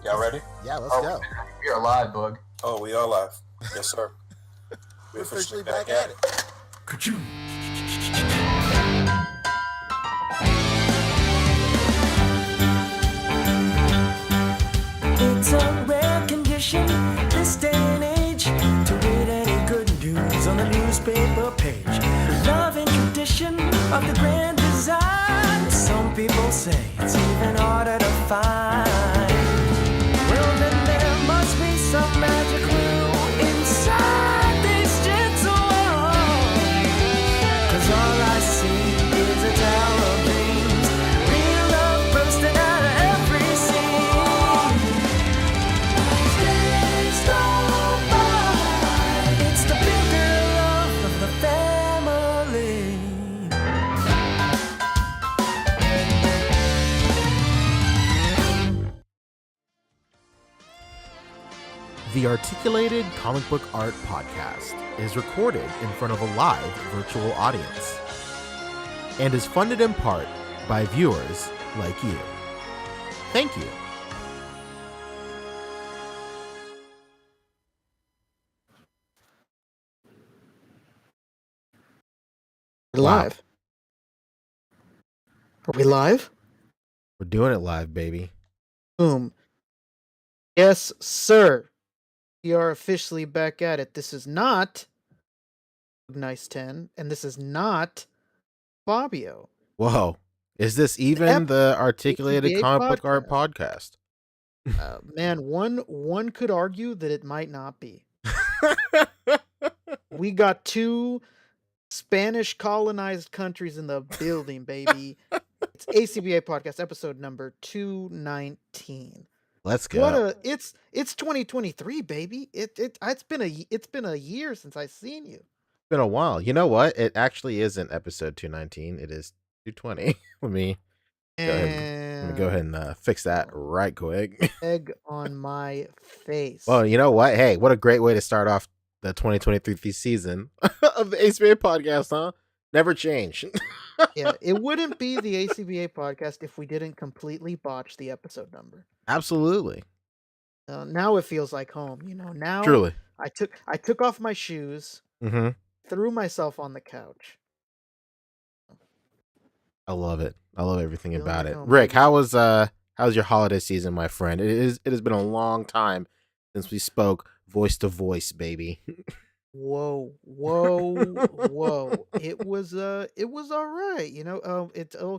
Y'all ready? Yeah, let's go. We are live, Boog. Oh, we are live. Yes, sir. We're officially back at it. It's a rare condition this day and age to read any good news on the newspaper page. Love and tradition of the grand design. Some people say it's even harder to find. Well, then there must be some magic clue inside these gentle walls. 'Cause all I see is a tower of dreams. Real love bursting out of every scene. Days go by. It's the bigger love of the family. The Articulated Comic Book Art Podcast is recorded in front of a live virtual audience and is funded in part by viewers like you. Thank you. We're live. Are we live? We're doing it live, baby. Boom. Yes, sir. We are officially back at it. This is not Nice 10, and this is not Fabio. Whoa. Is this even the Articulated A.C.B.A. Comic Book Art Podcast? Man, one could argue that it might not be. We got two Spanish colonized countries in the building, baby. It's A.C.B.A. podcast, episode number 219. Let's go. It's 2023, baby. It's been a year since I've seen you. It's been a while. You know what? It actually isn't episode 219. It is 220. Let me go ahead and fix that right quick. Egg on my face. Well, you know what? Hey, what a great way to start off the 2023 season of the A.C.B.A. podcast, huh? Never change. Yeah, it wouldn't be the A.C.B.A. podcast if we didn't completely botch the episode number. Absolutely. Now it feels like home, you know. Now Truly. I took off my shoes, threw myself on the couch. I love it. I love everything Feeling about like it. home, Rick, baby. how's your holiday season, my friend? It has been a long time since we spoke voice to voice, baby. Whoa. It was all right, you know.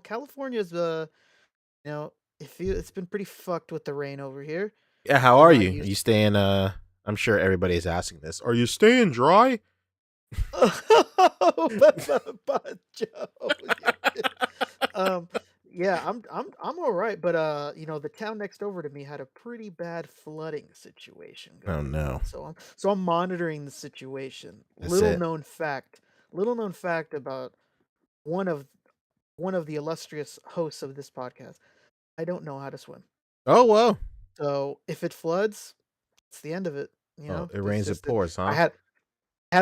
California's it's been pretty fucked with the rain over here. Yeah, how are not you? Are used- you staying I'm sure everybody's asking this. Are you staying dry? Yeah, I'm all right, but the town next over to me had a pretty bad flooding situation Oh going no. on. So I'm monitoring the situation. That's Little it. known fact about one of the illustrious hosts of this podcast. I don't know how to swim. Oh well. So if it floods, it's the end of it. You know, Oh, it rains, it pours, huh? I had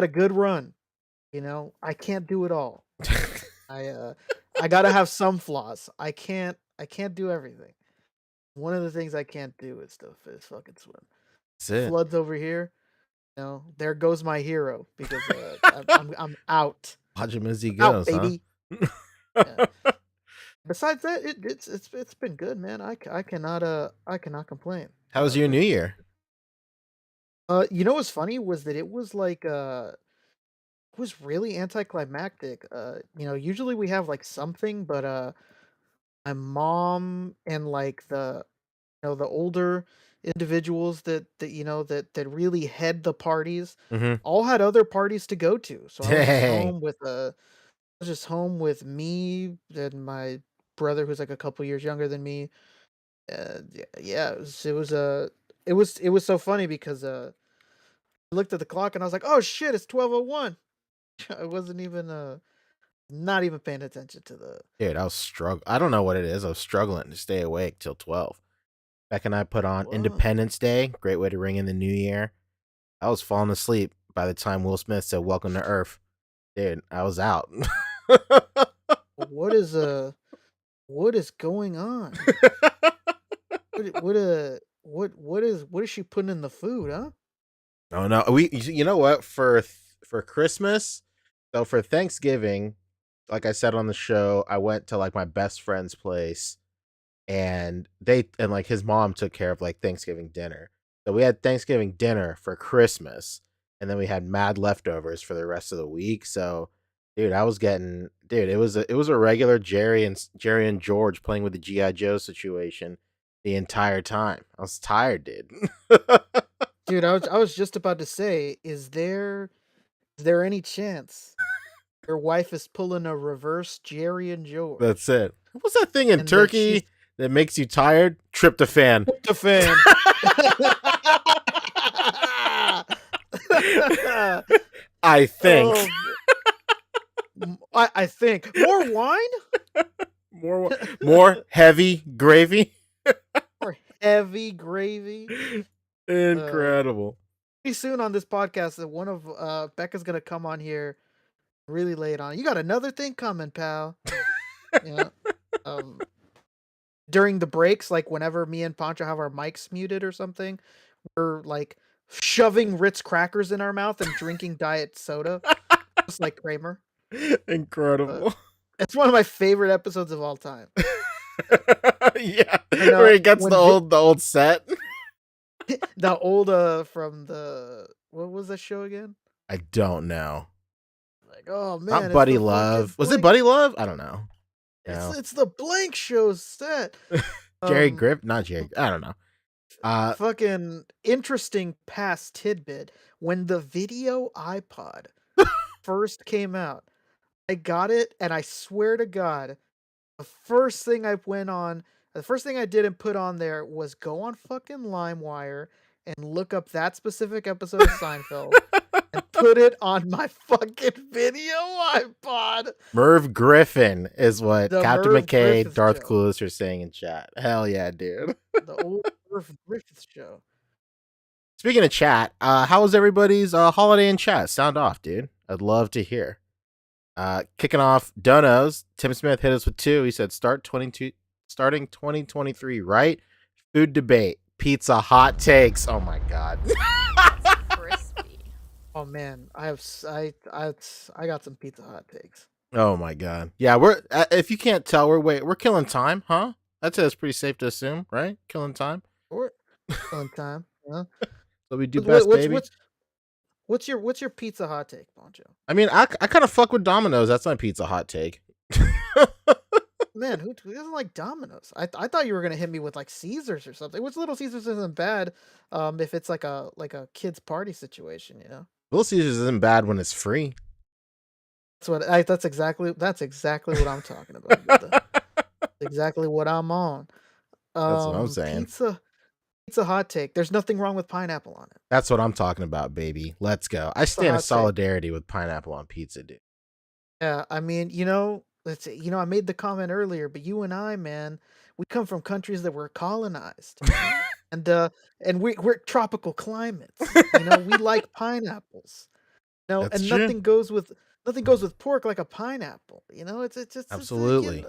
a good run. You know, I can't do it all. I gotta have some flaws. I can't do everything. One of the things I can't do is fucking swim. That's it. Floods over here. You know, there goes my hero because I'm out. Watch him as he Out, goes, baby. huh? Yeah. Besides that, it's been good, man. I cannot complain. How was your New Year? You know what's funny was that it was like it was really anticlimactic. Usually we have like something, but my mom and like the older individuals that really head the parties all had other parties to go to. So I was just Dang. home with me and my brother who's like a couple years younger than me. Yeah, it was so funny because I looked at the clock and I was like, "Oh shit, it's 12:01." I wasn't even not even paying attention to the Dude, I was struggling. I don't know what it is. I was struggling to stay awake till 12. Beck and I put on Whoa. Independence Day. Great way to ring in the new year. I was falling asleep by the time Will Smith said "Welcome to Earth." Dude, I was out. What is going on? what is she putting in the food, huh? Oh no, you know what, for Christmas, so for Thanksgiving, like I said on the show, I went to like my best friend's place, and like his mom took care of like Thanksgiving dinner. So we had Thanksgiving dinner for Christmas, and then we had mad leftovers for the rest of the week. So, dude, it was a regular Jerry and George playing with the GI Joe situation the entire time. I was tired, dude. Dude, I was just about to say, is there any chance your wife is pulling a reverse Jerry and George, That's it. What's that thing in and that she's Turkey that makes you tired? Tryptophan. the fan? I think. Oh, I think more wine more heavy gravy. or heavy gravy. Incredible. Pretty soon on this podcast, that one of Becca's gonna come on here really late on. You got another thing coming, pal. Yeah. Um, during the breaks, like whenever me and Pancho have our mics muted or something, we're like shoving Ritz crackers in our mouth and drinking diet soda, just like Kramer. Incredible. It's one of my favorite episodes of all time. Yeah. And Where he gets when the old set. the old from the what was that show again? I don't know. Like, oh man, Not it's Buddy the fucking Love. Was it blank. Buddy Love? I don't know. No. It's the blank show set. Jerry Um, Griff? Not Jerry. I don't know. Fucking interesting past tidbit. When the video iPod first came out, I got it, and I swear to God, the first thing I did and put on there was go on fucking LimeWire and look up that specific episode of Seinfeld and put it on my fucking video iPod. Merv Griffin is what The Captain Merv McKay, Griffith Darth show. Clueless are saying in chat. Hell yeah, dude. The old Merv Griffith show. Speaking of chat, how was everybody's holiday in chat? Sound off, dude. I'd love to hear. Kicking off Donos, Tim Smith hit us with 2. He said starting 2023, right? Food debate, pizza hot takes. Oh my god. Crispy. Oh man, I got some Pizza Hut takes. Oh my god. Yeah, we're if you can't tell, we're killing time, huh? I'd say it's pretty safe to assume, right? Killing time. Or on time. Yeah. So we do best, baby. What's your Pizza Hut take, Poncho? I mean, I kind of fuck with Domino's. That's my pizza hot take. Man, who doesn't like Domino's? I thought you were gonna hit me with like Caesars or something. Which Little Caesars isn't bad, if it's like a kids party situation, you know. Little Caesars isn't bad when it's free. That's exactly what I'm talking about, brother. Exactly what I'm on. That's what I'm saying. Pizza hot take. There's nothing wrong with pineapple on it. That's what I'm talking about, baby. Let's go. I stand in solidarity with pineapple on pizza, dude. Yeah, I mean, let's say, I made the comment earlier, but you and I, man, we come from countries that were colonized, and we're tropical climates. We like pineapples. That's And true. nothing goes with pork like a pineapple. It's just Absolutely.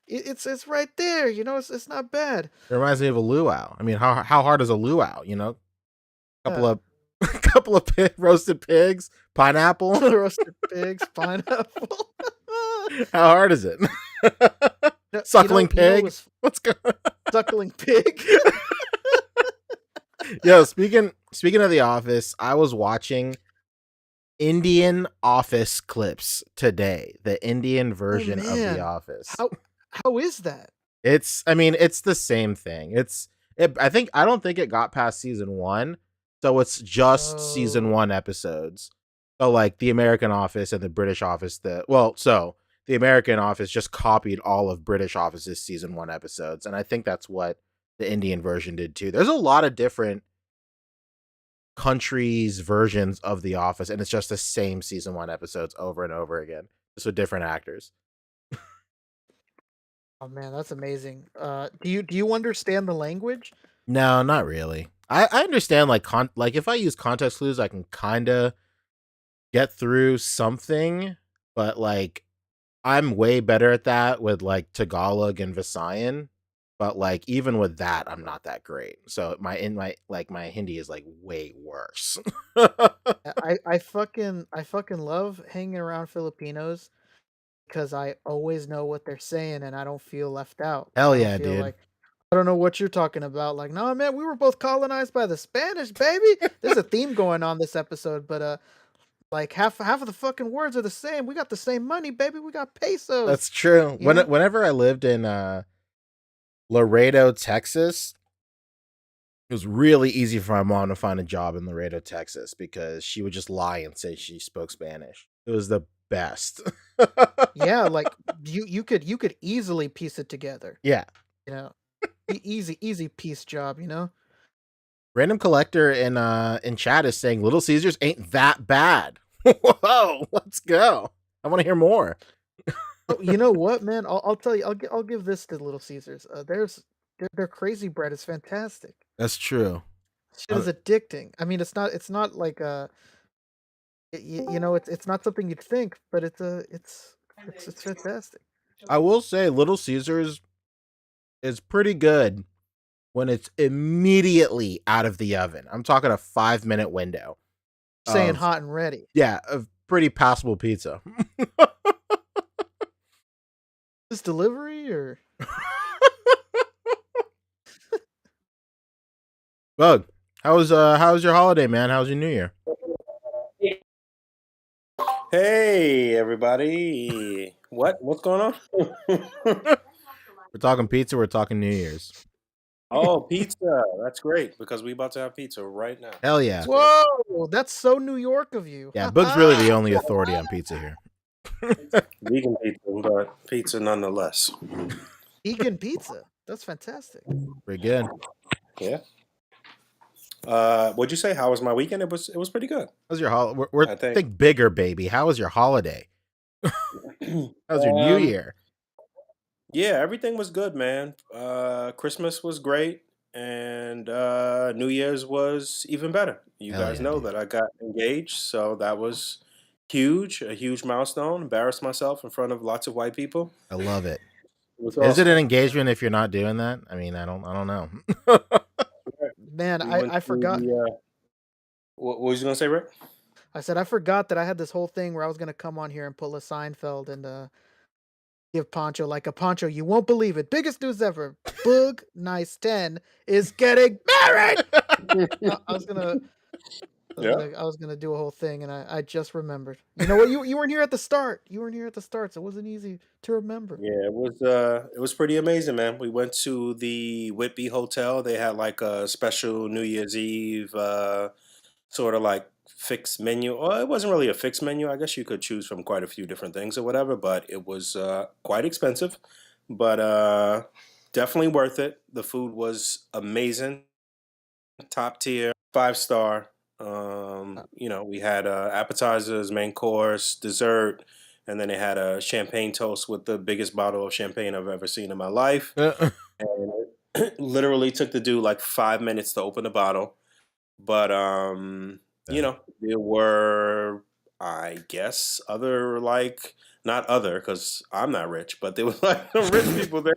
it's right there. It's not bad. It reminds me of a luau. I mean, how hard is a luau? Couple Yeah. of couple of roasted pigs, pineapple. Roasted pigs, pineapple. How hard is it? Suckling pig. What's going? Suckling pig. Yo, speaking of The Office, I was watching Indian Office clips today. The Indian version of man. The Office. How is that? It's the same thing. I don't think it got past season 1, so it's just season 1 episodes. So like the American Office and the British Office, the American Office just copied all of British Office's season 1 episodes, and I think that's what the Indian version did too. There's a lot of different countries' versions of The Office, and it's just the same season 1 episodes over and over again, just with different actors. Oh man, that's amazing. Do you understand the language? No, not really. I understand like if I use context clues, I can kind of get through something, but like I'm way better at that with like Tagalog and Visayan. but like even with that, I'm not that great. So my Hindi is like way worse. I fucking love hanging around Filipinos because I always know what they're saying and I don't feel left out. Hell I don't yeah, feel dude. like I don't know what you're talking about. Like, no, man, we were both colonized by the Spanish, baby. There's a theme going on this episode, but like half of the fucking words are the same. We got the same money, baby. We got That's pesos. true. You know? Whenever I lived in Laredo, Texas, it was really easy for my mom to find a job in Laredo, Texas, because she would just lie and say she spoke Spanish. It was the best. Yeah, like you could easily piece it together. Yeah. You know, easy piece job. You know. Random collector in chat is saying Little Caesars ain't that bad. Whoa, let's go. I want to hear more. Oh, you know what, man? I'll tell you. I'll give this to Little Caesars. Their crazy bread is fantastic. That's true. Shit is addicting. I mean, it's not like it's not something you'd think, but it's fantastic. I will say Little Caesars is pretty good when it's immediately out of the oven. I'm talking a 5-minute window. Saying Of, hot and ready. yeah, of pretty passable pizza. This delivery or Bug, how's your holiday, man? How's your New Year? Hey, everybody. What's going on? We're talking pizza. We're talking New Year's. Oh, pizza. That's great because we about to have pizza right now. Hell yeah. whoa, that's so New York of you. Yeah, Bug's really the only authority on pizza here. Vegan pizza, but pizza nonetheless. Vegan pizza. That's fantastic. Pretty good. Yeah. What'd you say? How was my weekend? It was pretty good. How's your holiday? We're I think. think bigger, baby. How was your holiday? How's your New Year? Yeah, everything was good, man. Christmas was great, and New Year's was even better. You Hell guys yeah, know dude. that I got engaged, so that was huge, a huge milestone. Embarrassed myself in front of lots of white people. I love it. It was Is it awesome. an engagement if you're not doing that? I mean, I don't know. Man, We went I to forgot. what was you gonna say, Rick? I said I forgot that I had this whole thing where I was gonna come on here and pull a Seinfeld and give Poncho like a Poncho. You won't believe it. Biggest news ever. Boog Nice 10 is getting married. I was gonna. Yeah. I was gonna do a whole thing, and I just remembered. You know what? You weren't here at the start. You weren't here at the start, so it wasn't easy to remember. Yeah, it was pretty amazing, man. We went to the Whitby Hotel. They had like a special New Year's Eve sort of like fixed menu. Or it wasn't really a fixed menu. I guess you could choose from quite a few different things or whatever, but it was quite expensive, but definitely worth it. The food was amazing, top tier, 5 star. We had appetizers, main course, dessert, and then they had a champagne toast with the biggest bottle of champagne I've ever seen in my life. And it literally took the dude like 5 minutes to open the bottle. But there were, I guess, other like not other because I'm not rich, but there were like rich people there.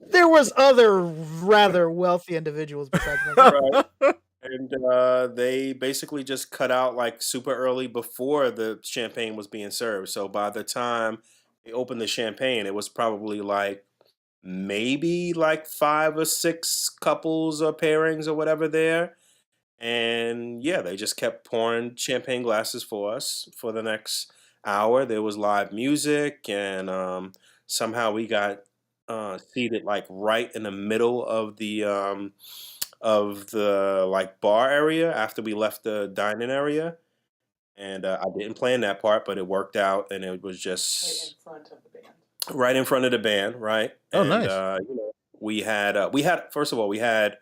There was other rather wealthy individuals besides myself. Right. And they basically just cut out like super early before the champagne was being served. So by the time they opened the champagne, it was probably like maybe like 5 or 6 couples or pairings or whatever there. And yeah, they just kept pouring champagne glasses for us for the next hour. There was live music, and somehow we got seated like right in the middle of the like bar area after we left the dining area. And I didn't plan that part, but it worked out, and it was just right in front of the band, right? Oh, And nice. we had first of all we had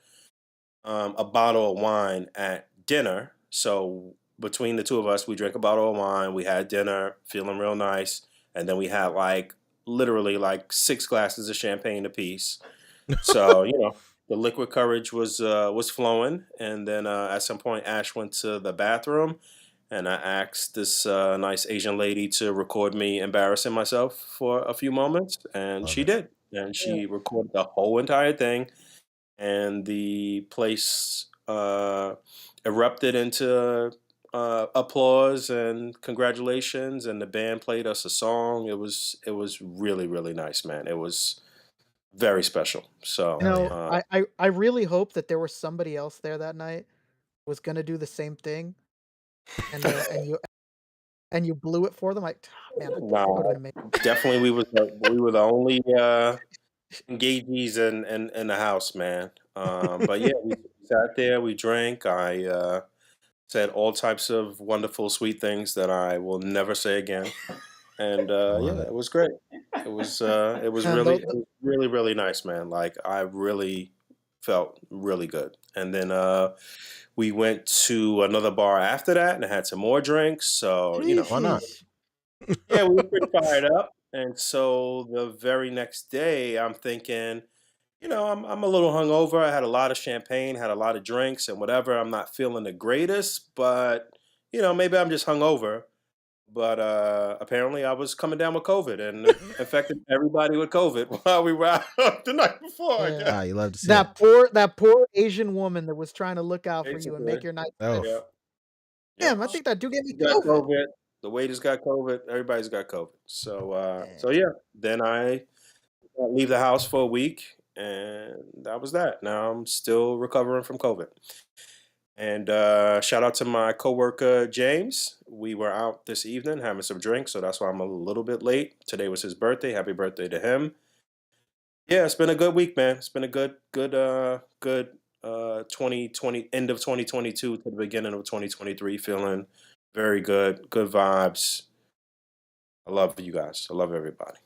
a bottle of wine at dinner. So between the two of us, we drank a bottle of wine. We had dinner, feeling real nice, and then we had like literally like 6 glasses of champagne apiece. So the liquid courage was flowing, and then at some point Ash went to the bathroom, and I asked this nice Asian lady to record me embarrassing myself for a few moments, and Love she it. did. And Yeah. she recorded the whole entire thing, and the place erupted into applause and congratulations, and the band played us a song. It was really really nice, man. It was very special. You So Hell know, yeah. I really hope that there was somebody else there that night was gonna do the same thing, and you blew it for them. Like, man, that would nah, have been amazing. definitely we were the only engagees in the house, man. But yeah, we sat there, we drank. I said all types of wonderful, sweet things that I will never say again. And I love yeah, it. it was great. It was And really, really nice, man. Like I really felt really good. And then we went to another bar after that and had some more drinks. So Why not? sheesh. yeah, we were pretty fired up. And so the very next day, I'm thinking, I'm a little hungover. I had a lot of champagne, had a lot of drinks and whatever. I'm not feeling the greatest, but maybe I'm just hungover. But apparently, I was coming down with COVID and infected everybody with COVID while we were out the night before. I Yeah. guess You love to see it. That poor Asian woman that was trying to look out for you and make basically, your night Oh, yeah, better. yep. Damn, I think that dude gave me She got COVID. COVID. The waiters got COVID. Everybody's got COVID. So, Man. so yeah. Then I leave the house for a week, and that was that. Now I'm still recovering from COVID. And shout out to my coworker James. We were out this evening having some drinks, so that's why I'm a little bit late. Today was his birthday. Happy birthday to him. Yeah, it's been a good week, man. It's been a good 2020, end of 2022 to the beginning of 2023. Feeling very good, good vibes. I love you guys. I love everybody.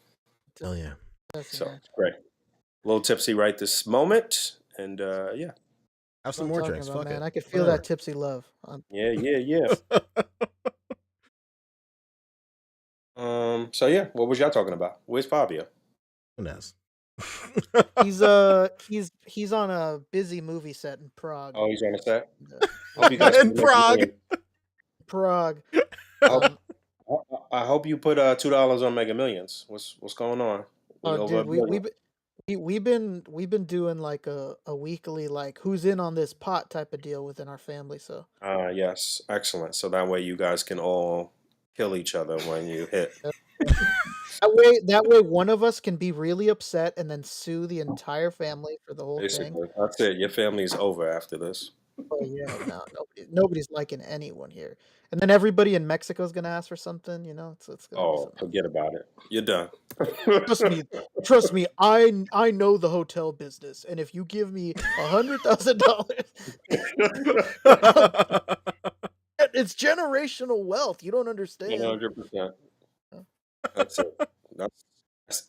hell yeah. Listen, So man. it's great. A little tipsy right this moment, and yeah, Have What some I'm more talking drinks. about, Fuck man. it. I could feel that Whatever. tipsy love. yeah, yeah, yeah. So yeah, what was y'all talking about? Where's Fabio? Who knows? He's on a busy movie set in Prague. Oh, he's on the set. Uh, Hope you yeah, guys In put Mega Prague. Millions. Prague. I hope Um, I hope you put $2 on Mega Millions. What's going on? We oh, over a dude, billion. we've been doing like a weekly like who's in on this pot type of deal within our family. So Yes, excellent. So that way you guys can all kill each other when you hit. uh, that way one of us can be really upset and then sue the entire family for the whole thing. Basically, that's it. Your family's over after this. Oh yeah, no, nobody's liking anyone here. And then everybody in Mexico is gonna ask for something. It's gonna be Oh, some. forget about it. You're done. Trust me, trust me. I know the hotel business, and if you give me $100,000, it's generational wealth. You don't understand. 100%. That's it. That's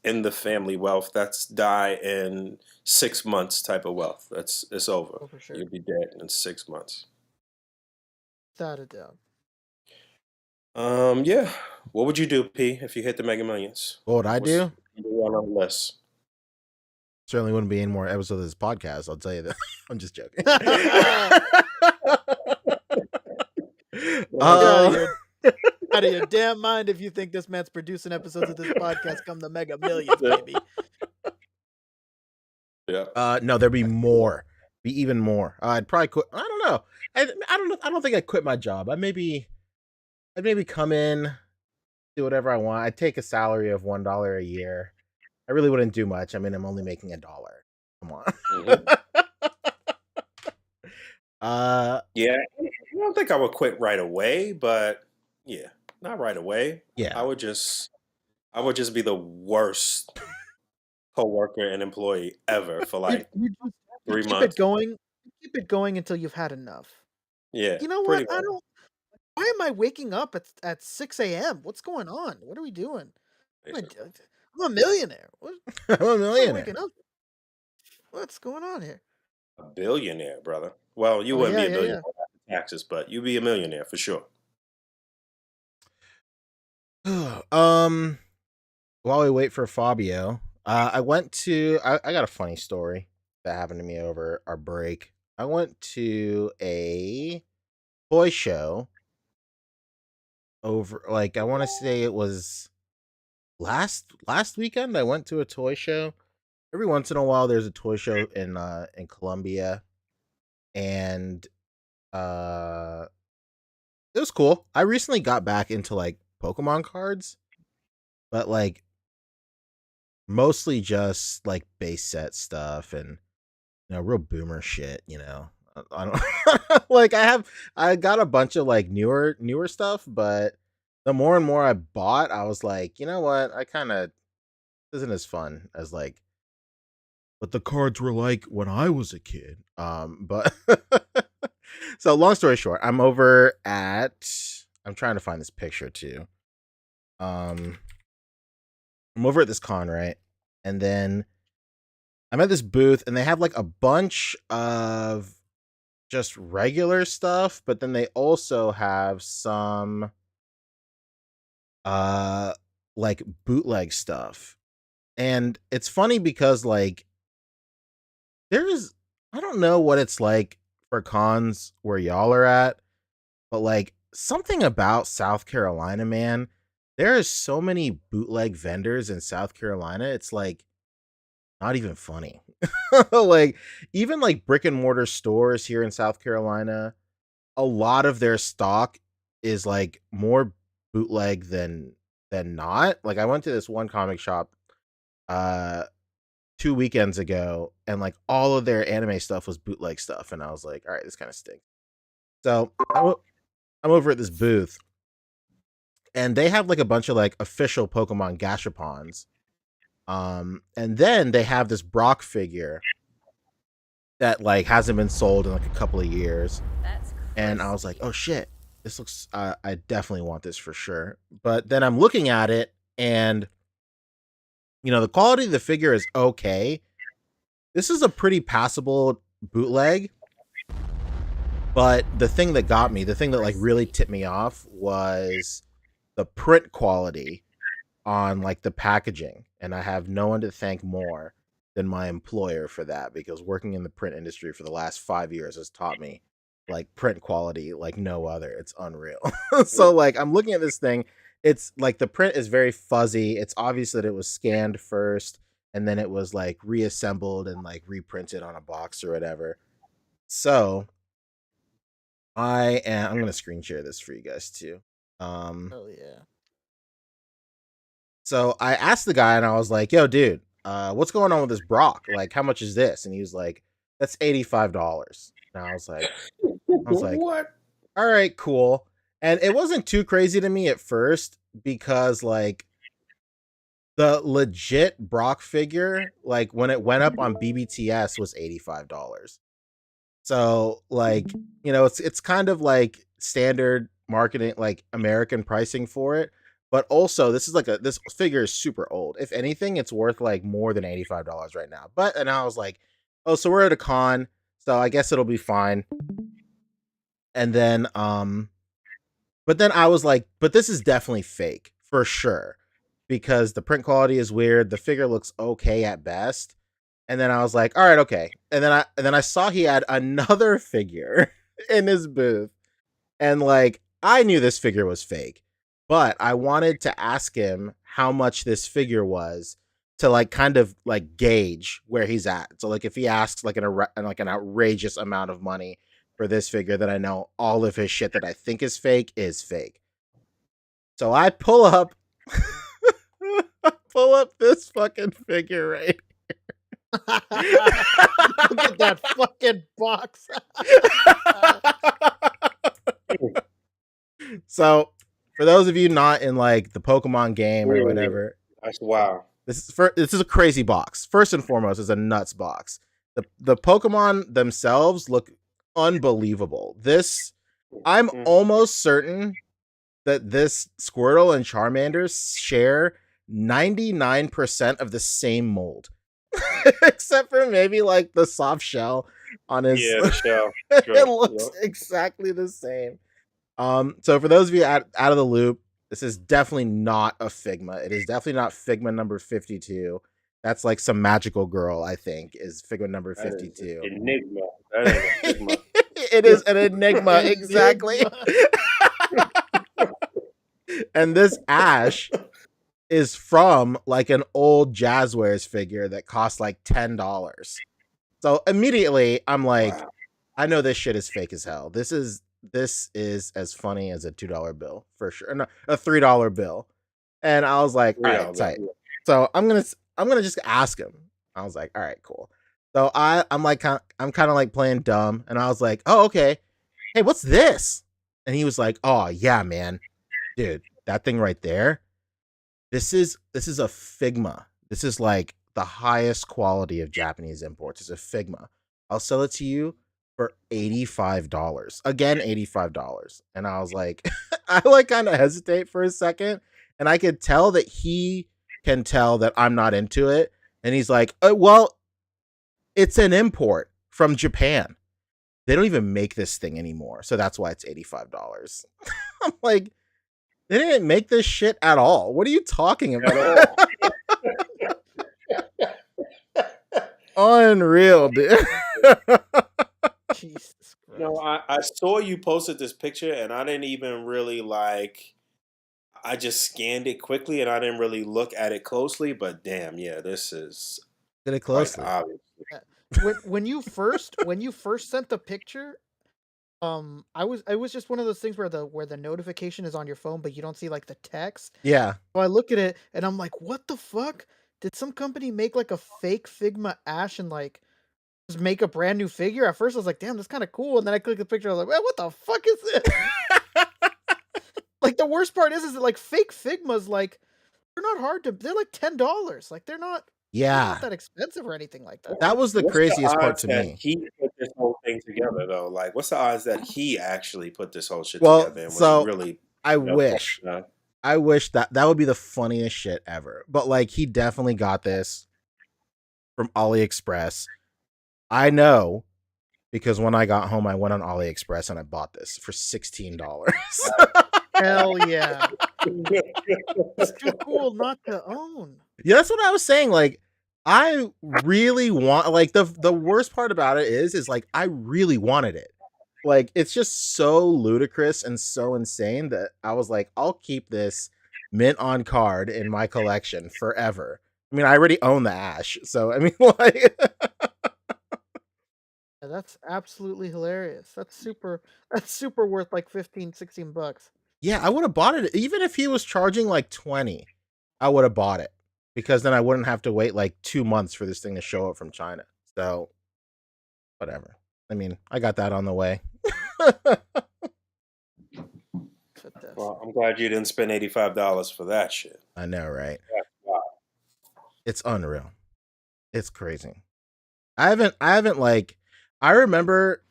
in the family wealth. That's die in 6 months type of wealth. It's over. Oh, for sure, You'll be dead in 6 months. without a doubt. Yeah. What would you do, P, if you hit the Mega Millions? What would I What's do? number one on the list? Certainly wouldn't be any more episodes of this podcast. I'll tell you that. I'm just joking. You're out of uh, your out of your damn mind if you think this man's producing episodes of this podcast come the Mega Millions, baby. Yeah. no, there'd be more. Be even more. I'd probably quit. I don't know. I don't know. I don't think I'd quit my job. I'd maybe come in, do whatever I want. I'd take a salary of $1 a year. I really wouldn't do much. I mean, I'm only making $1. Come on. Mhm. uh, Yeah. I don't think I would quit right away, but yeah, not right away. I yeah. would just I would just be the worst coworker and employee ever for You, like you, just- you three keep it months. going. You keep it going until you've had enough. Yeah, You know what? pretty much. Why am I waking up at 6 a.m.? What's going on? What are we doing? I'm a, Basically. I'm a millionaire. I'm a What's not millionaire. waking up? What's going on here? A billionaire, brother. Well, you Oh wouldn't yeah, be a yeah, yeah. billionaire after taxes, but you'd be a millionaire for sure. While we wait for Fabio, I got a funny story that happened to me over our break. I went to a toy show over, like, I want to say it was last weekend. I went to a toy show. Every once in a while, there's a toy show in Columbia, and uh, it was cool. I recently got back into like Pokemon cards, but like mostly just like base set stuff and real boomer shit. I don't like. I got a bunch of like newer stuff, but the more and more I bought, I was like, you know what? I kind of isn't as fun as like what the cards were like when I was a kid. But so long story short, I'm over at. I'm trying to find this picture too. Um, I'm over at this con, right? And then I'm at this booth, and they have like a bunch of just regular stuff, but then they also have some uh like bootleg stuff. And it's funny because like there's I don't know what it's like for cons where y'all are at, but like something about South Carolina, man. There is so many bootleg vendors in South Carolina. It's like not even funny. Like even like brick and mortar stores here in South Carolina, a lot of their stock is like more bootleg than not. Like I went to this one comic shop uh 2 weekends ago, and like all of their anime stuff was bootleg stuff, and I was like, all right, this kind of stinks. So I'm over at this booth, and they have like a bunch of like official Pokemon gashapons. And then they have this Brock figure that like hasn't been sold in like a couple of years. That's And I was like, crispy. oh shit, this looks, I definitely want this for sure. But then I'm looking at it, and the quality of the figure is okay. This is a pretty passable bootleg, but the thing that got me, the thing that like really tipped me off was the print quality on like the packaging. And I have no one to thank more than my employer for that, because working in the print industry for the last 5 years has taught me like print quality like no other. It's unreal. So like I'm looking at this thing, it's like the print is very fuzzy. It's obvious that it was scanned first and then it was like reassembled and like reprinted on a box or whatever. So I'm gonna screen share this for you guys too. Oh yeah. So I asked the guy, and I was like, yo, dude, what's going on with this Brock? Like, how much is this? And he was like, that's $85. And I was like, What? all right, cool. And it wasn't too crazy to me at first, because like the legit Brock figure, like when it went up on BBTS, was $85. So like, it's kind of like standard marketing, like American pricing for it. But also this figure is super old. If anything, it's worth like more than $85 right now. And I was like, oh, so we're at a con, so I guess it'll be fine. And then but then I was like, but this is definitely fake for sure, because the print quality is weird. The figure looks okay at best. And then I was like, all right, okay. And then I saw he had another figure in his booth. And like I knew this figure was fake, but I wanted to ask him how much this figure was, to like kind of like gauge where he's at. So like if he asks like an outrageous amount of money for this figure, then I know all of his shit that I think is fake is fake. So I pull up pull up this fucking figure, right? Look at that fucking box. So, for those of you not in like the Pokemon game or whatever, That's wow. this is a crazy box. First and foremost, it's a nuts box. The Pokemon themselves look unbelievable. I'm almost certain that this Squirtle and Charmander share 99% of the same mold. Except for maybe like the soft shell on his. Yeah, the shell. It looks exactly the same. So for those of you out of the loop, this is definitely not a Figma. It is definitely not Figma number 52. That's like some magical girl, I think, is Figma number 52. Enigma. That ain't a Figma. It is an enigma, exactly. And this Ash is from like an old Jazzwares figure that costs like $10. So immediately I'm like, Wow. I know this shit is fake as hell. This is as funny as a $2 bill for sure. No, a $3 bill. And I was like, all right, Real, tight. So I'm gonna just ask him. I was like, all right, cool. So I'm kind of like playing dumb, and I was like, oh, okay. Hey, what's this? And he was like, oh yeah, man, dude, that thing right there. This is a Figma. This is like the highest quality of Japanese imports. It's a Figma. I'll sell it to you for $85. Again, $85. And I was like, I like kind of hesitate for a second, and I could tell that he can tell that I'm not into it. And he's like, well, it's an import from Japan. They don't even make this thing anymore. So that's why it's $85. I'm like, they didn't make this shit at all. What are you talking at about? all. Unreal, dude. Jesus Christ. No, I saw you posted this picture, and I didn't even really like. I just scanned it quickly, and I didn't really look at it closely. But damn, yeah, this is Did it quite closely. obvious. When you first sent the picture, it was just one of those things where the notification is on your phone, but you don't see like the text. Yeah. So I look at it and I'm like, what the fuck? Did some company make like a fake Figma Ash and like just make a brand new figure? At first I was like, damn, that's kind of cool. And then I clicked the picture, I was like, man, what the fuck is this? Like the worst part is that like fake Figmas, like they're not hard to. They're like $10. Like they're not Yeah. that expensive or anything like that. That was the What's craziest part odds to that me. he put this whole thing together, though? Like, what's the odds that he actually put this whole shit Well, together and was so really, I you know, wish. you know? I wish that would be the funniest shit ever. But like he definitely got this from AliExpress. I know because when I got home, I went on AliExpress and I bought this for $16. Hell yeah. It's too cool not to own. Yeah, that's what I was saying. Like, I really want, like, the worst part about it is like I really wanted it. Like, it's just so ludicrous and so insane that I was like, I'll keep this mint on card in my collection forever. I mean, I already own the Ash, so I mean, like, Yeah, that's absolutely hilarious. That's super worth like 15, 16 bucks. yeah, I would have bought it even if he was charging like 20. I would have bought it because then I wouldn't have to wait like 2 months for this thing to show up from China. So, whatever. I mean, I got that on the way. Fantastic. Well, I'm glad you didn't spend $85 for that shit. I know, right? Wow. It's unreal. It's crazy. I haven't like, I remember,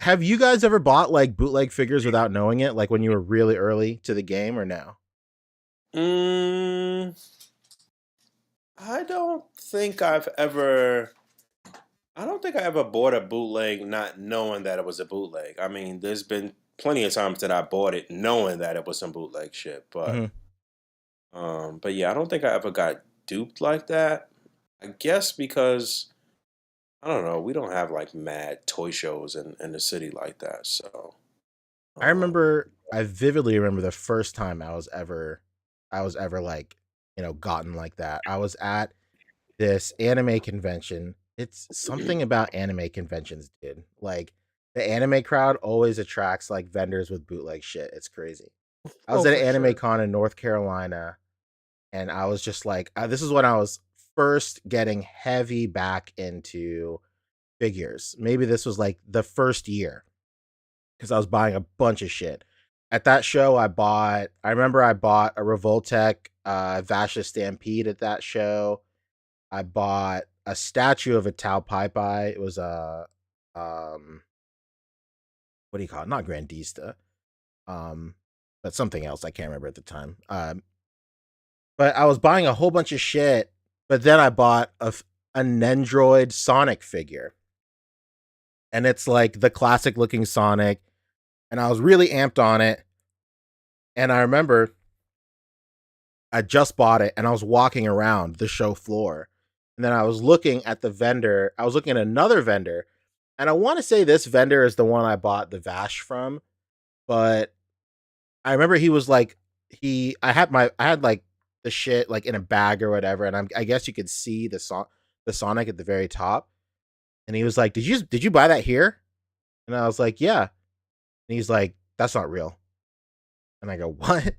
have you guys ever bought like bootleg figures without knowing it? Like when you were really early to the game or no? I don't think I've ever. I don't think I ever bought a bootleg not knowing that it was a bootleg. I mean, there's been plenty of times that I bought it knowing that it was some bootleg shit, Mhm. but yeah, I don't think I ever got duped like that. I guess because I don't know, we don't have like mad toy shows in the city like that. So I vividly remember the first time I was ever like, gotten like that. I was at this anime convention. It's something about anime conventions, dude. Like the anime crowd always attracts like vendors with bootleg shit. It's crazy. I was Oh, at an for anime sure. con in North Carolina, and I was just like, this is when I was first getting heavy back into figures. Maybe this was like the first year because I was buying a bunch of shit. At that show, I remember I bought a Revoltech Vasha Stampede at that show. I bought a statue of a Tau Pai Pai. It was a, what do you call it? Not Grandista. Um, but something else. I can't remember at the time. But I was buying a whole bunch of shit. But then I bought a Nendroid Sonic figure. And it's like the classic looking Sonic. And I was really amped on it. And I remember I just bought it and I was walking around the show floor. And then I was looking at the vendor. I was looking at another vendor. And I want to say this vendor is the one I bought the Vash from. But I remember he was like, I had like the shit like in a bag or whatever, and I guess you could see the Sonic at the very top. And he was like, did you buy that here? And I was like, yeah. And he's like, that's not real. And I go, what?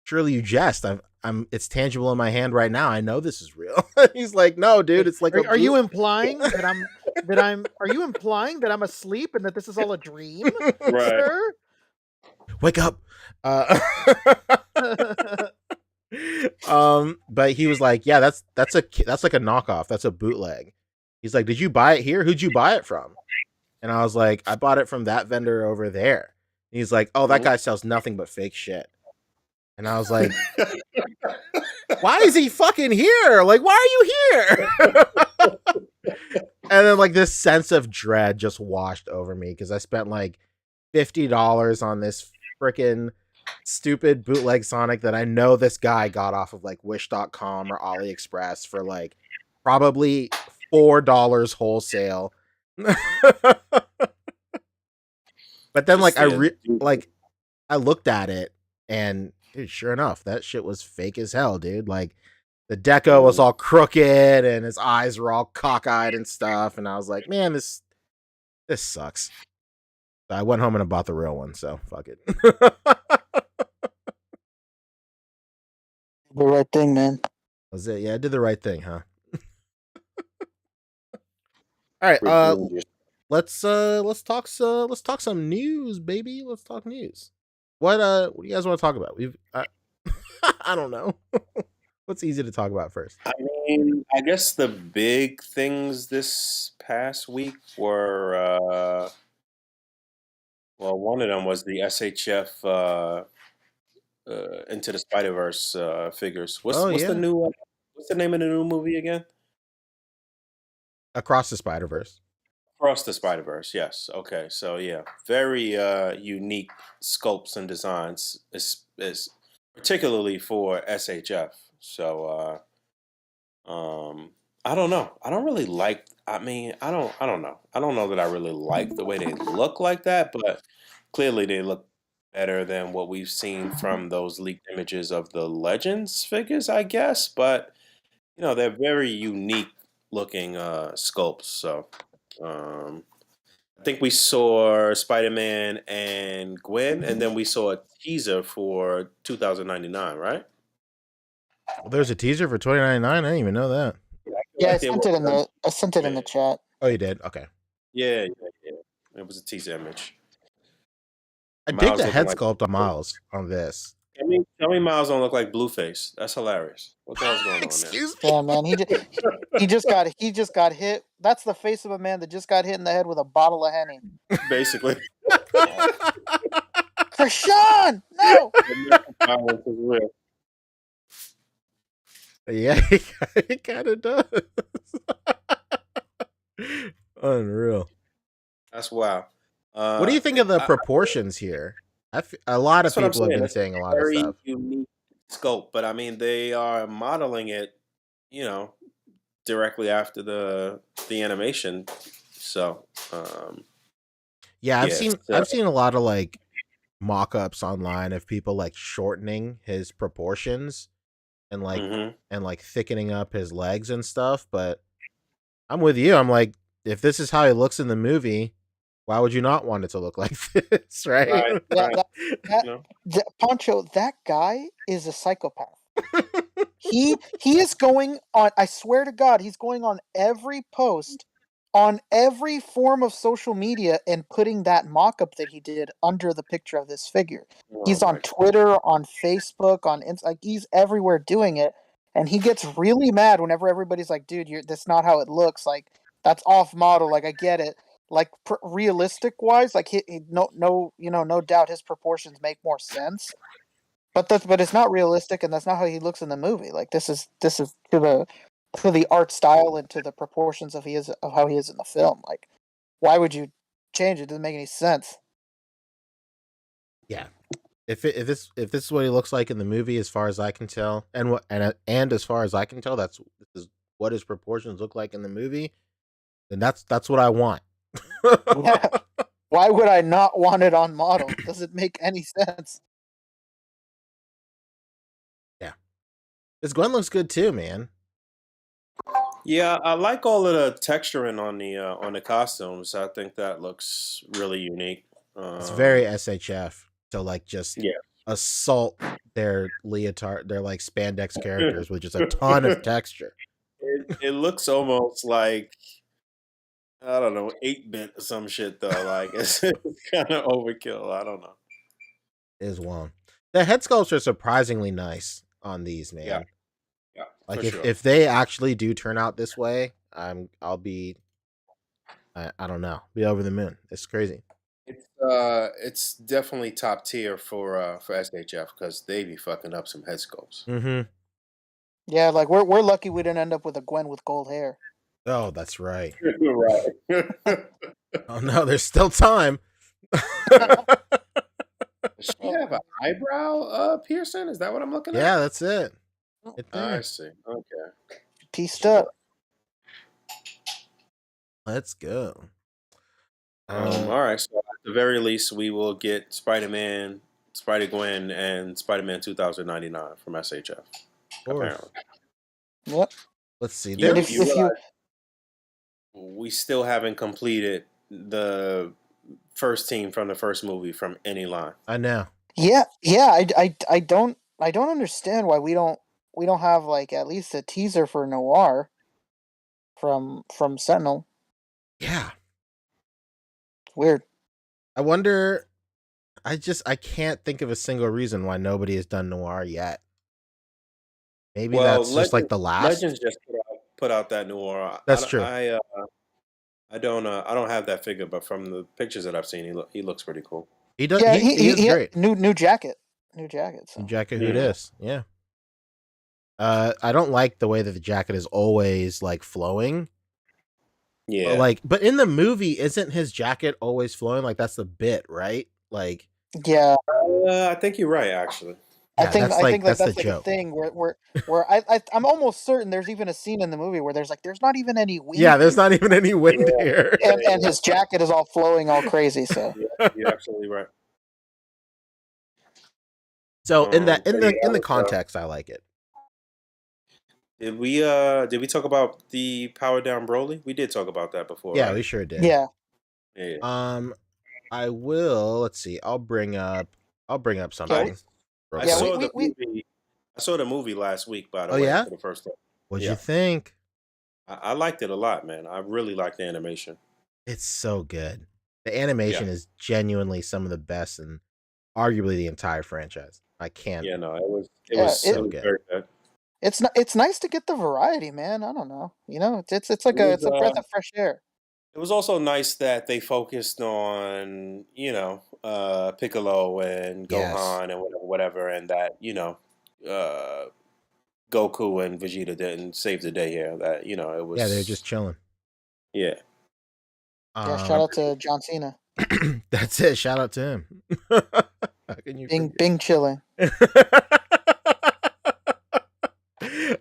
Surely you jest. I'm it's tangible in my hand right now. I know this is real. He's like, no, dude, Wait, it's like are you implying that are you implying that I'm asleep and that this is all a dream, Right. sir? wake up. Uh but he was like, yeah, that's like a knockoff. That's a bootleg. He's like, did you buy it here? Who'd you buy it from? And I was like, I bought it from that vendor over there. And he's like, oh, that guy sells nothing but fake shit. And I was like, why is he fucking here? Like, why are you here? And then like this sense of dread just washed over me because I spent like $50 on this freaking stupid bootleg Sonic that I know this guy got off of like Wish.com or AliExpress for like probably $4 wholesale. But then like I looked at it and dude, sure enough, that shit was fake as hell, dude. Like the deco was all crooked and his eyes were all cockeyed and stuff, and I was like, man, this sucks. So I went home and I bought the real one, so fuck it. The right thing, man. Was it? Yeah, I did the right thing, huh? All right, let's talk some news, baby. Let's talk news. What do you guys want to talk about? I don't know. What's easy to talk about first? I mean, I guess the big things this past week were, well, one of them was the SHF Into the Spider-Verse figures. Oh yeah, What's the name of the new movie again? Across the Spider-Verse. Across the Spider-Verse. Yes. Okay. So yeah, very unique sculpts and designs, is particularly for SHF. So I don't know. I don't really like. I mean, I don't know. I don't know that I really like the way they look like that, but clearly they look better than what we've seen from those leaked images of the Legends figures, I guess. But they're very unique looking sculpts. So um, I think we saw Spider-Man and Gwen, and then we saw a teaser for 2099, right? Well, there's a teaser for 2099. I didn't even know that. Yeah, Like they were- I sent it in the chat. Oh, you did? Okay. Yeah. It was a teaser image. I dig Miles the looking head like sculpt on Miles on this. tell me Miles don't look like Blueface. That's hilarious. What the hell's going on there? Excuse me. Yeah, man. He just got hit. That's the face of a man that just got hit in the head with a bottle of Henny. Basically. Krishan! No! Violence is real. Yeah, he kind of does. Unreal. That's wild. What do you think of the proportions here? A lot of That's what I'm people have been It's saying a lot of very stuff. unique scope, but I mean they are modeling it, directly after the animation. So Yeah, I've yeah, seen a lot of like mock-ups online of people like shortening his proportions and like mhm. thickening up his legs and stuff, but I'm with you. I'm like, if this is how he looks in the movie, why would you not want it to look like this, right? Right, Yeah, right. Poncho, that guy is a psychopath. He is going on. I swear to God, he's going on every post, on every form of social media, and putting that mock-up that he did under the picture of this figure. Oh He's on my Twitter, on Facebook, like he's everywhere doing it, and he gets really mad whenever everybody's like, "Dude, that's not how it looks. Like that's off model. Like I get it. Like realistic wise, like no doubt his proportions make more sense." But it's not realistic, and that's not how he looks in the movie. Like this is to the art style and to the proportions of how he is in the film. Like, why would you change it? It doesn't make any sense. Yeah. If this is what he looks like in the movie, as far as I can tell, and as far as I can tell, this is what his proportions look like in the movie, then that's what I want. Yeah. Why would I not want it on model? Does it make any sense? This Gwen looks good too, man. Yeah, I like all of the texturing on the costumes. I think that looks really unique. It's very Um, SHF. So like just yeah. assault their leotard, their like spandex characters with just a ton of texture. It looks almost like I don't know, 8-bit or some shit though. Like it's kind of overkill. I don't know. Is one. The head sculpts are surprisingly nice on these, Yeah, man. yeah, Like for if sure. if they actually do turn out this way, I'll be I don't know, be over the moon. It's crazy. It's definitely top tier for SHF because they be fucking up some head sculpts. Mm-hmm. Yeah, like we're lucky we didn't end up with a Gwen with gold hair. Oh, that's right. Right. Oh no, there's still time. Does she have an eyebrow piercing? Is that what I'm looking at? Yeah, that's it. Right I there. see. Okay. Pieced She does. up. Let's go. All right. So at the very least, we will get Spider-Man, Spider-Gwen, and Spider-Man 2099 from SHF. Of course. Apparently, Yep. Let's see. you And There. if you if you realize we still haven't completed the first team from the first movie from any line. I know. yeah, I don't understand why we don't have like at least a teaser for Noir from Sentinel. Yeah. Weird. I wonder. I can't think of a single reason why nobody has done Noir yet. Maybe Well, that's just like the last. Legends just put out that noir. That's true. I don't have that figure, but from the pictures that I've seen, he looks pretty cool. He does. Yeah, He is he had great. new jacket. New jacket, so Jacket. Who Yeah. dis? Yeah. I don't like the way that the jacket is always like flowing. Yeah. But in the movie, isn't his jacket always flowing? Like that's the bit, right? Like, yeah. I think you're right, actually. I yeah, think that's like that's the like a joke. thing where I'm almost certain there's even a scene in the movie where there's not even any wind. Yeah, there's not even any wind Yeah. here. and his jacket is all flowing all crazy. So Yeah, you're absolutely right. So in But yeah, in the context, I like it. did we talk about the power down Broly? We did talk about that before, Yeah, right? we sure did. yeah, Yeah. I will. Let's see. I'll bring up something. real I Yeah, quick. saw we- the movie. I saw the movie last week, by the Oh way, yeah, for the first time. what'd Yeah. you think? I liked it a lot, man. I really liked the animation. It's so good. The animation is genuinely some of the best in arguably the entire franchise. I can't. Yeah, no, it was so good. very good. it's nice to get the variety, man. I don't know, it's like It was, it's a breath of fresh air. It was also nice that they focused on, Piccolo and Yes. Gohan and whatever, and that, uh, Goku and Vegeta didn't save the day here. That, it was. Yeah, they're just chilling. Yeah. Yeah, shout out to John Cena. That's it. Shout out to him. How can you Bing chilling.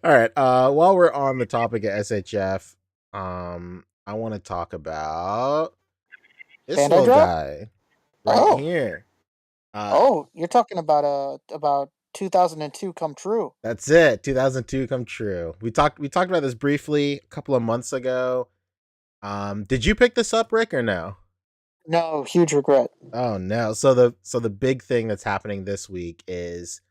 All right. While we're on the topic of SHF, I want to talk about this Bandai little drop? guy right Oh. here. You're talking about 2002 come true. That's it. 2002 come true. We talked about this briefly a couple of months ago. Did you pick this up, Rick, or no? No, huge regret. Oh no. So the big thing that's happening this week is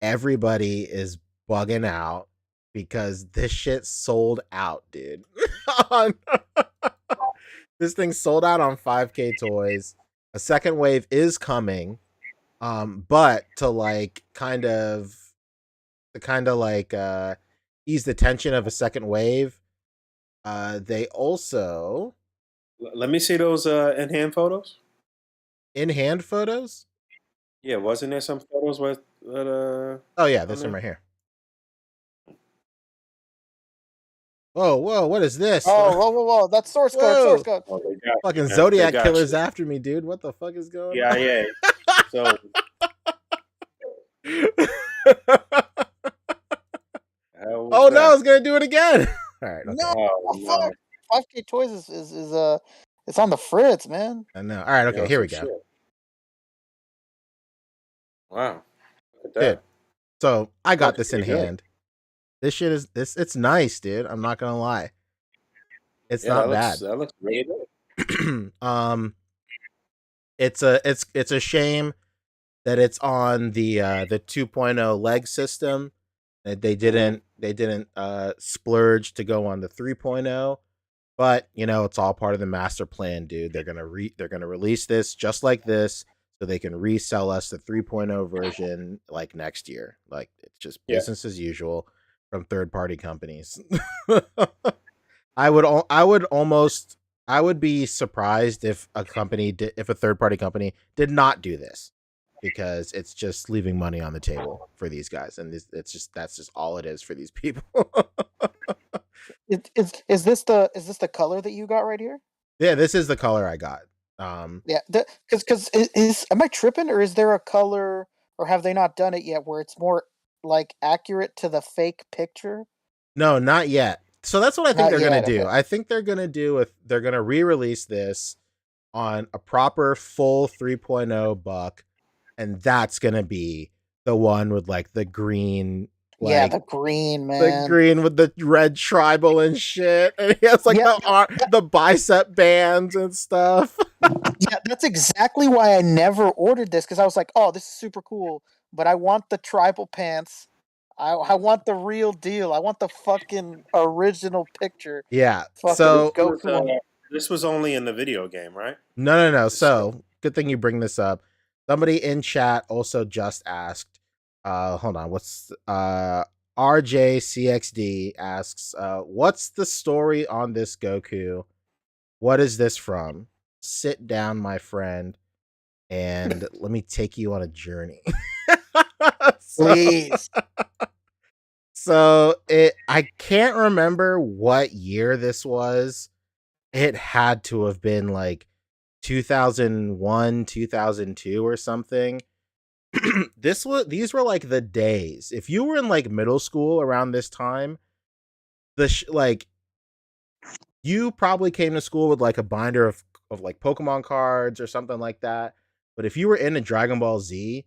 everybody is bugging out because this shit sold out, dude. This thing sold out on 5K Toys. A second wave is coming. But to kind of ease the tension of a second wave, they also Let me see those in-hand photos. in-hand photos. Yeah, wasn't there some photos with Oh yeah, this one right here. Whoa, what is this? Whoa, that's source code. Oh, they got Fucking you, man. Zodiac They got killer's you. after me, dude. What the fuck is going Yeah, on? yeah. So Oh no, it's gonna do it again. All right, okay. No, Oh, fuck. 5K Toys is it's on the fritz, man. I know. All right, okay, Yeah, here we some go. shit. Wow. Look at Dude, that. So I got Looks this in pretty good. hand. This shit is this. It's nice, dude. I'm not gonna lie. It's Yeah, not bad. that looks really good. um, it's a shame that it's on the 2.0 leg system. That Hmm. they didn't splurge to go on the 3.0. But you know, it's all part of the master plan, dude. They're gonna release this just like this, so they can resell us the 3.0 version like next year. Like it's just Yeah. business as usual from third party companies. I would almost I would be surprised if if a third party company did not do this, because it's just leaving money on the table for these guys, and it's just that's just all it is for these people. Is this the color that you got right here? Yeah, this is the color I got. Um, Yeah, because is am I tripping, or is there a color, or have they not done it yet where it's more like accurate to the fake picture? no, not yet. So that's what I think Not they're gonna yet. do. Okay. I think they're gonna do if they're gonna re-release this on a proper full 3.0 buck, and that's gonna be the one with like the green, Yeah, like the green the man. green with the red tribal and shit, and he has like Yeah, the bicep bands and stuff. yeah, that's exactly why I never ordered this, because I was like, "Oh, this is super cool, but I want the tribal pants. I want the real deal. I want the fucking original picture. Yeah. Fucking This So was Goku on." this was only in the video game, right? no. This is So good thing you bring this up. Somebody in chat also just asked. Hold on. What's RJCXD asks, what's the story on this Goku? What is this from? Sit down, my friend, and let me take you on a journey. so, Please. so it I can't remember what year this was. It had to have been like 2001, 2002 or something. These were like the days. If you were in like middle school around this time, like you probably came to school with like a binder of like Pokemon cards or something like that. But if you were into Dragon Ball Z,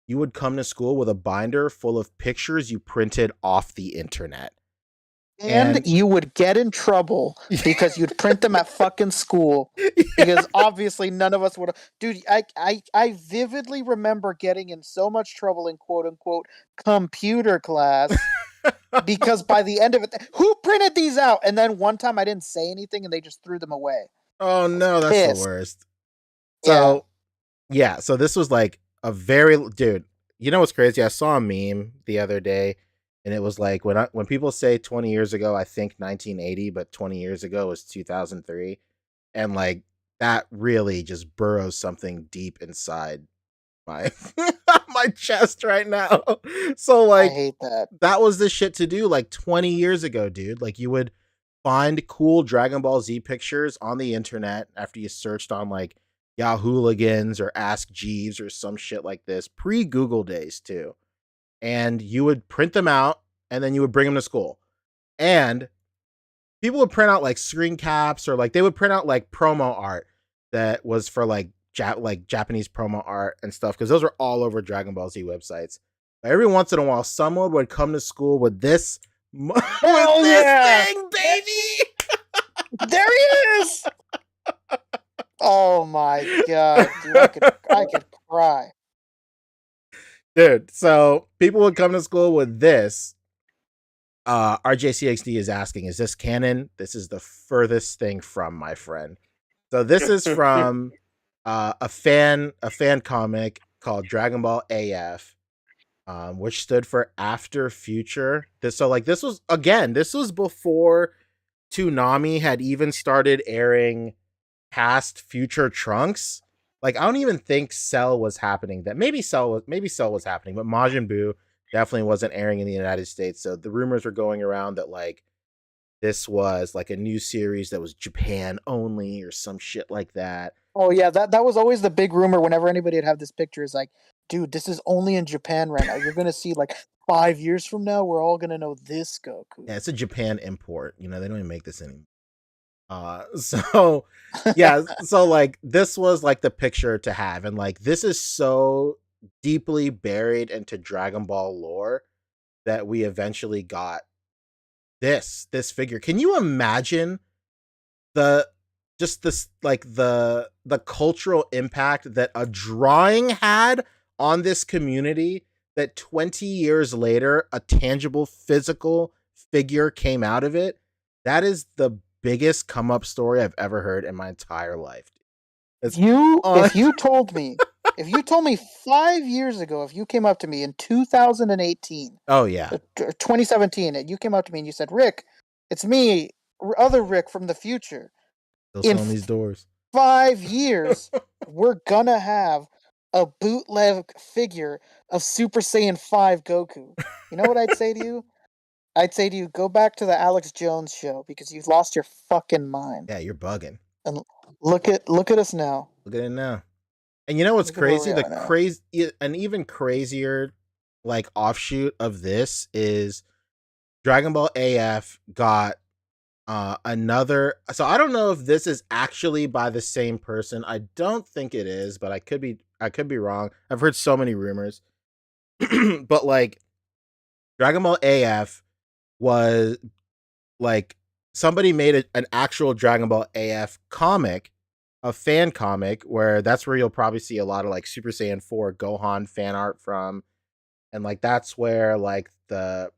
you would come to school with a binder full of pictures you printed off the internet. And And you would get in trouble because you'd print them at fucking school. yeah. Because obviously none of us would. Dude, I vividly remember getting in so much trouble in quote unquote computer class because by the end of it, who printed these out? And then one time I didn't say anything and they just threw them away. Oh I was no, that's the pissed. worst. Yeah. So yeah, so this was like a very dude. You know what's crazy? I saw a meme the other day, and it was like when people say 20 years ago, I think 1980, but 20 years ago was 2003, and like that really just burrows something deep inside my my chest right now. So I like hate that. that was the shit to do like 20 years ago, dude. Like you would find cool Dragon Ball Z pictures on the internet after you searched on like Yahooligans or Ask Jeeves or some shit like this, pre Google days too. And you would print them out and then you would bring them to school. And people would print out like screen caps, or like they would print out like promo art that was for like like Japanese promo art and stuff, because those are all over Dragon Ball Z websites. But every once in a while, someone would come to school with this with Hell this yeah! thing, baby. There he is! Oh my god, dude, I could cry. Dude, so people would come to school with this. RJCXD is asking, is this canon? This is the furthest thing from, my friend. So this is from a fan comic called Dragon Ball AF, which stood for After Future. This was again, this was before Toonami had even started airing past Future Trunks. Like I don't even think Cell was happening. That maybe Cell was happening, but Majin Buu definitely wasn't airing in the United States. So the rumors were going around that like this was like a new series that was Japan only or some shit like that. Oh yeah, that was always the big rumor whenever anybody would have this picture is like, dude, this is only in Japan right now. You're gonna see like 5 years from now, we're all gonna know this Goku. Yeah, it's a Japan import. You know, they don't even make this anymore. So yeah, so like this was like the picture to have, and like this is so deeply buried into Dragon Ball lore that we eventually got this figure. Can you imagine the just this like the cultural impact that a drawing had on this community, that 20 years later a tangible physical figure came out of it? That is the biggest come up story I've ever heard in my entire life. If It's you on. if you told me if you told me 5 years ago, if you came up to me in 2018, Oh yeah, 2017, and you came up to me and you said, "Rick, it's me, other Rick from the future. still In selling these doors. 5 years, we're gonna have a bootleg figure of Super Saiyan 5 Goku." You know what I'd say to you? I'd say to you, go back to the Alex Jones show because you've lost your fucking mind. Yeah, you're bugging. And look at us now. Look at it now. And you know what's Look at where crazy? we The are now. crazy, an even crazier like offshoot of this is Dragon Ball AF got another. So I don't know if this is actually by the same person. I don't think it is, but I could be wrong. I've heard so many rumors. But like Dragon Ball AF was like somebody made an actual Dragon Ball AF comic, a fan comic, where that's where you'll probably see a lot of like Super Saiyan 4 Gohan fan art from. And like that's where like the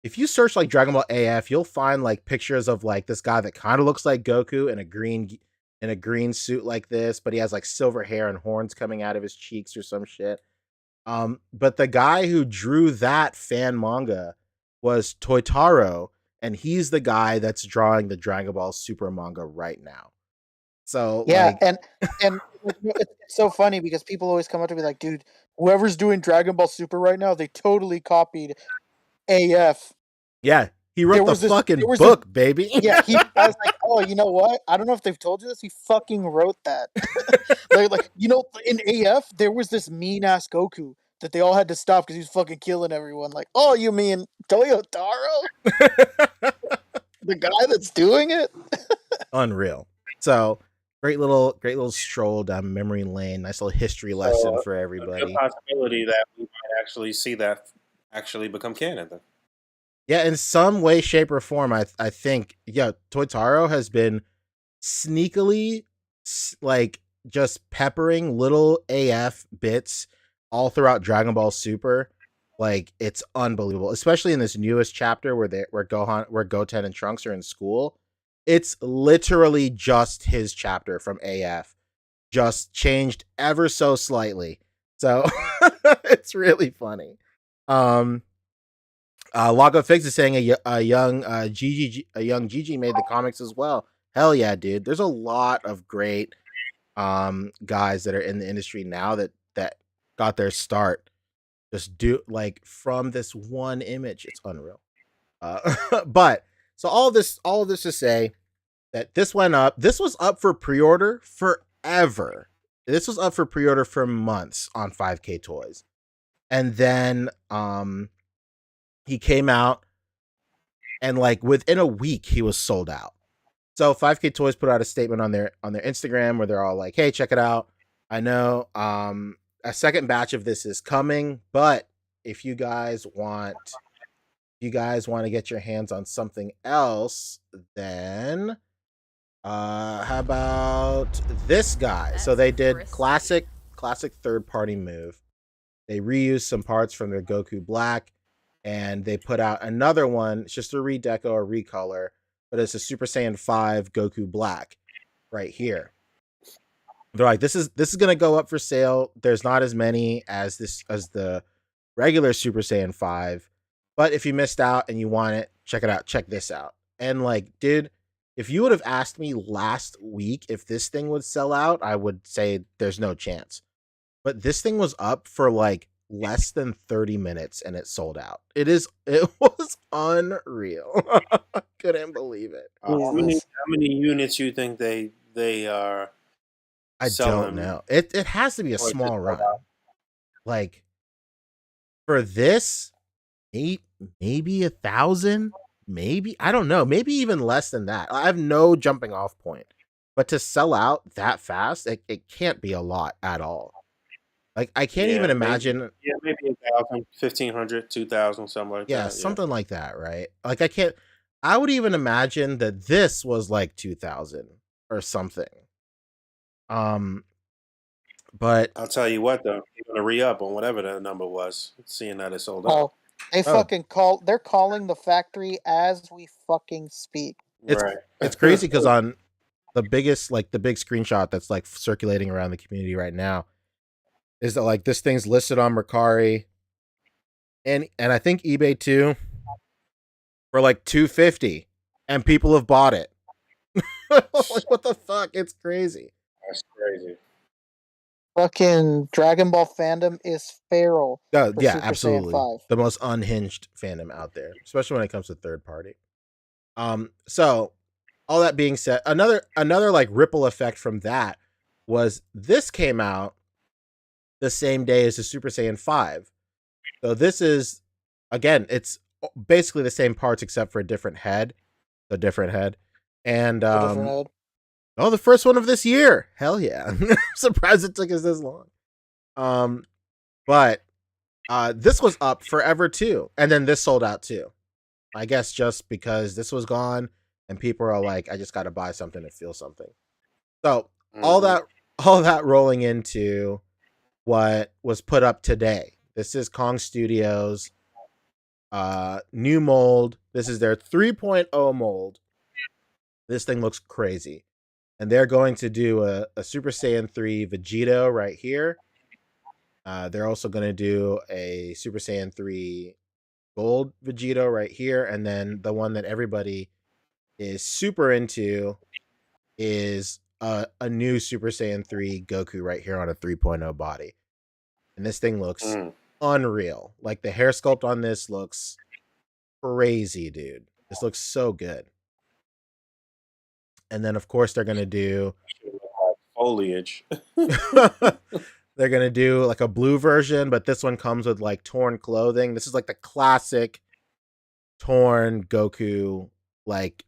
if you search like Dragon Ball AF, you'll find like pictures of like this guy that kind of looks like Goku in a green suit like this, but he has like silver hair and horns coming out of his cheeks or some shit. But the guy who drew that fan manga was Toitaro, and he's the guy that's drawing the Dragon Ball Super manga right now. So Yeah, like, and it's so funny because people always come up to me like, "Dude, whoever's doing Dragon Ball Super right now, they totally copied AF." yeah, he There wrote the was this there fucking was this book, baby. Yeah, I was like, "Oh, you know what? I don't know if they've told you this, he fucking wrote that." Like, in AF, there was this mean ass Goku that they all had to stop because he was fucking killing everyone. Like, "Oh, you mean Toyotaro? The guy that's doing it?" Unreal. So great little stroll down memory lane. Nice little history lesson So for a good everybody. possibility that we might actually see that actually become canon then. Yeah, in some way, shape, or form, I think Toitaro has been sneakily like just peppering little AF bits all throughout Dragon Ball Super. Like it's unbelievable, especially in this newest chapter where Goten and Trunks are in school. It's literally just his chapter from AF, just changed ever so slightly. So it's really funny. Um, Lago Fix is saying a young Gigi made the comics as well. Hell yeah, dude. There's a lot of great guys that are in the industry now that got their start just do like from this one image. It's unreal. But so all of this to say that this went up. This was up for pre-order forever. This was up for pre-order for months on 5K Toys. And then he came out and like within a week he was sold out. So 5K Toys put out a statement on their Instagram where they're all like, "Hey, check it out. I know a second batch of this is coming, but if you guys want to get your hands on something else, then how about this guy?" So they That's did crispy. classic third party move. They reused some parts from their Goku Black, and they put out another one. It's just a redeco or recolor, but it's a Super Saiyan 5 Goku Black right here. They're like, this is gonna go up for sale. There's not as many as the regular Super Saiyan 5, but if you missed out and you want it, check it out. Check this out. And like, dude, if you would have asked me last week if this thing would sell out, I would say there's no chance. But this thing was up for like less than 30 minutes and it sold out. It was unreal. Couldn't believe it. How many Jesus. how many units you think they are I don't selling? know. It has to be a Or is it small sold run. Like for this, maybe 1,000, maybe I don't know, maybe even less than that. I have no jumping off point, but to sell out that fast, it can't be a lot at all. Like I can't even Yeah, maybe. imagine. Yeah, maybe 1,000, 1,500, 2,000, something like Yeah, that. Yeah. something like that, right? Like I can't. I would even imagine that this was like 2,000 or something. Um, but I'll tell you what, though, you're gonna re up on whatever that number was, seeing that it sold out. Oh, they oh, fucking call. They're calling the factory as we fucking speak. it's Right. it's crazy because on the biggest, like the big screenshot that's like circulating around the community right now is that like this thing's listed on Mercari and I think eBay too for like 250, and people have bought it. Like what the fuck? It's crazy. That's crazy. Fucking Dragon Ball fandom is feral for Yeah, Super Saiyan absolutely. 5. The most unhinged fandom out there, especially when it comes to third party. So all that being said, another like ripple effect from that was this came out the same day as the Super Saiyan 5. So this is again, it's basically the same parts except for a different head, the different head. And A different head. oh, the first one of this year. Hell yeah. I'm surprised it took us this long. But this was up forever too. And then this sold out too. I guess just because this was gone and people are like, I just got to buy something to feel something. So all Hmm. that all that rolling into what was put up today. This is Kong Studios new mold. This is their 3.0 mold. This thing looks crazy. And they're going to do a Super Saiyan 3 Vegito right here. They're also going to do a Super Saiyan 3 Gold Vegito right here. And then the one that everybody is super into is a new Super Saiyan 3 Goku right here on a 3.0 body. And this thing looks Mm. unreal. Like the hair sculpt on this looks crazy, dude. This looks so good. And then of course they're gonna do Foliage. they're gonna do like a blue version, but this one comes with like torn clothing. This is like the classic torn Goku like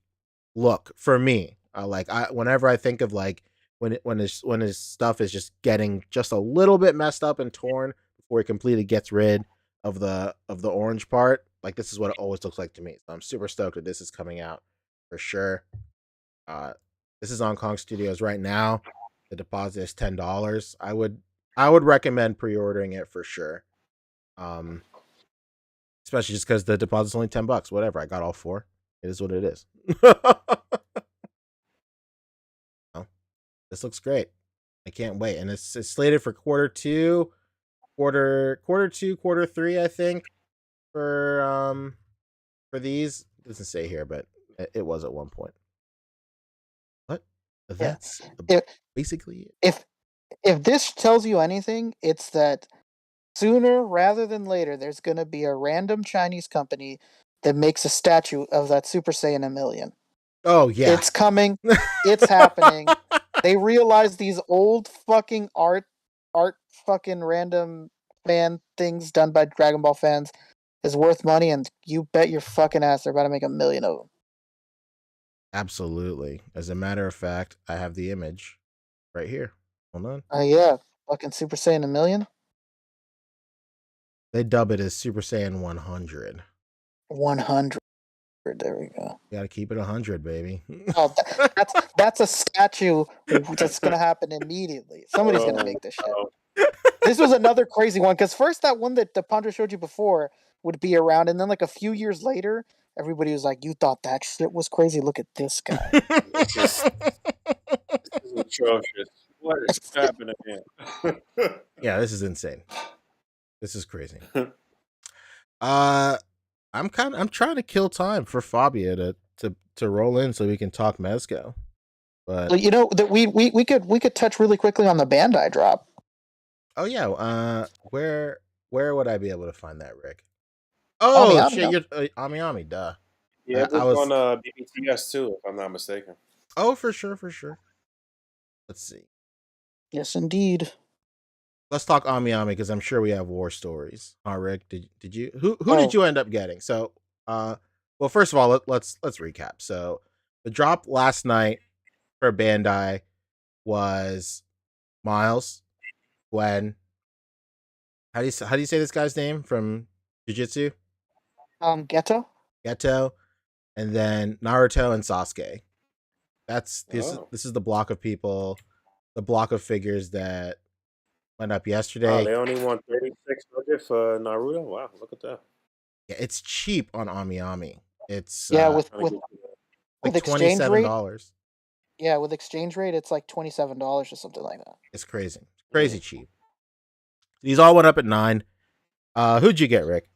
look for me. I whenever I think of like when his stuff is just getting just a little bit messed up and torn before he completely gets rid of the orange part. Like this is what it always looks like to me. So I'm super stoked that this is coming out for sure. Uh, this is on Kong Studios right now. The deposit is $10. I would recommend pre-ordering it for sure. Um, Especially just because the deposit's only $10. Whatever, I got all four. It is what it is. Oh, this looks great. I can't wait, and it's slated for quarter two, quarter three. I think for these. It doesn't say here, but it was at one point. But Yeah. that's If basically it. if if this tells you anything, it's that sooner rather than later, there's gonna be a random Chinese company that makes a statue of that Super Saiyan a million. Oh yeah. It's coming. It's happening. They realize these old fucking art fucking random fan things done by Dragon Ball fans is worth money, and you bet your fucking ass they're about to make a million of them. Absolutely. As a matter of fact, I have the image right here. Hold on. Yeah, fucking Super Saiyan a million. They dub it as Super Saiyan 100. 100. There we go. You gotta keep it 100, baby. Oh, that's a statue that's gonna happen immediately. Somebody's gonna Oh, make this shit. no. This was another crazy one because first that one that Pandra showed you before would be around, and then like a few years later, everybody was like, "You thought that shit was crazy? Look at this guy." This is atrocious. What is happening here? Yeah, this is insane. This is crazy. Uh I'm trying to kill time for Fabia to roll in so we can talk Mezco. But Well, you know that we could touch really quickly on the Bandai drop. oh yeah, where would I be able to find that, Rick? Ami Oh Ami. shit, you're Ami Ami, duh. Yeah, it I was was on BBTS too, if I'm not mistaken. oh for sure, for sure. Let's see. Yes, indeed. Let's talk Ami Ami because I'm sure we have war stories. Rick, did you who did Oh, you end up getting? So well first of all let's recap. So the drop last night for Bandai was Miles, Gwen, how do you say this guy's name from Jujutsu? Ghetto. Geto, and then Naruto and Sasuke. Oh, This is the block of people, the block of figures that went up wow, yesterday. they only want 3600 for Naruto. Wow, look at that. Yeah, it's cheap on AmiAmi. It's Yeah, with Trying to with get you that. like with twenty exchange seven rate. dollars. Yeah, with exchange rate, it's like $27 or something like that. It's crazy. It's crazy Mm. cheap. These all went up at 9. Who'd you get, Rick?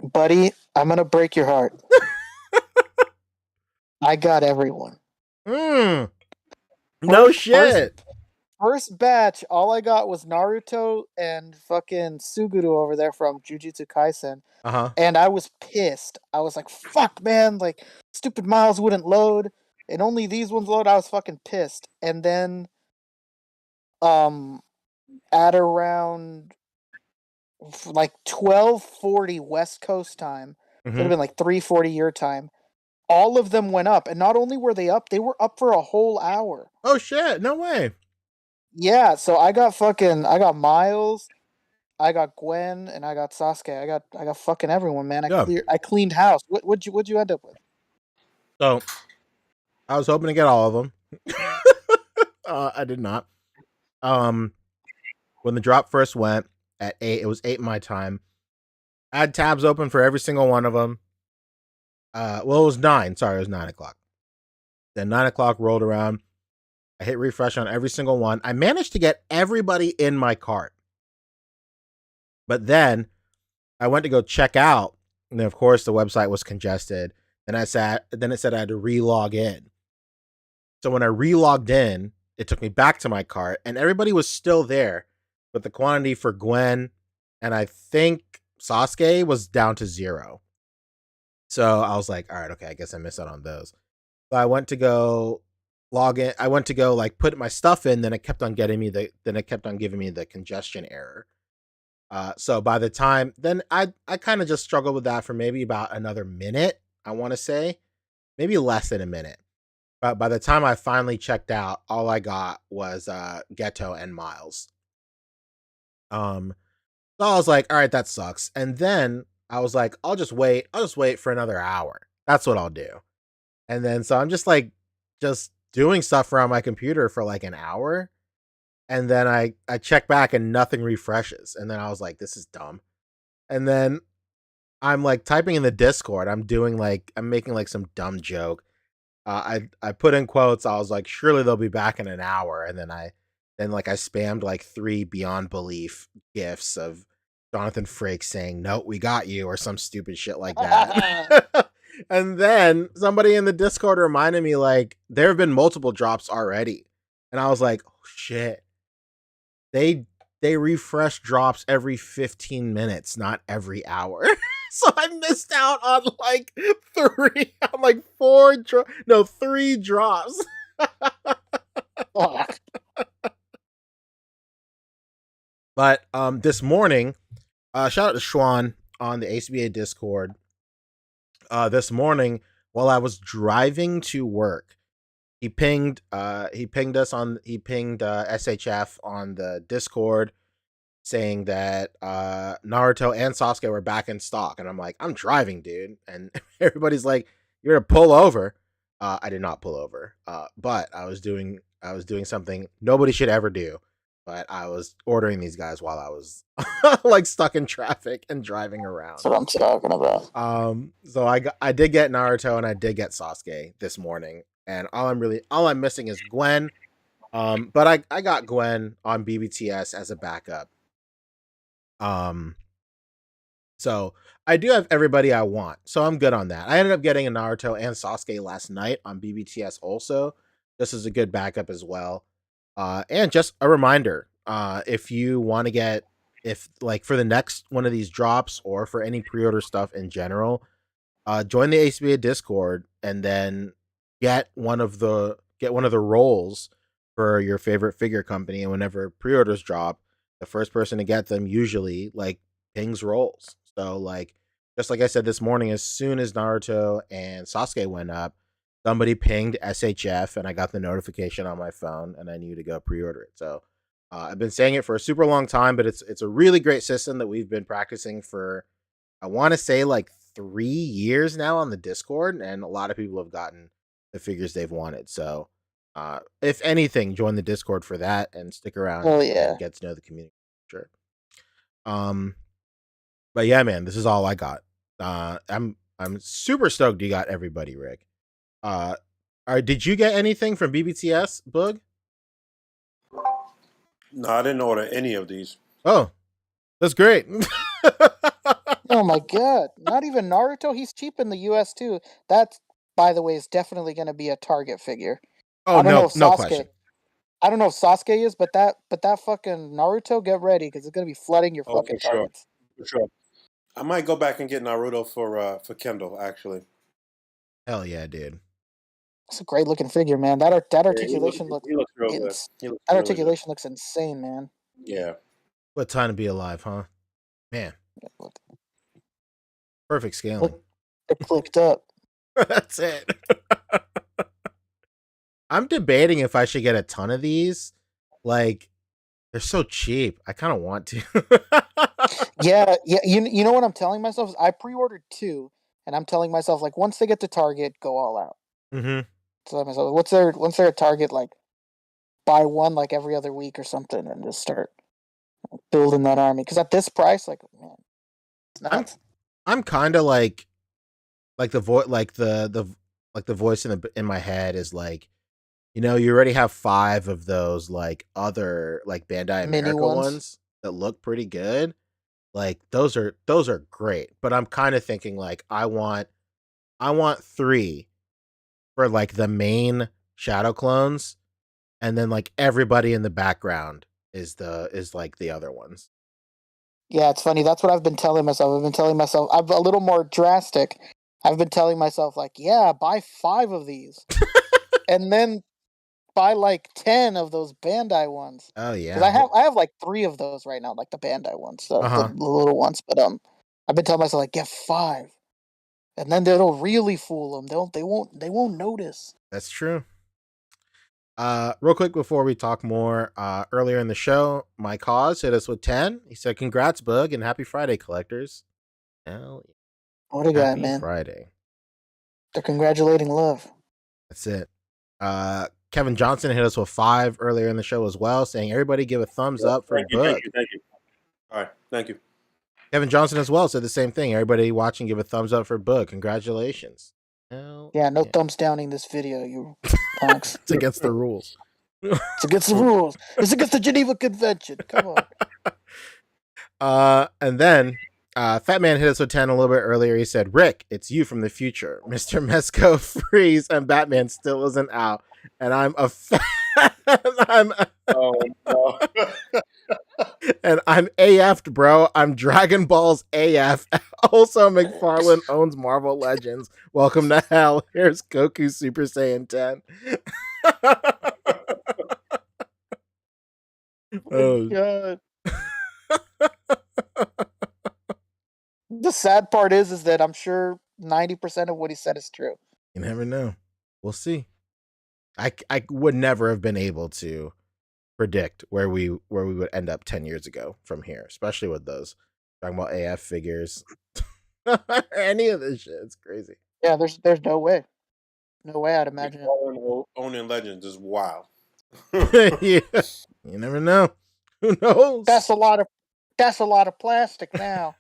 Buddy, I'm gonna break your heart. I got everyone. Mm, no First, first, shit. first batch. All I got was Naruto and fucking Suguru over there from Jujutsu Kaisen, Uh huh. and I was pissed. I was like, "Fuck, man! Like, stupid Miles wouldn't load, and only these ones load." I was fucking pissed. And then, um, at around like 12:40 West Coast time, so it'd Mm-hmm. have been like 3:40 your time. All of them went up, and not only were they were up for a whole hour. Oh shit! No way. Yeah, so I got Miles, I got Gwen, and I got Sasuke. I got fucking everyone, man. Yeah. I cleaned house. What'd you end up with? So I was hoping to get all of them. I did not. Um, when the drop first went at 8, it was 8 my time. I had tabs open for every single one of them. Well, it was 9. Sorry, it was 9 o'clock. Then 9 o'clock rolled around. I hit refresh on every single one. I managed to get everybody in my cart. But then I went to go check out, and then of course the website was congested. Then it said I had to re-log in. So when I re-logged in, it took me back to my cart, and everybody was still there, but the quantity for Gwen and I think Sasuke was down to 0. So I was like, all right, okay, I guess I missed out on those. So I went to go log in. I went to go like put my stuff in. Then it kept on giving me the congestion error. So by the time then I kind of just struggled with that for maybe about another minute. I want to say maybe less than a minute. But by the time I finally checked out, all I got was Ghetto and Miles. Um, so I was like, all right, that sucks. And then I was like, I'll just wait. I'll just wait for another hour. That's what I'll do. And then so I'm just doing stuff around my computer for like an hour. And then I check back and nothing refreshes. And then I was like, this is dumb. And then I'm like typing in the Discord. I'm making like some dumb joke. I put in quotes. I was like, surely they'll be back in an hour. And then I spammed like 3 beyond belief gifs of Jonathan Frakes saying, "No, we got you," or some stupid shit like that. And then somebody in the Discord reminded me like there have been multiple drops already. And I was like, oh shit. They refresh drops every 15 minutes, not every hour. So I missed out on like 3 drops. Fuck. But this morning, shout out to Schwan on the A.C.B.A. Discord. This morning, while I was driving to work, he pinged SHF on the Discord saying that Naruto and Sasuke were back in stock, and I'm like, I'm driving, dude, and everybody's like, you're gonna pull over. I did not pull over, but I was doing something nobody should ever do. But I was ordering these guys while I was like stuck in traffic and driving around. That's what I'm talking about. So I did get Naruto and I did get Sasuke this morning, and all I'm missing is Gwen. But I got Gwen on BBTS as a backup. So I do have everybody I want, so I'm good on that. I ended up getting a Naruto and Sasuke last night on BBTS also. This is a good backup as well. And just a reminder, if you want to get, if like for the next one of these drops or for any pre-order stuff in general, join the A.C.B.A. Discord and then get one of the roles for your favorite figure company. And whenever pre-orders drop, the first person to get them usually like pings rolls. So like just like I said this morning, as soon as Naruto and Sasuke went up, somebody pinged SHF and I got the notification on my phone and I knew to go pre-order it. So I've been saying it for a super long time, but it's a really great system that we've been practicing for, I want to say, like 3 years now on the Discord, and a lot of people have gotten the figures they've wanted. So, if anything, join the Discord for that and stick around Oh and yeah. get to know the community. Sure. Um, but yeah, man, this is all I got. I'm super stoked you got everybody, Rick. Did you get anything from BBTS, Boog? No, I didn't order any of these. Oh, that's great. Oh my god. Not even Naruto. He's cheap in the U.S. too. That, by the way, is definitely going to be a Target figure. Oh, I don't know no, if no Sasuke. question. I don't know if Sasuke is, but that fucking Naruto, get ready because it's gonna be flooding your Oh, for fucking sure, targets. for sure. I might go back and get Naruto for Kendall. Actually, Hell yeah, dude. It's a great looking figure, man. That yeah, articulation looks he looks real good. ins. He looks That really good. articulation looks insane, man. Yeah. What time to be alive, huh? Man, Look, perfect scaling. look, they're clicked up. That's it. I'm debating if I should get a ton of these. Like, they're so cheap. I kind of want to. Yeah, yeah. You know what I'm telling myself is I pre-ordered 2, and I'm telling myself like once they get to Target, go all out. Mm-hmm. So myself, once they're at Target, like buy one like every other week or something, and just start building that army. Because at this price, like man, it's I'm nuts. I'm kind of like the voice, like the voice in my head is like, you already have 5 of those like other like Bandai Mini America ones. ones that look pretty good. Like those are great, but I'm kind of thinking like I want 3 for like the main shadow clones, and then like everybody in the background is like the other ones. Yeah, it's funny. That's what I've been telling myself. I've been telling myself I'm a little more drastic. I've been telling myself like, yeah, buy 5 of these, and then buy like 10 of those Bandai ones. Oh Because yeah. I have like 3 of those right now, like the Bandai ones, the Uh-huh. little ones. But I've been telling myself like, get 5, and then it'll really fool them. They won't notice. That's true. Real quick before we talk more, earlier in the show, my cause hit us with 10. He said, "Congrats, Bug, and happy Friday, collectors." Hell yeah. What a guy, Happy man. Friday. They're congratulating love. That's it. Kevin Johnson hit us with 5 earlier in the show as well, saying, "Everybody give a thumbs Yeah. up for Thank you. Thank Bug." you. Thank you. All right. Thank you. Kevin Johnson as well said the same thing. Everybody watching, give a thumbs up for Bug. Congratulations. Hell Yeah, no yeah. thumbs downing this video, you punks. It's against the rules. It's against the rules. It's against the Geneva Convention. Come on. And then Fat Man hit us with 10 a little bit earlier. He said, "Rick, it's you from the future. Mr. Mesco Freeze and Batman still isn't out. And I'm a fan. Oh no. And I'm AF'd, bro. I'm Dragon Ball's AF. Also, McFarlane owns Marvel Legends. Welcome to hell. Here's Goku Super Saiyan 10. Oh, God. The sad part is that I'm sure 90% of what he said is true. you never know. We'll see. I would never have been able to predict where we would end up 10 years ago from here, especially with those talking about AF figures. Any of this shit. It's crazy. Yeah, there's no way. No way I'd imagine it. Owning Legends is wild. Yeah. You never know. Who knows? That's a lot of plastic now.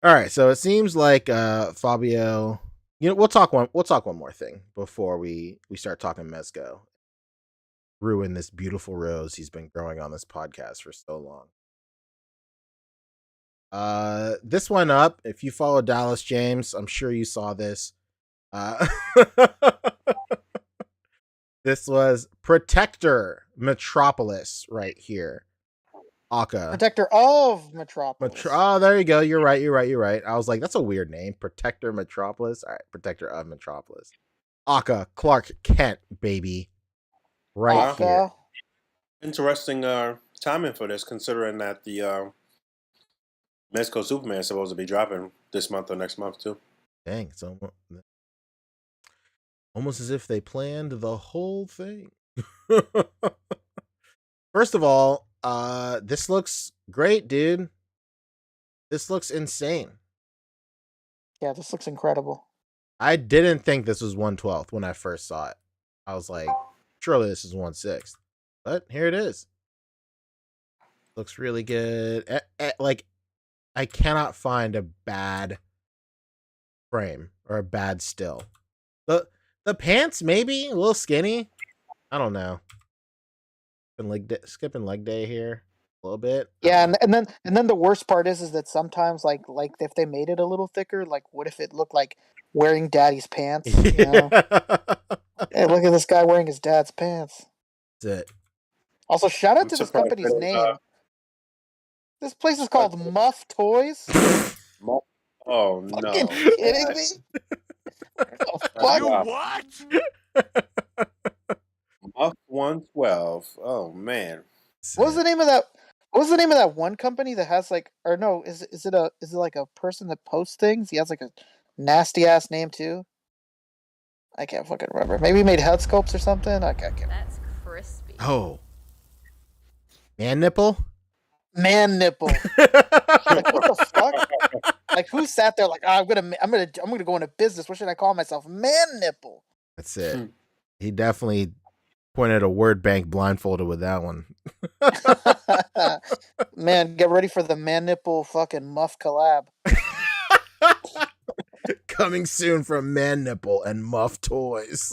All right, so it seems like Fabio, we'll talk one more thing before we start talking Mezco. Ruin this beautiful rose he's been growing on this podcast for so long. This went up. If you follow Dallas James, I'm sure you saw this. This was Protector Metropolis right here. Aka. Protector of Metropolis. Oh, there you go. You're right. I was like, that's a weird name. Protector Metropolis. All right, Protector of Metropolis. Aka Clark Kent, baby. Right here. Interesting timing for this, considering that the Mezco Superman is supposed to be dropping this month or next month too. Dang, it's almost as if they planned the whole thing. First of all, this looks great, dude. This looks insane. Yeah, this looks incredible. I didn't think this was 1/12 when I first saw it. I was like, surely this is 1/6. But here it is. Looks really good. Like, I cannot find a bad frame or a bad still. The pants, maybe a little skinny. I don't know. Skipping leg day here a little bit. Yeah, and then the worst part is that sometimes like if they made it a little thicker, like what if it looked like wearing daddy's pants? You know? Hey, look at this guy wearing his dad's pants. That's it. Also, shout out I'm to this surprised company's they name. This place is called Muff Toys. Oh Fucking no. kidding me? The fuck? Wow. Muff 112. Oh man. What was the name of that? What was the name of that one company that has like, or no? Is it like a person that posts things? He has like a nasty ass name too. I can't fucking remember. Maybe he made head sculpts or something. I can't. That's crispy. Oh, man nipple. Man nipple. Like what the fuck? Like who sat there like I'm gonna go into business. What should I call myself? Man nipple. That's it. He definitely pointed a word bank blindfolded with that one. Man, get ready for the man nipple fucking muff collab. Coming soon from Man Nipple and Muff Toys.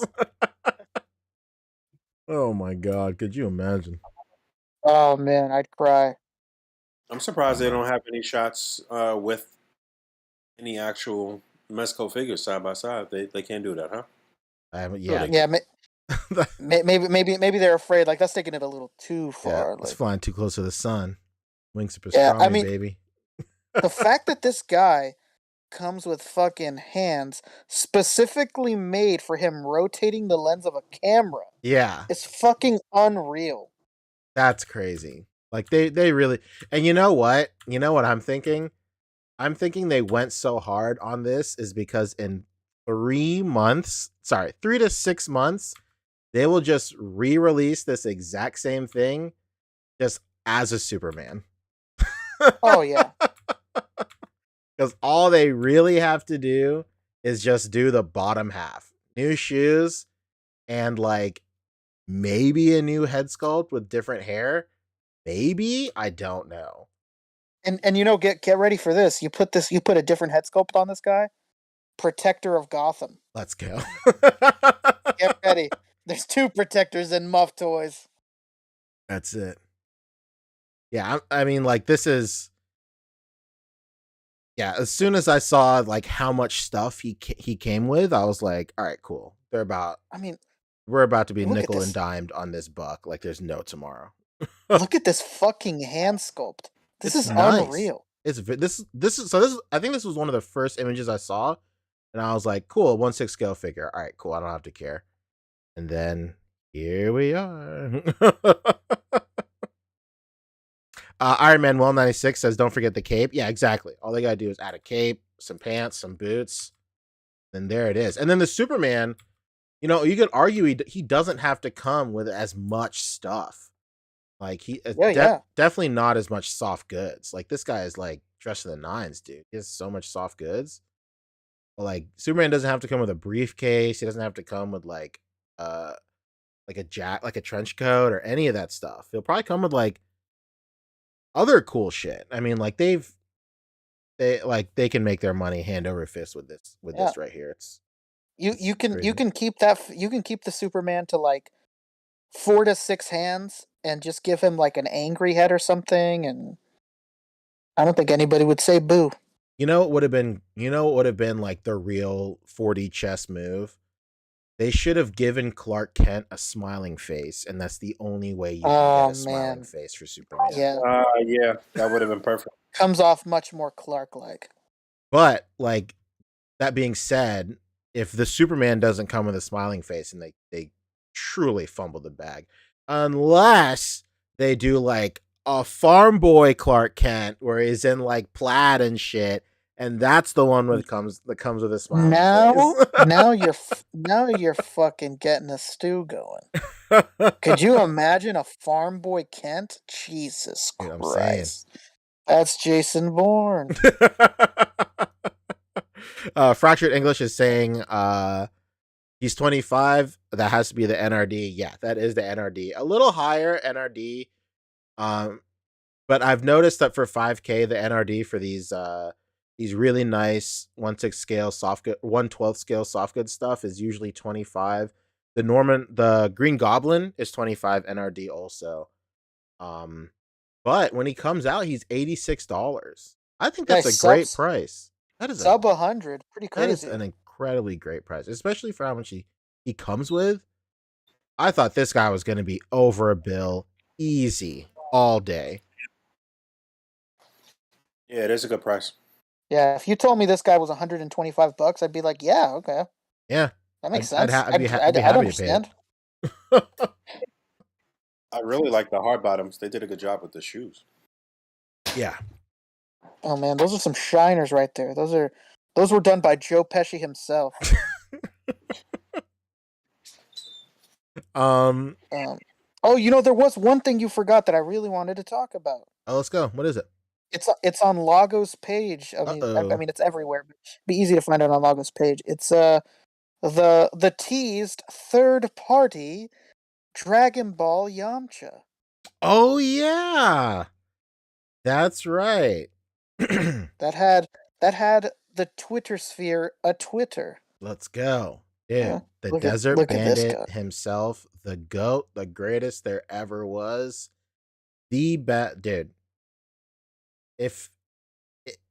Oh my god, could you imagine? Oh man, I'd cry. I'm surprised they don't have any shots with any actual Mezco figures side by side. They can't do that, huh? I haven't. Sure Yeah, they Yeah, maybe they're afraid. Like that's taking it a little too yeah. far. It's Like, flying too close to the sun. Wings are yeah, I pastrami, mean baby. the fact that this guy comes with fucking hands specifically made for him rotating the lens of a camera Yeah, is fucking unreal. that's crazy. Like they really. And you know what? You know what I'm thinking? I'm thinking they went so hard on this is because in 3 to 6 months, they will just re-release this exact same thing just as a Superman. Oh yeah. Because all they really have to do is just do the bottom half. New shoes and like maybe a new head sculpt with different hair. Maybe? I don't know. And you know, get ready for this. You put a different head sculpt on this guy. Protector of Gotham. Let's go. Get ready. There's two protectors in Muff Toys. That's it. Yeah, I mean, like, this is. Yeah, as soon as I saw like how much stuff he came with, I was like, all right, cool. I mean, We're about to be look at nickel and this. dimed on this buck like there's no tomorrow. Look at this fucking hand sculpt. This It's is nice. unreal. I think this was one of the first images I saw, and I was like, cool, 1/6 scale figure. All right, cool. I don't have to care. And then here we are. Iron Man Well 96 says, "Don't forget the cape." Yeah, exactly. All they gotta do is add a cape, some pants, some boots, and there it is. And then the Superman, you know, you could argue he doesn't have to come with as much stuff. Like Yeah. definitely not as much soft goods. Like this guy is like dressed to the nines, dude. He has so much soft goods. But like Superman doesn't have to come with a briefcase. He doesn't have to come with like a trench coat or any of that stuff. He'll probably come with like other cool shit. I mean, like they can make their money hand over fist with this Yeah. right here. You can crazy. keep the Superman to like 4 to 6 hands and just give him like an angry head or something, and I don't think anybody would say boo. You know what would have been like the real 4D chess move? They should have given Clark Kent a smiling face, and that's the only way you can Oh get a smiling man. face for Superman. Yeah. Yeah, that would have been perfect. Comes off much more Clark like. But like that being said, if the Superman doesn't come with a smiling face, and they truly fumble the bag, unless they do like a farm boy Clark Kent where he's in like plaid and shit, and that's the one that comes with a smiling face. Now you're fucking getting a stew going. Could you imagine a farm boy Kent? Jesus Dude, I'm saying. Christ. That's Jason Bourne. Fractured English is saying he's 25. That has to be the NRD. Yeah, that is the NRD. A little higher NRD. Um, but I've noticed that for 5K, the NRD for these really nice 1/6 scale soft good 1/12 scale soft good stuff is usually 25. The Green Goblin is 25 NRD also. Um, but when he comes out, he's $86. I think that's Guys, a great price. sub 100. Pretty That is crazy. an incredibly great price, especially for how much he comes with. I thought this guy was going to be over a bill easy all day. Yeah, it is a good price. Yeah, if you told me this guy was $125, I'd be like, yeah, okay. Yeah, That makes I'd, sense. I'd be I'd happy to pay understand. it. I really like the hard bottoms. They did a good job with the shoes. Yeah. Oh man, those are some shiners right there. Those were done by Joe Pesci himself. Um. Oh, there was one thing you forgot that I really wanted to talk about. Oh, let's go. What is it? It's on Lago's page. I mean, I Uh-oh. mean, it's everywhere, but it'd be easy to find it on Lago's page. It's the teased third party Dragon Ball Yamcha. Oh yeah, that's right. That had the Twitter sphere a Twitter. Let's go, dude. The Look at Desert look at this Bandit guy. himself, the GOAT, the greatest there ever was, the best, dude. If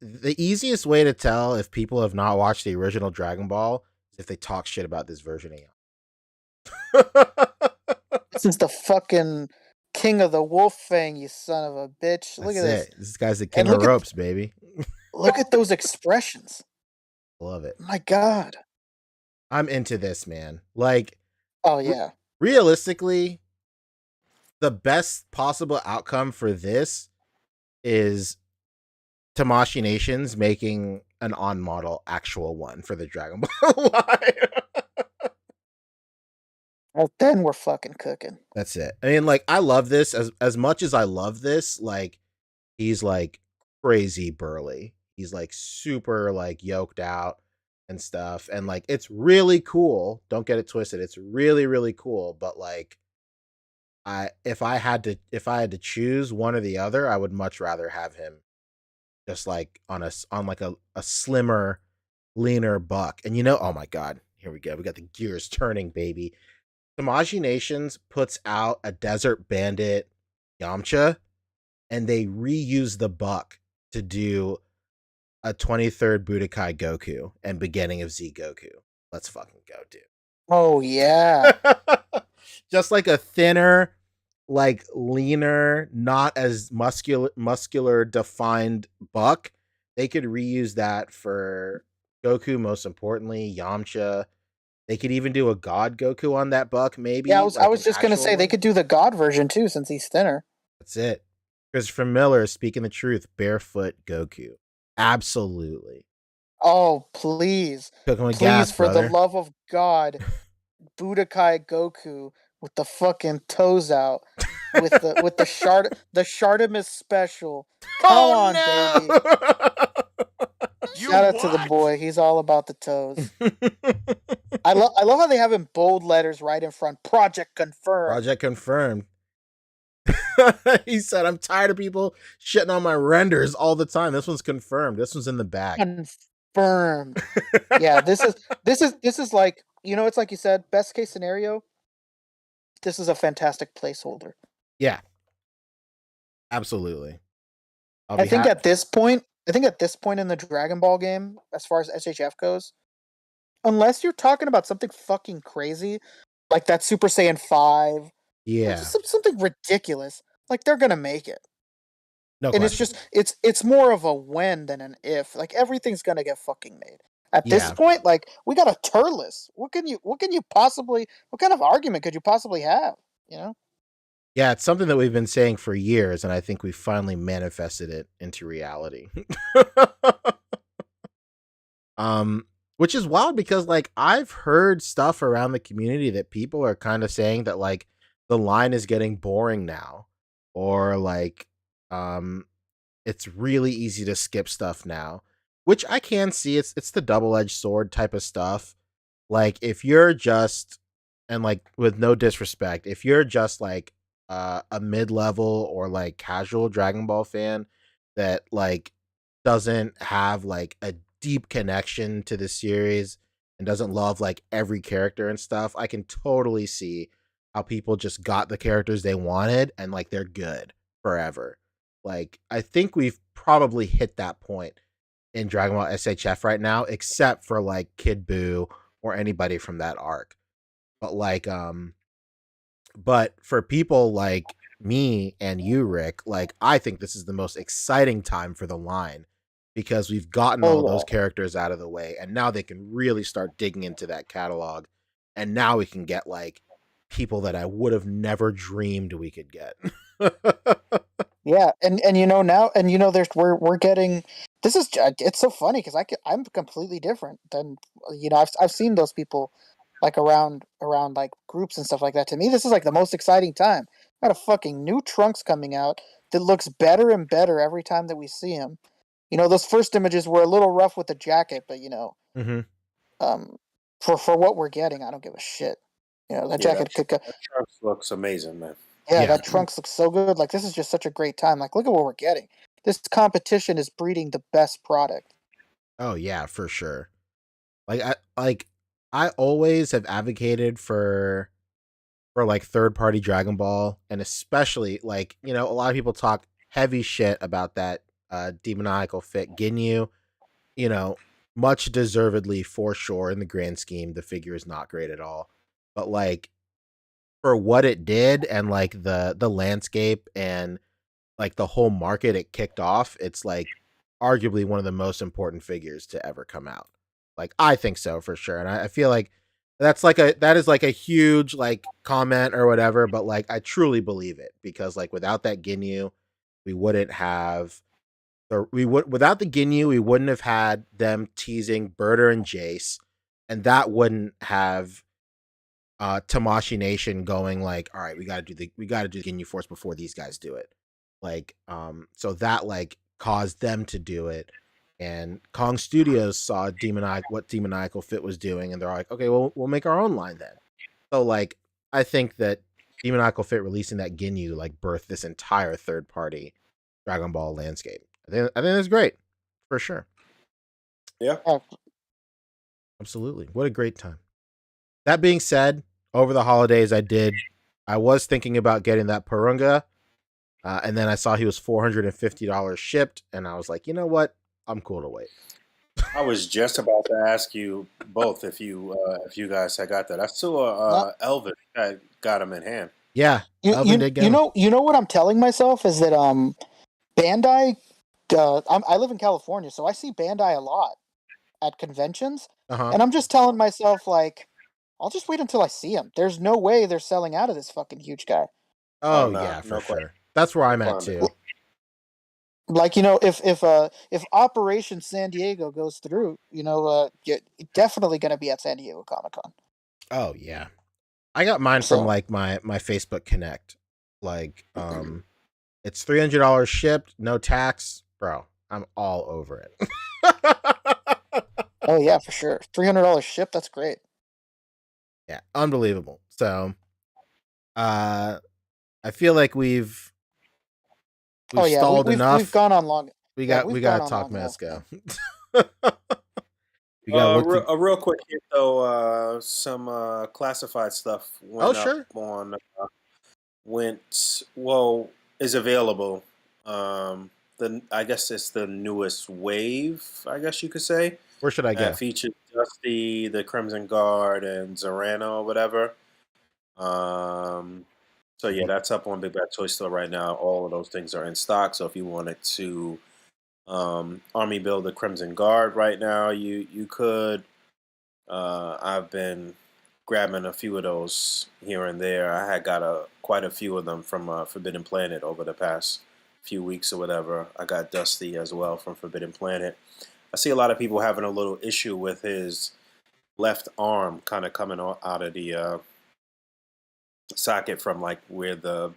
the easiest way to tell if people have not watched the original Dragon Ball is if they talk shit about this version of This is the fucking king of the wolf fang, you son of a bitch. Look That's at this. it. This guy's the king And of ropes, baby. look at those expressions. Love it. My God. I'm into this, man. Like, Oh yeah. realistically, the best possible outcome for this is Tamashii Nations making an on model actual one for the Dragon Ball line. Well, then we're fucking cooking. That's it. I mean, like, I love this as much as I love this. Like, he's like crazy burly. He's like super like yoked out and stuff, and like it's really cool. Don't get it twisted. It's really really cool. But like, if I had to choose one or the other, I would much rather have him just like on like a slimmer, leaner buck. And oh my god, here we go. We got the gears turning, baby. Tamashii Nations puts out a Desert Bandit Yamcha, and they reuse the buck to do a 23rd Budokai Goku and beginning of Z Goku. Let's fucking go, dude. Oh yeah. Just like a thinner, like leaner, not as muscular defined buck. They could reuse that for Goku, most importantly, Yamcha. They could even do a God Goku on that buck, maybe. Yeah, I like was an just gonna actual say they one. could do the God version too, since he's thinner. That's it. Christopher Miller speaking the truth, barefoot Goku. Absolutely. Oh please. Cook him with Please, gas, for the brother. love of God, Budokai Goku with the fucking toes out. With the Shartimus special. Come on, baby. Shout out to the boy. He's all about the toes. I love how they have in bold letters right in front. Project confirmed. Project confirmed. He said, "I'm tired of people shitting on my renders all the time. This one's confirmed. This one's in the bag." Confirmed. Yeah, this is like, it's like you said, best case scenario. This is a fantastic placeholder. Yeah, absolutely. I think at this point in the Dragon Ball game, as far as SHF goes, unless you're talking about something fucking crazy, like that Super Saiyan 5, yeah, just something ridiculous, like they're gonna make it. no And question. it's more of a when than an if. Like everything's gonna get fucking made. At this Yeah. point, like we got a Turles. What kind of argument could you possibly have? Yeah, it's something that we've been saying for years, and I think we finally manifested it into reality. Which is wild because like I've heard stuff around the community that people are kind of saying that like the line is getting boring now, or like um it's really easy to skip stuff now, which I can see. It's the double-edged sword type of stuff. Like if you're just, and like with no disrespect, if you're just like a mid-level or like casual Dragon Ball fan that like doesn't have like a deep connection to the series and doesn't love like every character and stuff, I can totally see how people just got the characters they wanted and like they're good forever. Like I think we've probably hit that point in Dragon Ball SHF right now, except for like Kid Buu or anybody from that arc. But but for people like me and you, Rick, like I think this is the most exciting time for the line because we've gotten all Oh those yeah. characters out of the way and now they can really start digging into that catalog. And now we can get like people that I would have never dreamed we could get. Yeah, and you know now, and you know there's we're getting this is it's so funny because I'm completely different than you know I've seen those people like around like groups and stuff like that. To me, this is like the most exciting time. Got a fucking new Trunks coming out that looks better and better every time that we see him. You know, those first images were a little rough with the jacket, but you know, Mm-hmm. um, for what we're getting, I don't give a shit. You know, that Yeah, jacket could go. that Trunks looks amazing, man. Yeah, Yeah. that Trunks looks so good. Like this is just such a great time. Like look at what we're getting. This competition is breeding the best product. Oh yeah, for sure. Like I always have advocated for like third party Dragon Ball, and especially like, you know, a lot of people talk heavy shit about that demoniacal fit Ginyu, you know, much deservedly for sure. In the grand scheme, the figure is not great at all. But like for what it did and like the landscape and like the whole market it kicked off, it's like arguably one of the most important figures to ever come out. Like I think so for sure. And I feel like that is like a huge like comment or whatever, but like I truly believe it because like without that Ginyu, we wouldn't have we would without the Ginyu, we wouldn't have had them teasing Birder and Jace, and that wouldn't have Tamashi Nation going like, all right, we gotta do the Ginyu Force before these guys do it. Like, so that like caused them to do it. And Kong Studios saw what Demoniacal Fit was doing, and they're like, okay, well, we'll make our own line then. So like I think that Demoniacal Fit releasing that Ginyu like birthed this entire third party Dragon Ball landscape. I think that's great. For sure. Yeah. Yeah, Absolutely. What a great time. That being said, over the holidays, I was thinking about getting that Purunga, and then I saw he was $450 shipped, and I was like, you know what? I'm cool to wait. I was just about to ask you both if you guys had got that. I saw not Elvis had got him in hand. Yeah, you Elvin you did get him. you know what I'm telling myself is that Bandai. I live in California, so I see Bandai a lot at conventions, Uh huh. and I'm just telling myself like, I'll just wait until I see him. There's no way they're selling out of this fucking huge guy. Oh Oh no, yeah, for no question, sure. That's where no I'm at qualms. too. Like you know, if Operation San Diego goes through, you know, you're definitely going to be at San Diego Comic Con. Oh yeah, I got mine from So like my Facebook Connect. Like, it's $300 shipped, no tax, bro. I'm all over it. oh yeah, for sure. $300 ship. That's great. Yeah, unbelievable. So, uh, I feel like Oh we've yeah, stalled we've enough. gone on long. Yeah, We we've gone gotta on talk long enough. Mezco. We gotta look to. A real quick hit though. Some classified stuff Oh went up sure. on went well is available. The I guess it's the newest wave. I guess you could say. Where should I go? Featured Dusty, the Crimson Guard, and Zorano, or whatever. Um, so yeah, that's up on Big Bad Toy Store right now. All of those things are in stock. So if you wanted to army build the Crimson Guard right now, you could. I've been grabbing a few of those here and there. I had got quite a few of them from Forbidden Planet over the past few weeks or whatever. I got Dusty as well from Forbidden Planet. I see a lot of people having a little issue with his left arm kind of coming out of socket from like where the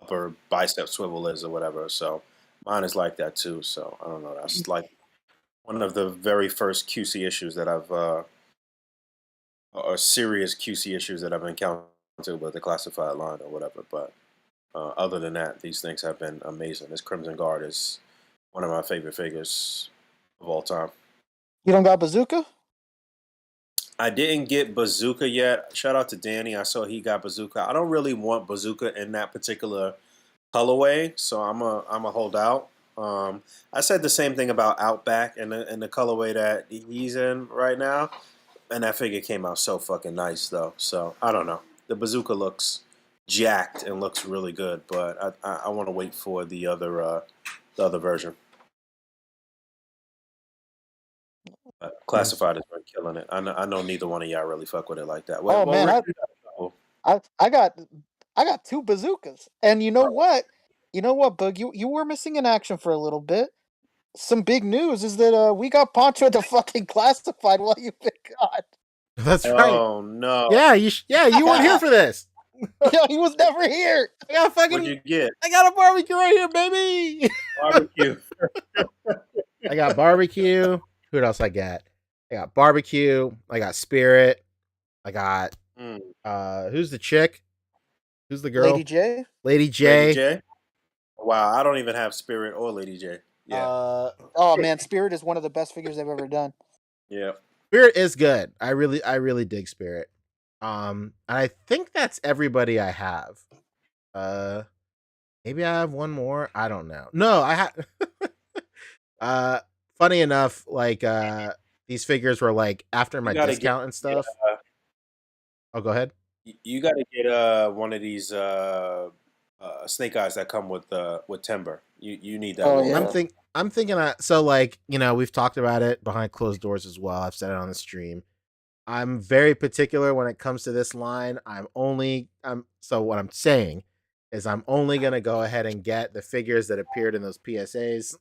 upper bicep swivel is or whatever. So mine is like that too. So I don't know. That's like one of the very first QC issues that I've or serious QC issues that I've encountered with the classified line or whatever. But other than that, these things have been amazing. This Crimson Guard is one of my favorite figures of all time. You don't got Bazooka? I didn't get Bazooka yet. Shout out to Danny. I saw he got Bazooka. I don't really want Bazooka in that particular colorway, so I'm a hold out. I said the same thing about Outback and the colorway that he's in right now, and that figure came out so fucking nice though. So I don't know. The Bazooka looks jacked and looks really good, but I want to wait for the other version. Classified has been killing it. I know neither one of y'all really fuck with it like that. Oh man, Rick, you got a couple. I got two bazookas. And you know what? You know what, Bug? You were missing in action for a little bit. Some big news is that we got Poncho the fucking classified while you've been gone. That's right. Oh no! Yeah, you weren't here for this. Yeah, he was never here. What'd you get? I got a barbecue right here, baby. Barbecue. I got barbecue. Who else I got? I got barbecue. I got spirit. I got who's the chick? Who's the girl? Lady J. Lady J. Lady J. Wow, I don't even have Spirit or Lady J. Yeah. Oh man, Spirit is one of the best figures I've ever done. Yeah. Spirit is good. I really dig Spirit. I think that's everybody I have. Maybe I have one more. I don't know. No, I have. Funny enough, like these figures were like after my discount and stuff. Oh, go ahead. You got to get one of these snake eyes that come with timber. You need that. Oh, yeah. I'm thinking so like, we've talked about it behind closed doors as well. I've said it on the stream. I'm very particular when it comes to this line. So what I'm saying is I'm only going to go ahead and get the figures that appeared in those PSAs.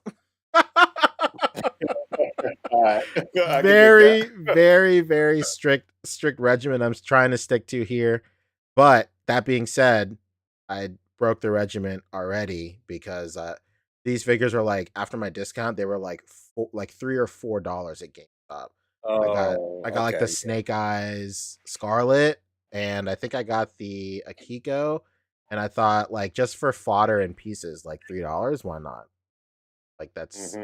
Very, very, very strict regimen I'm trying to stick to here. But that being said, I broke the regiment already because these figures were like after my discount, they were like $3 or $4 at GameStop. I got like the Snake Eyes Scarlet, and I think I got the Akiko, and I thought like just for fodder and pieces, like $3, why not? Like that's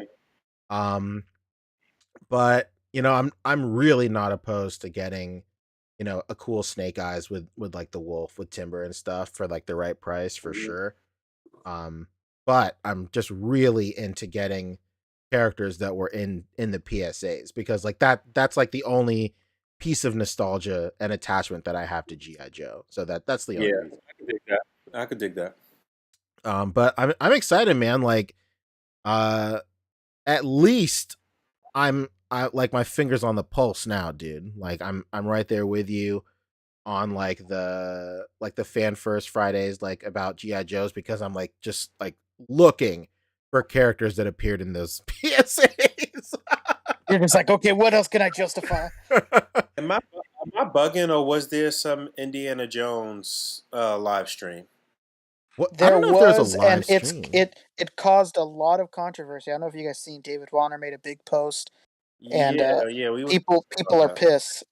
but I'm really not opposed to getting a cool Snake Eyes with like the wolf with timber and stuff for like the right price for sure. But I'm just really into getting characters that were in the PSAs because like that's like the only piece of nostalgia and attachment that I have to G.I. Joe. So that's the only reason. I could dig that. But I'm excited, man. Like at least I like my fingers on the pulse now, dude. Like I'm right there with you on like the fan first Fridays like about G.I. Joes because I'm like just like looking for characters that appeared in those PSAs. You're just like, okay, what else can I justify? Am I bugging, or was there some Indiana Jones live stream? There was, and it caused a lot of controversy. I don't know if you guys seen David Warner made a big post, and people are pissed.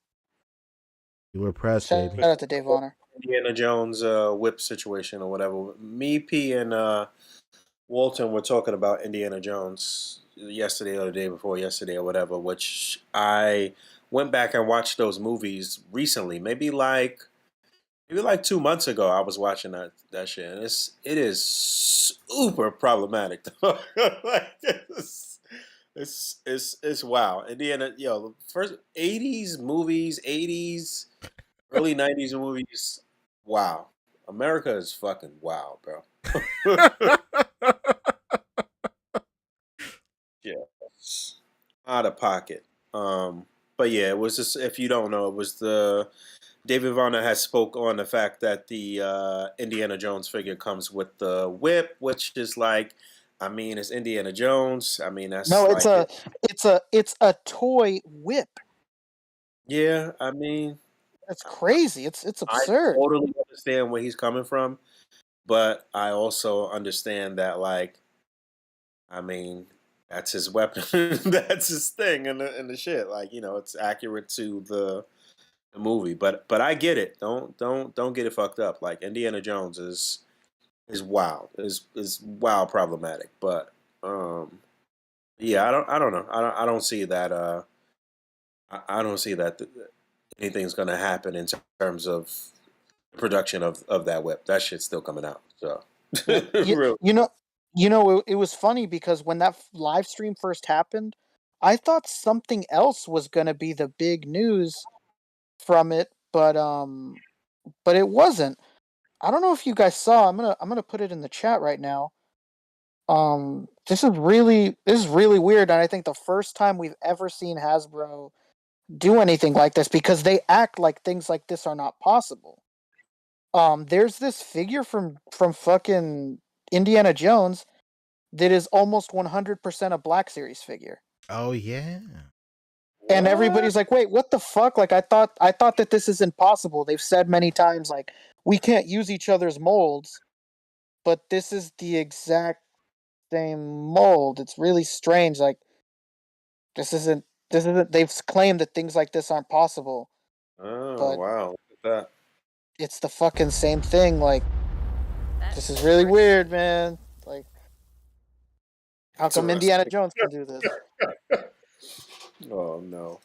You were pressed, Shout baby. Shout out to Dave Warner. Indiana Jones whip situation or whatever. Me, P, and Walton were talking about Indiana Jones yesterday or the day before yesterday or whatever, which I went back and watched those movies recently. Maybe like 2 months ago, I was watching that shit. And it is super problematic. Like it's wow. Indiana, first 80s movies, 80s, early 90s movies. Wow. America is fucking wow, bro. Yeah. Out of pocket. But yeah, it was just, if you don't know, it was the David Varner has spoke on the fact that the Indiana Jones figure comes with the whip, which is like, I mean, it's Indiana Jones. I mean, that's no, like it's a toy whip. Yeah, I mean, It's crazy. It's I absurd. totally understand where he's coming from, but I also understand that, like, I mean, that's his weapon, that's his thing, and the shit. Like, it's accurate to the movie, but I get it. Don't get it fucked up. Like, Indiana Jones is wild, is wild problematic, but um, yeah, I don't know. I don't see that. I don't see that anything's gonna happen in terms of production of that whip. That shit's still coming out. So, Yeah. real. It was funny because when that live stream first happened, I thought something else was gonna be the big news from it, but it wasn't. I don't know if you guys saw. I'm gonna put it in the chat right now. This is really weird, and I think the first time we've ever seen Hasbro do anything like this because they act like things like this are not possible. There's this figure from fucking Indiana Jones that is almost 100% a Black Series figure. Oh yeah. And What? everybody's like, "Wait, what the fuck? Like I thought that this is impossible." They've said many times like we can't use each other's molds, but this is the exact same mold. It's really strange. Like this isn't they've claimed that things like this aren't possible, Oh but wow! Look at that. it's the fucking same thing. Like this is That's really weird, crispy. man. Like how come Indiana Interesting. Jones can do this? Oh no.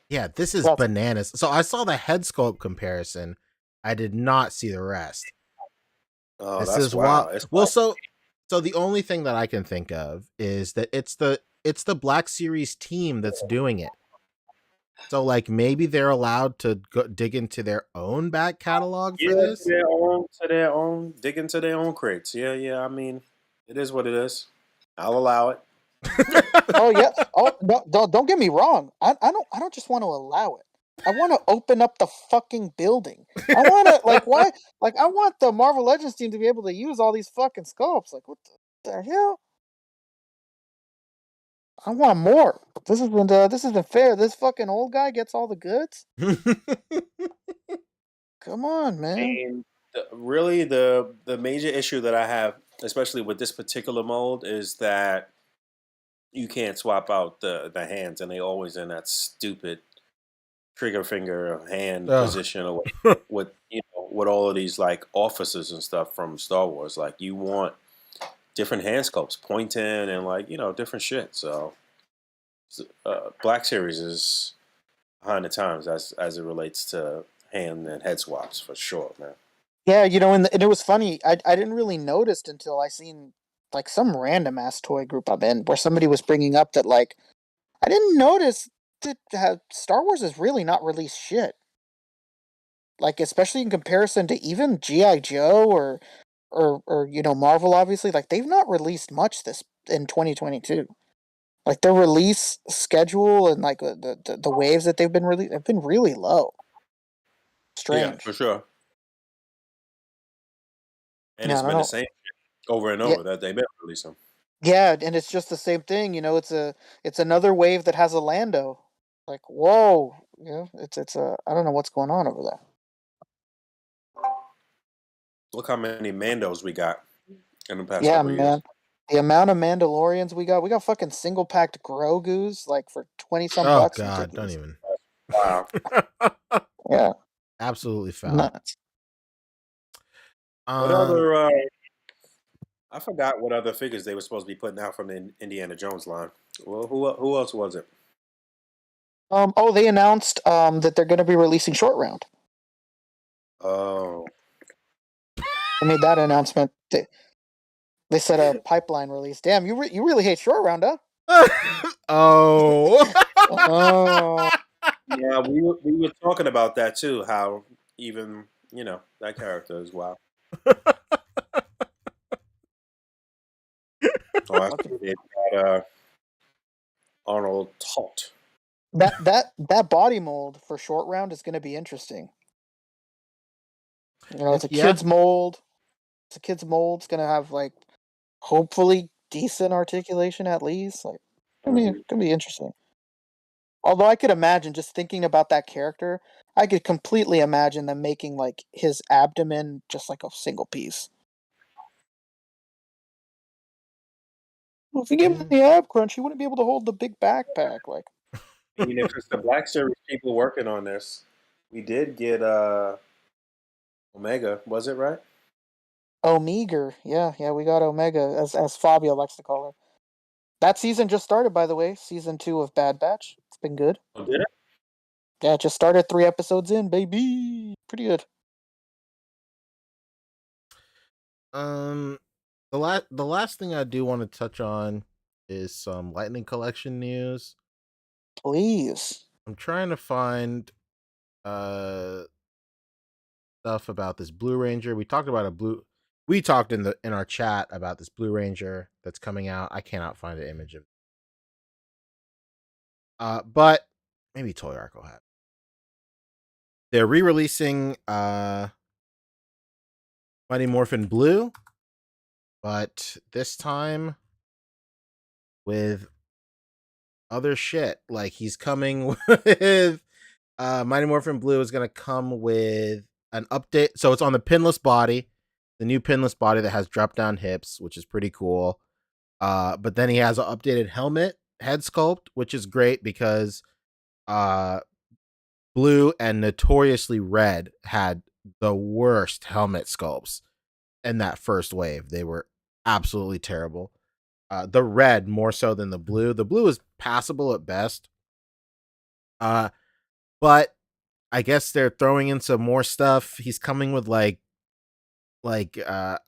Yeah, this is That's bananas. So I saw the head sculpt comparison. I did not see the rest. Oh, This that's is wild. wow. It's Well, so the only thing that I can think of is that it's the Black Series team that's doing it. So like maybe they're allowed to dig into their own back catalog yeah, for this. their own, dig into their own crates. Yeah, yeah. I mean, it is what it is. I'll allow it. Oh yeah. Oh no, don't get me wrong. I don't just want to allow it. I want to open up the fucking building. I want to like why like I want the Marvel Legends team to be able to use all these fucking sculpts. Like what the hell? I want more. This isn't fair. This fucking old guy gets all the goods. Come on, man. And really, the major issue that I have, especially with this particular mold, is that you can't swap out the hands, and they always in that stupid trigger finger hand Ugh. position, or with with all of these like officers and stuff from Star Wars. Like, you want different hand sculpts, pointing and like different shit. So Black Series is behind the times as it relates to hand and head swaps for sure, man. Yeah, and it was funny. I didn't really notice until I seen like some random ass toy group I'm in where somebody was bringing up that like I didn't notice that Star Wars has really not released shit. Like especially in comparison to even GI Joe or Marvel. Obviously, like they've not released much this in 2022. Like their release schedule and like the waves that they've been released have been really low. Yeah, Strange. for sure. And Yeah, it's I don't been the know. same over and Yeah, over that they've been releasing. yeah, and it's just the same thing. It's another wave that has a Lando. Like whoa, it's a I don't know what's going on over there. Look how many Mandos we got in the past Yeah, couple of years. man. The amount of Mandalorians we got fucking single packed Grogu's like for 20 some Oh bucks. god, don't Ridiculous. even. Wow. Yeah, Absolutely foul. nuts. What Um other? I forgot what other figures they were supposed to be putting out from the Indiana Jones line. Well, who else was it? Oh, they announced that they're going to be releasing Short Round. Oh, They made that announcement. They said a pipeline release. Damn, you really hate Short Round, huh? oh. Oh, yeah. We were talking about that too. How even that character is wow. Oh, I fucking see they got Arnold Taut. that body mold for Short Round is going to be interesting. It's a Yeah. kid's mold. It's a kid's mold. It's going to have like hopefully decent articulation at least. Like, Mhm. gonna be interesting. Although I could imagine just thinking about that character, I could completely imagine them making like his abdomen just like a single piece. Well, if you give him Mm. the ab crunch, he wouldn't be able to hold the big backpack. Like I mean, if it's the Black Series people working on this, we did get Omega, was it right? Omega, yeah, we got Omega as Fabio likes to call her. That season just started, by the way. Season 2 of Bad Batch. It's been good. Oh, did it? Yeah, it just started 3 episodes in, baby. Pretty good. Um, the last thing I do want to touch on is some Lightning Collection news. Please. I'm trying to find uh stuff about this Blue Ranger. We talked in our chat about this Blue Ranger that's coming out. I cannot find an image of but maybe Toy Arc will have. They're re-releasing Mighty Morphin Blue, but this time with other shit. Like he's coming with Mighty Morphin Blue is gonna come with an update. So it's on the pinless body, the new pinless body that has drop down hips, which is pretty cool. But then he has an updated helmet head sculpt, which is great because uh Blue and notoriously Red had the worst helmet sculpts in that first wave. They were absolutely terrible. The Red more so than the Blue. The Blue is passable at best. But I guess they're throwing in some more stuff. He's coming with I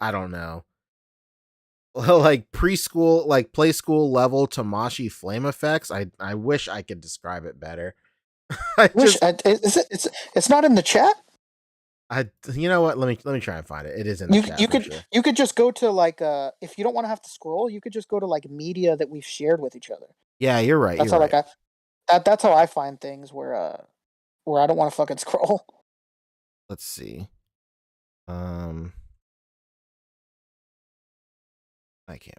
don't know. Like preschool, like play school level Tamashi flame effects. I wish I could describe it better. I Wish just it's not in the chat. I you know what? Let me try and find it. It is in the chat for sure. You could just go to like if you don't want to have to scroll, you could just go to like media that we've shared with each other. Yeah, you're right. That's You're how right. that's how I find things where I don't want to fucking scroll. Let's see. Um, I can't.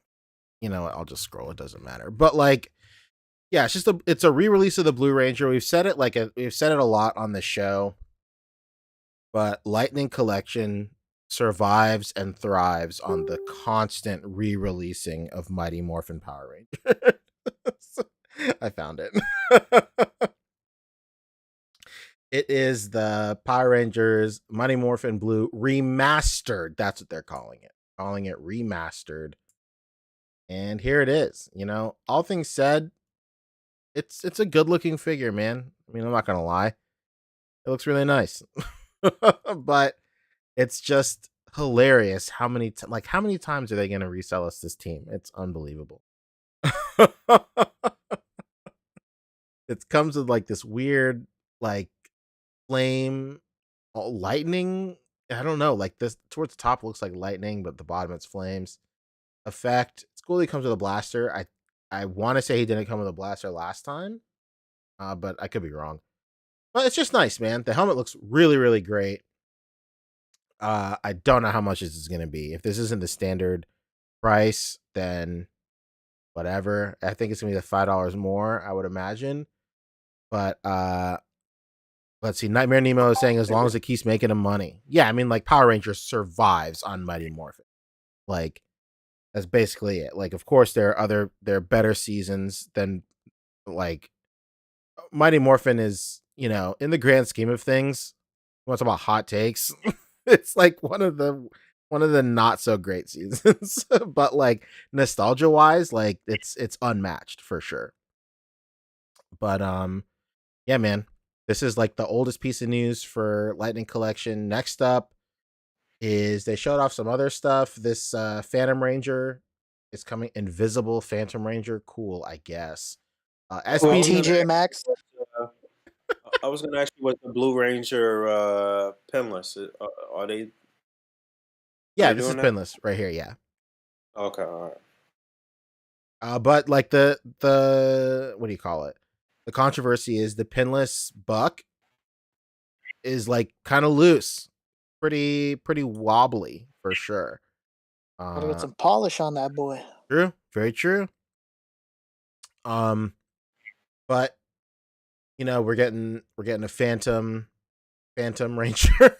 You know what? I'll just scroll. It doesn't matter. But like, yeah, it's a re-release of the Blue Ranger. We've said it we've said it a lot on the show, but Lightning Collection survives and thrives on the constant re-releasing of Mighty Morphin Power Ranger. I found it. It is the Power Rangers Mighty Morphin Blue remastered. That's what they're calling it. Calling it remastered. And here it is. You know, all things said, it's a good looking figure, man. I mean, I'm not gonna lie. It looks really nice. But it's just hilarious how how many times are they gonna resell us this team? It's unbelievable. It comes with like this weird like flame lightning. I don't know, like this towards the top looks like lightning, but the bottom it's flames effect. It's cool he comes with a blaster. I want to say he didn't come with a blaster last time, but I could be wrong. But it's just nice, man. The helmet looks really, really great. I don't know how much this is going to be. If this isn't the standard price, then whatever. I think it's going to be the $5 more, I would imagine. But let's see. Nightmare Nemo is saying as long as it keeps making him money. Yeah, I mean, like Power Rangers survives on Mighty Morphin. Like that's basically it. Like, of course, there are better seasons than like Mighty Morphin is. You know, in the grand scheme of things, what's about hot takes? It's like one of the not so great seasons, but like nostalgia wise, like it's unmatched for sure. But yeah, man, this is like the oldest piece of news for Lightning Collection. Next up is they showed off some other stuff. This Phantom Ranger is coming. Invisible Phantom Ranger, cool, I guess. With I was SPD, gonna TJ ask you, Maxx. I was gonna ask you, was the Blue Ranger pinless? Are are yeah, they this is doing that? pinless right here, yeah. Okay, all right. But like the what do you call it? The controversy is the pinless buck is like kind of loose, pretty wobbly for sure. Gotta get Uh, some polish on that boy. True, very true. Um, but you know we're getting a phantom. Phantom Ranger.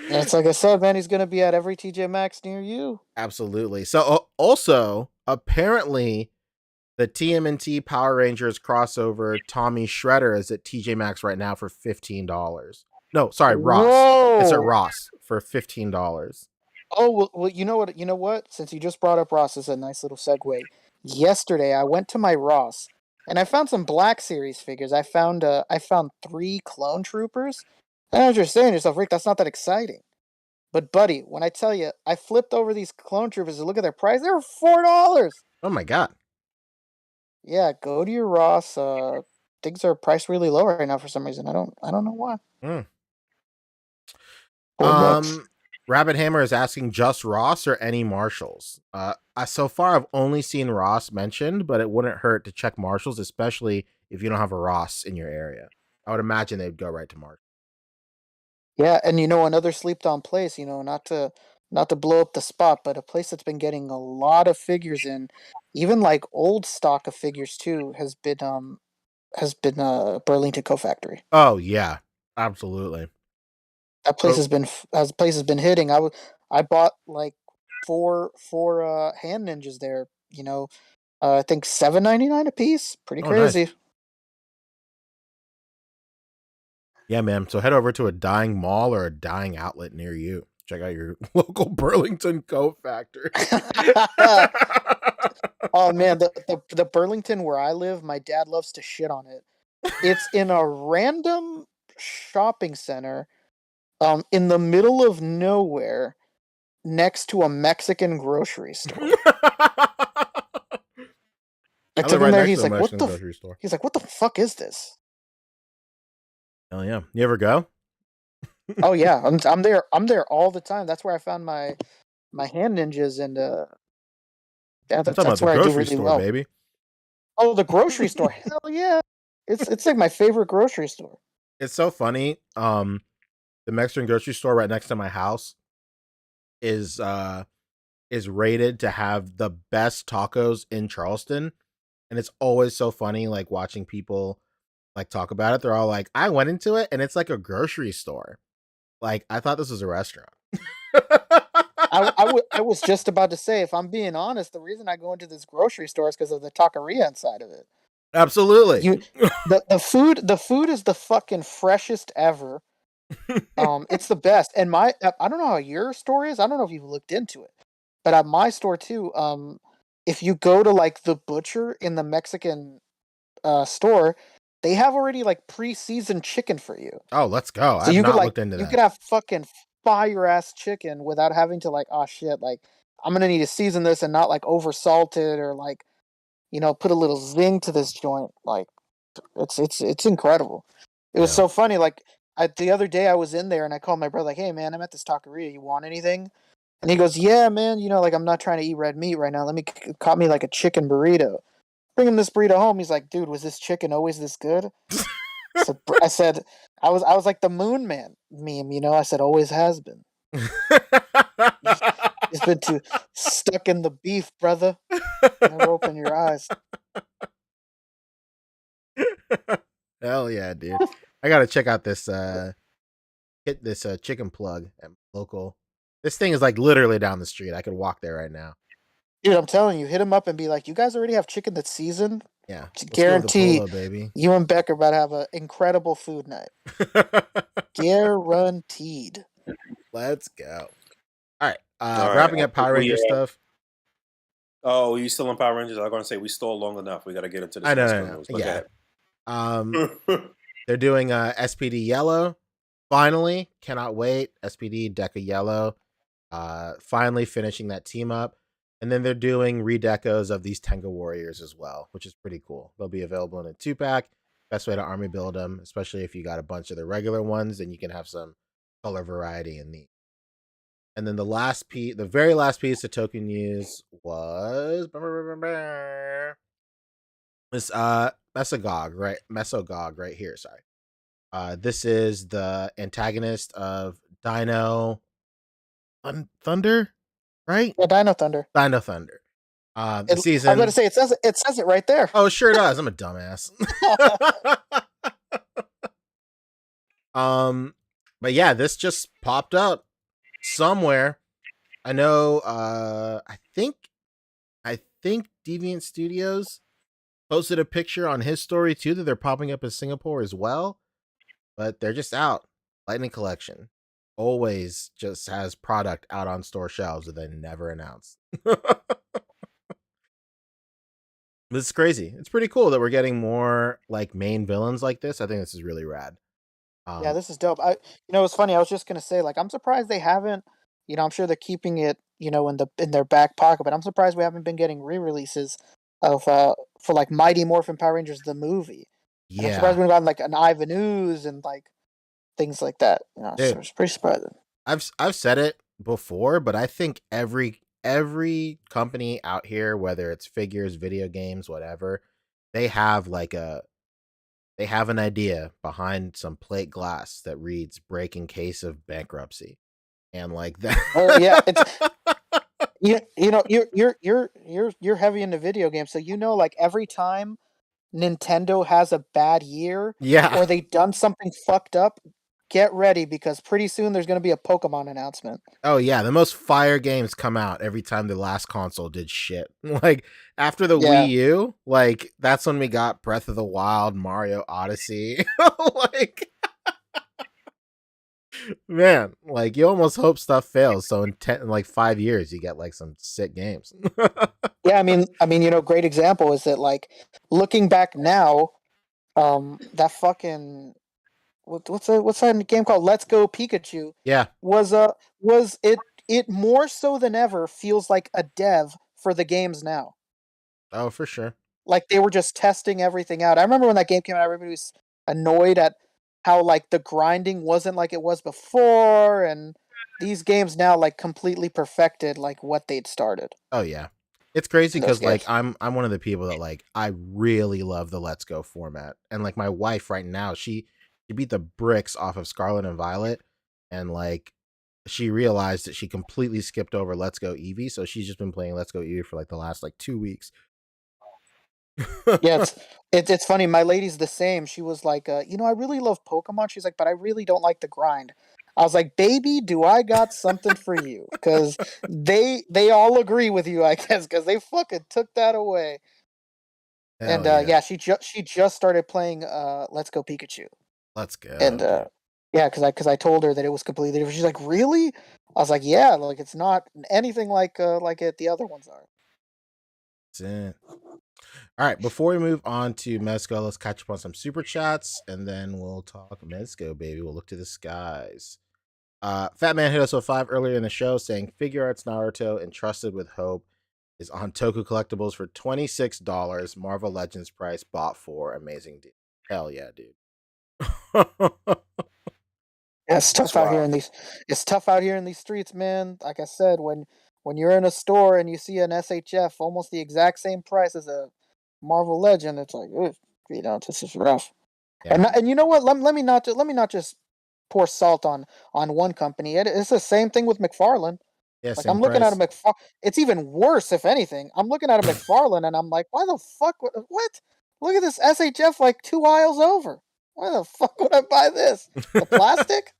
And it's like I said, man, he's gonna be at every TJ Maxx near you. Absolutely. So also, apparently, the TMNT Power Rangers crossover Tommy Shredder is at TJ Maxx right now for $15. No, sorry, Ross. It's at Whoa! Ross for $15. Oh well, you know what? You know what? Since you just brought up Ross, is a nice little segue. Yesterday, I went to my Ross, and I found some Black Series figures. I found 3 Clone Troopers. And I was just saying to yourself, Rick, that's not that exciting. But buddy, when I tell you, I flipped over these Clone Troopers to look at their price. They were $4. Oh my god. Yeah, go to your Ross. Things are priced really low right now for some reason. I don't know why. Mm. $4. Rabbit Hammer is asking just Ross or any Marshalls. So far I've only seen Ross mentioned, but it wouldn't hurt to check Marshalls, especially if you don't have a Ross in your area. I would imagine they'd go right to Marshall. Yeah, and another slept on place, not to blow up the spot, but a place that's been getting a lot of figures in, even like old stock of figures too, has been Burlington Co Factory. Oh yeah, absolutely. That place So, has been hitting. I bought like four hand ninjas there. I think $7.99 a piece. Pretty oh nice. crazy. Yeah, man. So head over to a dying mall or a dying outlet near you. Check out your local Burlington Co Factory. Oh man, the Burlington where I live, my dad loves to shit on it. It's in a random shopping center, in the middle of nowhere, next to a Mexican grocery store. I I live took him right there. next to a Mexican grocery store. He's like, what the fuck is this? Hell yeah. You ever go? Oh yeah, I'm there. I'm there all the time. That's where I found my hand ninjas, and yeah, I'm talking about that's the where I do grocery really store, well. baby. Oh, the grocery store. Hell yeah. It's like my favorite grocery store. It's so funny. The Mexican grocery store right next to my house is rated to have the best tacos in Charleston. And it's always so funny, like watching people like talk about it. They're all like, I went into it and it's like a grocery store. Like, I thought this was a restaurant. I was just about to say, if I'm being honest, the reason I go into this grocery store is because of the taqueria inside of it. Absolutely. The food is the fucking freshest ever. It's the best. And I don't know how your store is. I don't know if you've looked into it, but at my store too, if you go to like the butcher in the Mexican store, they have already like pre-seasoned chicken for you. Oh, let's go. So I've you could not like looked into you that. could have fucking fire ass chicken without having to like, oh shit, like I'm gonna need to season this and not like over salted or like, put a little zing to this joint. Like it's incredible. It was Yeah. so funny. Like the other day I was in there and I called my brother like, hey man, I'm at this taqueria. You want anything? And he goes, yeah man, like I'm not trying to eat red meat right now. Let me caught me like a chicken burrito. Bring him this burrito home. He's like, dude, was this chicken always this good? So I said, I was like the Moon Man meme, I said, always has been. He's been too stuck in the beef, brother. Never open your eyes. Hell yeah, dude. I gotta check out this hit this chicken plug at local. This thing is like literally down the street. I could walk there right now. Dude, I'm telling you, hit him up and be like, you guys already have chicken that's seasoned? Yeah. Guarantee Polo, baby. you and Beck are about to have an incredible food night. Guaranteed. Let's go. All right. All right. Wrapping up Power Ranger stuff. Oh, you still on Power Rangers? I was going to say we stole long enough. We got to get into this. I know. Yeah. They're doing SPD Yellow. Finally, cannot wait. SPD Deca Yellow. Finally finishing that team up. And then they're doing redecos of these Tenga Warriors as well, which is pretty cool. They'll be available in a 2-pack. Best way to army build them, especially if you got a bunch of the regular ones, then you can have some color variety in these. And then the very last piece of token news was this Mesogog right here, sorry. This is the antagonist of Dino Thunder, right? Yeah, Dino Thunder. Dino Thunder. The season. I was going to say, it says it right there. Oh, sure does. I'm a dumbass. But yeah, this just popped up somewhere. I know. I think Deviant Studios posted a picture on his story too that they're popping up in Singapore as well. But they're just out. Lightning Collection always just has product out on store shelves that they never announce. This is crazy. It's pretty cool that we're getting more like main villains like this. I think this is really rad. Yeah, Um, this is dope. It's funny. I was just gonna say, like, I'm surprised they haven't. I'm sure they're keeping it, in their back pocket. But I'm surprised we haven't been getting re-releases of for like Mighty Morphin Power Rangers the movie. And I'm surprised yeah, we've gotten like an Ivan Ooze and like things like that. So dude, it's pretty surprising. I've said it before, but I think every company out here, whether it's figures, video games, whatever, they have like they have an idea behind some plate glass that reads "break in case of bankruptcy," and like that. Oh yeah, it's you're heavy into video games, so like every time Nintendo has a bad year Yeah. or they done something fucked up, get ready because pretty soon there's gonna be a Pokemon announcement. Oh yeah, the most fire games come out every time the last console did shit. Like after the Yeah. Wii U, like that's when we got Breath of the Wild, Mario Odyssey. Like man, like you almost hope stuff fails. So in like 5 years, you get like some sick games. Yeah, great example is that like looking back now, that fucking what's that game called? Let's Go Pikachu Yeah. was it more so than ever feels like a dev for the games now. Oh, for sure. Like they were just testing everything out. I remember when that game came out, everybody was annoyed at how like the grinding wasn't like it was before, and these games now like completely perfected like what they'd started Oh yeah. It's crazy in those because like games. I'm one of the people that like I really love the Let's Go format. And like my wife right now, she beat the bricks off of Scarlet and Violet and like she realized that she completely skipped over Let's Go Eevee, so she's just been playing Let's Go Eevee for like the last like 2 weeks. Yeah, it's funny. My lady's the same. She was like, I really love Pokemon. She's like, but I really don't like the grind. I was like, baby, do I got something for you? Because they all agree with you, I guess, because they fucking took that away. And Hell yeah. yeah, she just started playing Let's Go Pikachu. Let's And go, dude. yeah, because I told her that it was completely different. She's like, really? I was like, yeah, like it's not anything like it the other ones are. That's it. All right, before we move on to Mezco, let's catch up on some super chats and then we'll talk Mezco, baby. We'll look to the skies. Fat Man hit us with 5 earlier in the show saying Figure Arts Naruto Entrusted with Hope is on Toku Collectibles for $26. Marvel Legends price bought for. Amazing deal. Hell yeah, dude. Yeah, it's That's tough out here wild. in these. It's tough out here in these streets, man. Like I said, when you're in a store and you see an SHF almost the exact same price as a Marvel Legend, it's like, ugh, this is rough. Yeah. And you know what? Let me not just pour salt on one company. It's the same thing with McFarlane. Yeah, Like same I'm looking at a price. McFar. It's even worse, if anything. I'm looking at a McFarlane and I'm like, why the fuck? What? Look at this SHF like 2 aisles over. Why the fuck would I buy this? The plastic?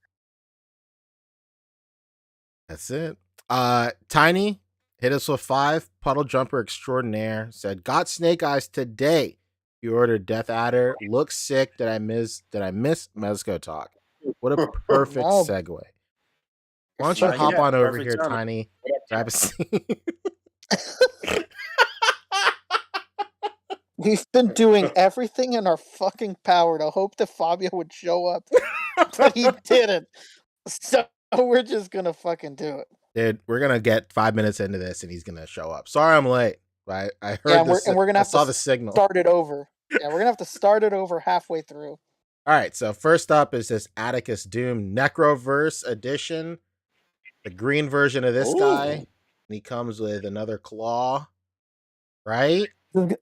That's it. Tiny hit us with 5. Puddle Jumper Extraordinaire said, got Snake Eyes today. You ordered Death Adder. Looks sick. Did I miss Mezco Talk? What a perfect No, segue. Why you're don't you Not fucking. hop yet. on over Perfect here, timing. Tiny? What up, Grab a Tiny? seat. We've been doing everything in our fucking power to hope that Fabio would show up, but he didn't. So we're just gonna fucking do it. Dude, we're gonna get 5 minutes into this and he's gonna show up. Sorry I'm late. I Yeah, heard and we're this. and we're gonna I have to saw the signal. start it over. Yeah, we're gonna have to start it over halfway through. All right, so first up is this Atticus Doom Necroverse edition. The green version of this guy. Ooh. And he comes with another claw, right?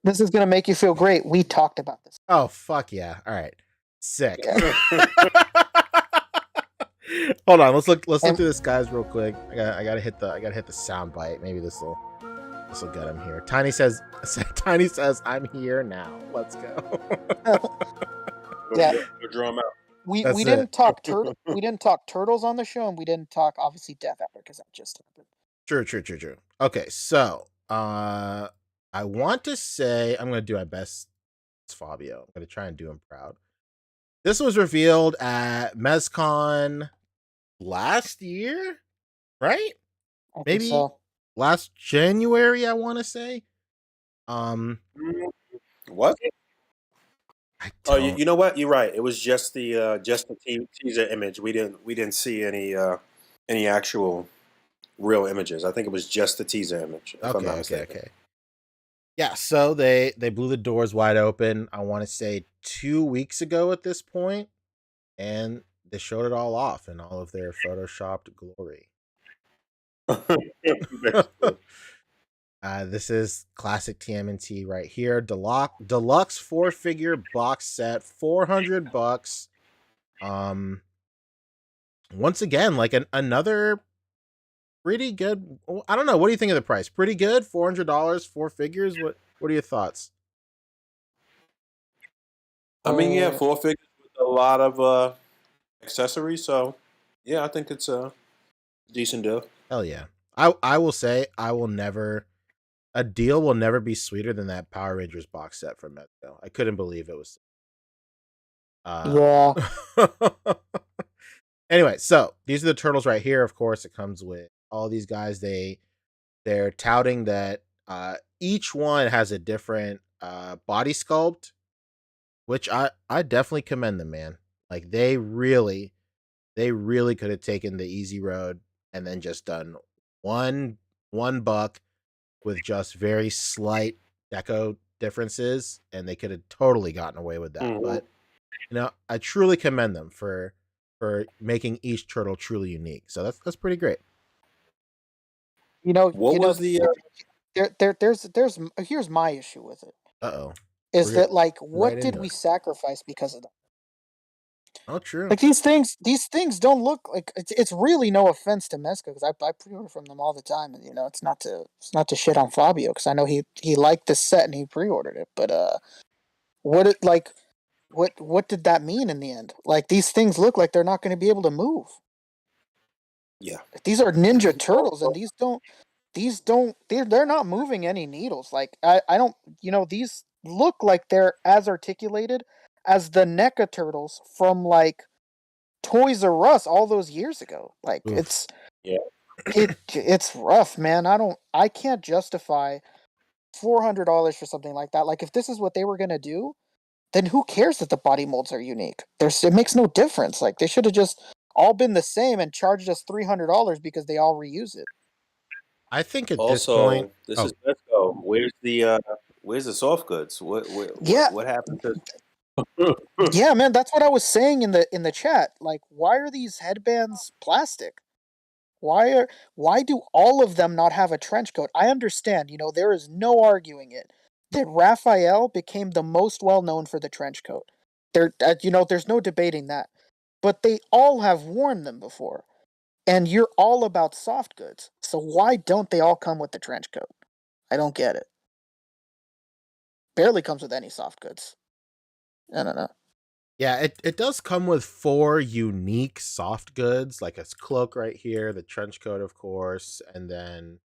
This is gonna make you feel great. We talked about this. Oh fuck yeah. All right. Sick. Yeah, Hold on, let's look and through this guys real quick. I gotta hit the sound bite. Maybe this will get him here. Tiny says I'm here now. Let's go. yeah, We'll draw him out. we That's it. didn't talk we didn't talk turtles on the show, and we didn't talk obviously Death Adder because that just happened. True. Okay, so I want to say I'm gonna do my best. It's Fabio. I'm gonna try and do him proud. This was revealed at MezCon last year, right? I think Maybe so. last January, I want to say. Um, What? I Oh, don't. you know what? You're right. It was just the teaser image. We didn't see any actual real images. I think it was just the teaser image, if I'm not mistaken. Okay. Yeah, so they blew the doors wide open. I want to say 2 weeks ago at this point, and they showed it all off in all of their photoshopped glory. Basically. This is classic TMNT right here. Deluxe 4-figure box set, $400. Um, once again, like another pretty good. I don't know. What do you think of the price? Pretty good. $400, 4 figures. What are your thoughts? I mean, yeah, Uh, 4 figures with a lot of accessories. So, yeah, I think it's a decent deal. Hell yeah. I will say I will never a deal will never be sweeter than that Power Rangers box set from Mezco. I couldn't believe it was uh yeah. anyway, so these are the turtles right here. Of course, it comes with all these guys. They're touting that each one has a different body sculpt, which I definitely commend them, man. Like they really could have taken the easy road and then just done one buck with just very slight deco differences, and they could have totally gotten away with that. Mhm. But I truly commend them for making each turtle truly unique. So that's pretty great. What was the? Here's my issue with it. Uh-oh. Is We're get that like right what did into we it. sacrifice because of that? Oh, true. Like these things don't look like it's really no offense to Mezco because I pre-order from them all the time, and it's not to shit on Fabio because I know he liked this set and he pre-ordered it, but what it like what did that mean in the end? Like these things look like they're not going to be able to move. Yeah. These are Ninja Turtles, and they're not moving any needles. Like I don't these look like they're as articulated as the NECA Turtles from like Toys R Us all those years ago. Like Oof. Yeah. it's rough, man. I can't justify $400 for something like that. Like if this is what they were gonna do, then who cares that the body molds are unique? It makes no difference. Like they should have just all been the same and charged us $300 because they all reuse it. I think at this point. Also, this is Oh, Mesco. Where's the soft goods? Yeah, What happened to? yeah, man. That's what I was saying in the chat. Like, why are these headbands plastic? Why do all of them not have a trench coat? I understand, there is no arguing it that Raphael became the most well known for the trench coat. There's no debating that. But they all have worn them before. And you're all about soft goods. So why don't they all come with the trench coat? I don't get it. Barely comes with any soft goods. I don't know. yeah, it does come with 4 unique soft goods, like a cloak right here, the trench coat, of course, and then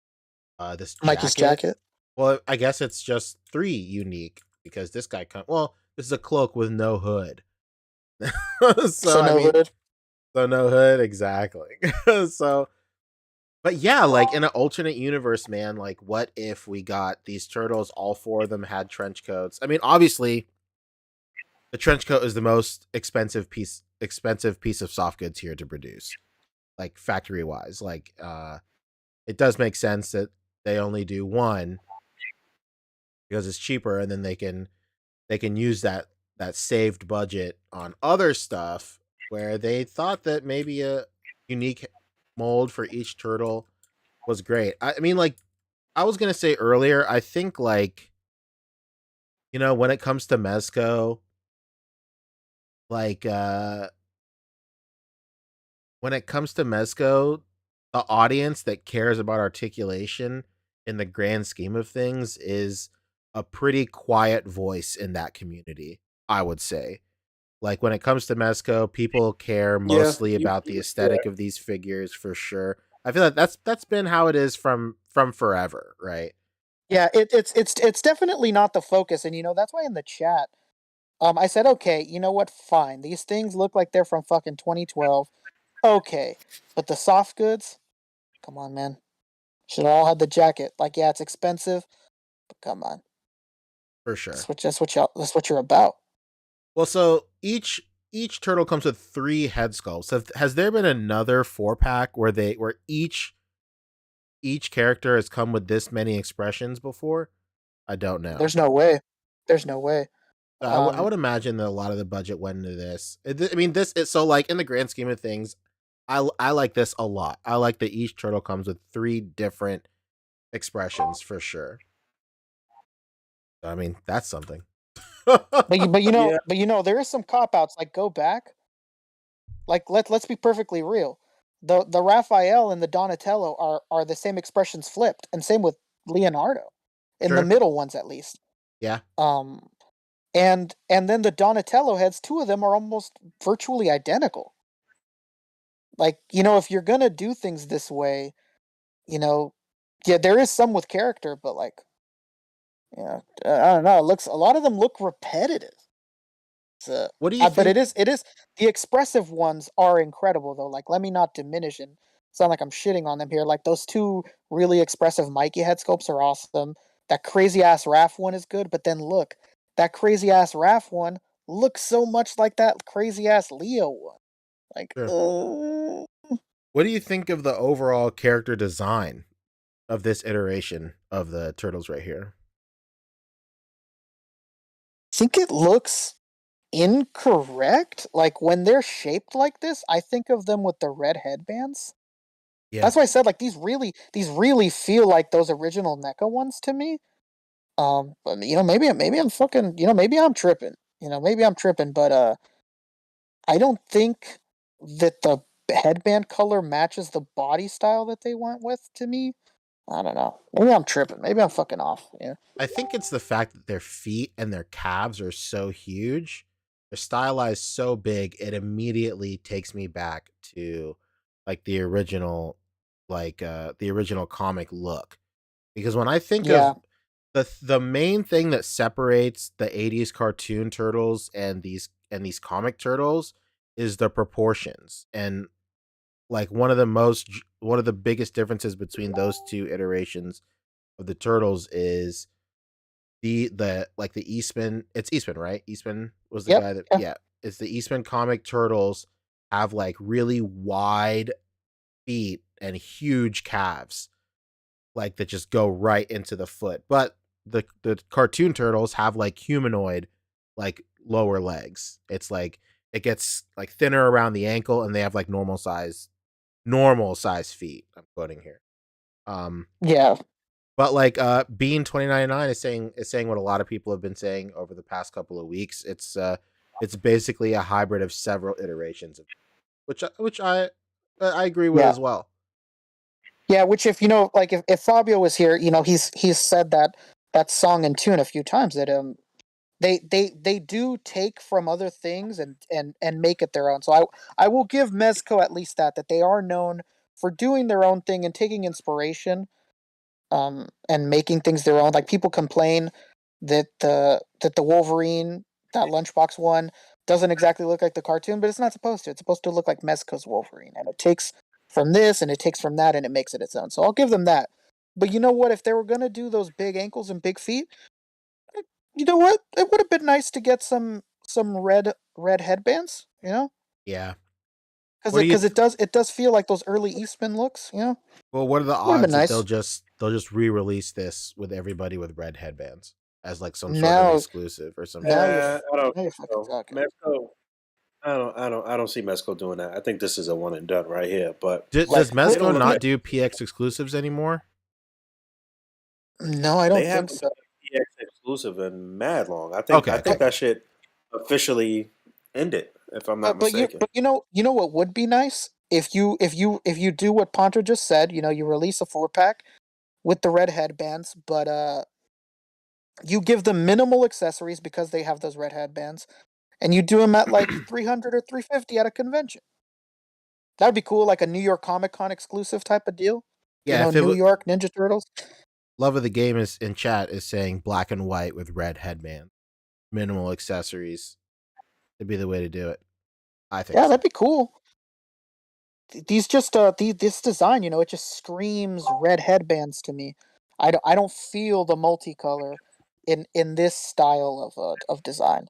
this Mikey's jacket. jacket. Well, I guess it's just 3 unique because this guy well, this is a cloak with no hood. So So I no mean, hood. so no hood, exactly. So, but yeah, like in an alternate universe, man, like what if we got these turtles, all 4 of them had trench coats? I mean, obviously, the trench coat is the most expensive piece of soft goods here to produce, like factory wise. Like, it does make sense that they only do one because it's cheaper, and then they can use that saved budget on other stuff where they thought that maybe a unique mold for each turtle was great. I mean, like I was gonna say earlier, I think like when it comes to Mezco, like when it comes to Mezco, the audience that cares about articulation in the grand scheme of things is a pretty quiet voice in that community, I would say. Like when it comes to Mezco, people care Yeah, mostly about the you're aesthetic of these figures for sure. I feel like that's been how it is from forever, right? Yeah, it's definitely not the focus, and that's why in the chat, I said, okay, you know what? Fine, these things look like they're from fucking 2012. Okay, but the soft goods, come on, man, should all have the jacket. Like, yeah, it's expensive, but come on, For sure. that's what you're about. Well, so each turtle comes with 3 head sculpts. Has there been another 4 pack where each character has come with this many expressions before? I don't know. There's no way. There's no way. I would imagine that a lot of the budget went into this. I mean, this is so like in the grand scheme of things, I like this a lot. I like that each turtle comes with 3 different expressions for sure. I mean, that's something. yeah. There is some cop outs. Like, go back. Like, let's be perfectly real. The Raphael and the Donatello are the same expressions flipped, and same with Leonardo, in the Sure. middle ones at least. Yeah. Um, and then the Donatello heads, 2 of them are almost virtually identical. Like, if you're gonna do things this way, you know, yeah, there is some with character, but like, I don't know. A lot of them look repetitive. So, What do you but think? it is the expressive ones are incredible though. Like, let me not diminish and sound like I'm shitting on them here. Like, those 2 really expressive Mikey head sculpts are awesome. That crazy ass Raph one is good, but then look, that crazy ass Raph one looks so much like that crazy ass Leo one. Like, Sure. What do you think of the overall character design of this iteration of the turtles right here? think it looks incorrect. Like, when they're shaped like this, I think of them with the red headbands. Yeah. That's why I said, like, these really feel like those original NECA ones to me. But maybe I'm fucking, maybe I'm tripping. Maybe I'm tripping, but I don't think that the headband color matches the body style that they went with to me. I don't know. Maybe I'm tripping. Maybe I'm fucking off. Yeah. I think it's the fact that their feet and their calves are so huge. They're stylized so big, it immediately takes me back to like the original comic look. Because when I think of Yeah. the main thing that separates the 80s cartoon turtles and these comic turtles is the proportions. And like one of the biggest differences between those 2 iterations of the turtles is the Eastman, it's Eastman, right? Eastman was the Yep. guy that, Yeah. yeah, it's the Eastman comic turtles have like really wide feet and huge calves, like that just go right into the foot. But the cartoon turtles have like humanoid like lower legs. It's like it gets like thinner around the ankle and they have like normal size feet. I'm quoting here. Um Yeah. but like Bean 2099 is saying what a lot of people have been saying over the past couple of weeks. It's basically a hybrid of several iterations of, which I agree with Yeah. as well. Yeah, which, if like, if Fabio was here, he's said that song and tune a few times, that they do take from other things and make it their own. So I will give Mezco at least that they are known for doing their own thing and taking inspiration, and making things their own. Like, people complain that the Wolverine, that lunchbox one, doesn't exactly look like the cartoon, but it's not supposed to. It's supposed to look like Mezco's Wolverine, and it takes from this and it takes from that and it makes it its own. So I'll give them that. But you know what? If they were gonna do those big ankles and big feet, you know what? It would have been nice to get some red headbands. Yeah. Because What do it you because th- it does feel like those early Eastman looks. well, what are the Would have been odds that they'll nice. just re-release this with everybody with red headbands as like some sort of Now exclusive or some now shit? you're I don't now you're think fucking so. talking. Mexico, I don't see Mexico doing that. I think this is a one and done right here. But Like, Does they Mezco don't look not like do PX exclusives anymore? no, I they don't think haven't so. been a PX exclusive in mad long. I Okay, think But that shit officially ended, if I'm not but mistaken. you know what would be nice, if you do what Ponto just said. You release a 4 pack with the red headbands, but you give them minimal accessories because they have those red headbands, and you do them at like 300 or 350 at a convention. That'd be cool, like a New York Comic Con exclusive type of deal. You Yeah, know, if it New w- York Ninja Turtles. Love of the game is in chat is saying black and white with red headband, minimal accessories. It'd be the way to do it. I think Yeah, so. that'd be cool. These just this design, you know, it just screams red headbands to me. I don't feel the multicolor in this style of design.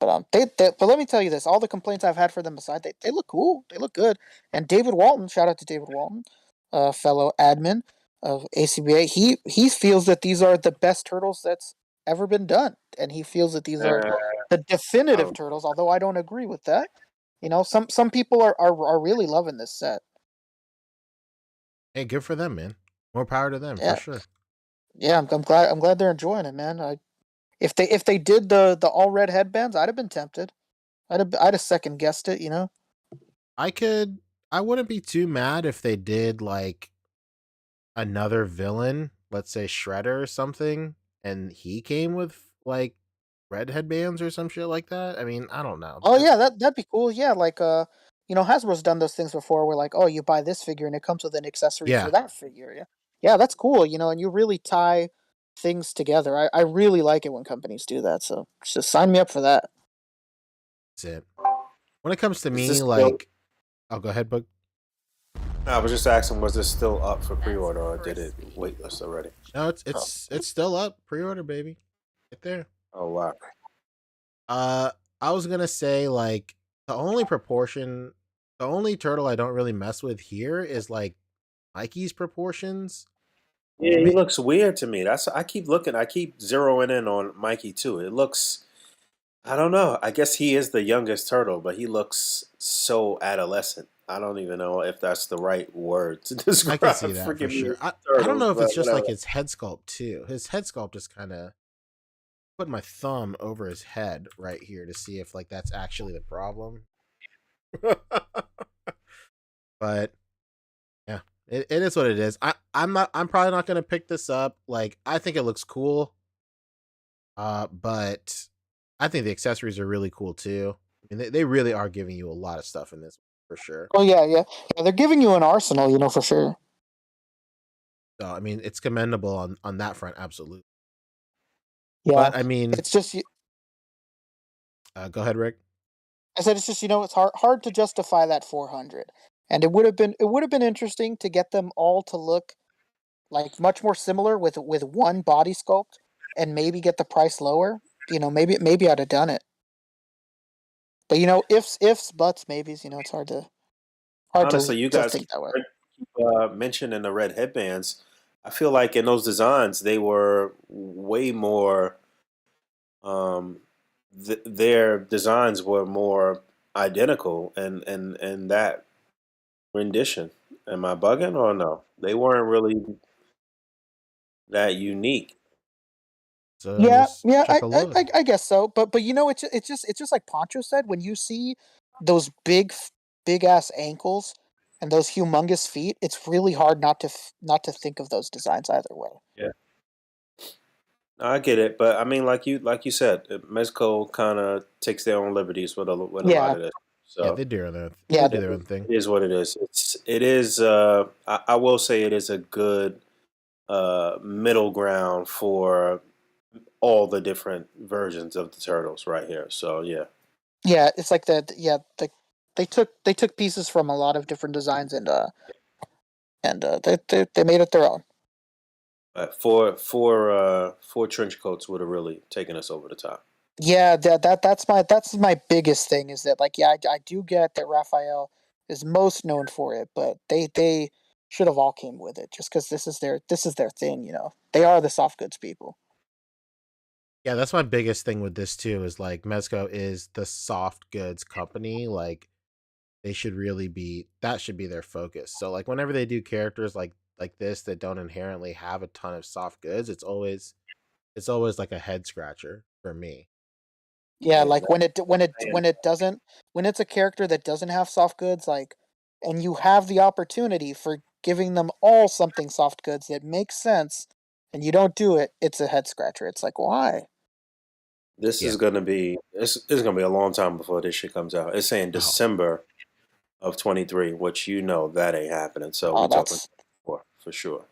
But but let me tell you this: all the complaints I've had for them aside, they look cool, they look good. And David Walton, shout out to David Walton, fellow admin of A.C.B.A. He feels that these are the best turtles that's ever been done, and he feels that these are Uh, the definitive um, turtles. Although I don't agree with that. You know, some people are really loving this set. Hey, good for them, man. More power to them for Yeah, sure. yeah. I'm glad they're enjoying it, man. If they did the all red headbands, I'd have been tempted. I'd have second guessed it. You know. I could. I wouldn't be too mad if they did like another villain, let's say Shredder or something, and he came with like red headbands or some shit like that. I mean, I don't know. Oh yeah, that'd be cool. Yeah, like you know, Hasbro's done those things before where like, oh, you buy this figure and it comes with an accessory for Yeah, that figure. Yeah. Yeah, that's cool, you know, and you really tie things together. I really like it when companies do that, so just sign me up for that. that's it. When it comes to is me, this still? like, I'll go ahead, but I was just asking, was this still up for That's pre-order or did it crispy. waitlist already? no, it's Oh. it's it's still up. Pre-order, baby. Get there. Oh wow. Uh, I was gonna say like the only turtle I don't really mess with here is like Mikey's proportions. Yeah, I he mean, looks weird to me. That's I keep looking. I keep zeroing in on Mikey too. It looks. I don't know. I guess he is the youngest turtle, but he looks so adolescent. I don't even know if that's the right word to I could describe see that for freaking sure. mutant I don't turtles, know if but it's just whatever. like his head sculpt too. His head sculpt is kind of put my thumb over his head right here to see if like that's actually the problem. But yeah, it is what it is. I'm probably not gonna pick this up. Like I think it looks cool. But I think the accessories are really cool too. I mean, they really are giving you a lot of stuff in this for sure. Oh yeah, yeah. Yeah, they're giving you an arsenal, you know, for sure. So I mean, it's commendable on that front, absolutely. Yeah. But I mean, It's just go ahead, Rick. I said it's just, you know, it's hard to justify that 400. And it would have been interesting to get them all to look like much more similar with one body sculpt and maybe get the price lower. You know, maybe I'd have done it. But you know, ifs, buts, maybes. You know, it's hard Honestly, you to guys think that way. keep mentioning the red headbands. I feel like in those designs, they were way more. Um, their designs were more identical, and that rendition. Am I bugging or no? They weren't really that unique. So Yeah, let's yeah, check a load. I guess so. But you know, it's just like Poncho said. When you see those big ass ankles and those humongous feet, it's really hard not to think of those designs either way. Yeah, I get it, but I mean, like you said, Mezco kind of takes their own liberties with a lot Yeah, of this. Yeah, So they yeah, do their own thing. it is what it is. It is. I will say it is a good middle ground for all the different versions of the turtles right here. So yeah. yeah. It's like they took pieces from a lot of different designs and they made it their own. But four trench coats would have really taken us over the top. Yeah, that's my biggest thing is that like yeah, I do get that Raphael is most known for it, but they should have all came with it just because this is their thing, you know. They are the soft goods people. Yeah, that's my biggest thing with this too. Is like Mezco is the soft goods company. Like they should really be that should be their focus. So like whenever they do characters like this that don't inherently have a ton of soft goods, it's always like a head scratcher for me. Yeah, Yeah, like man. when it's a character that doesn't have soft goods, like, and you have the opportunity for giving them all something soft goods that makes sense, and you don't do it, it's a head scratcher. It's like why? This Yeah. is gonna be it's gonna be a long time before this shit comes out. It's saying Oh, December of 23, which that ain't happening. So Oh, we talking that's for sure.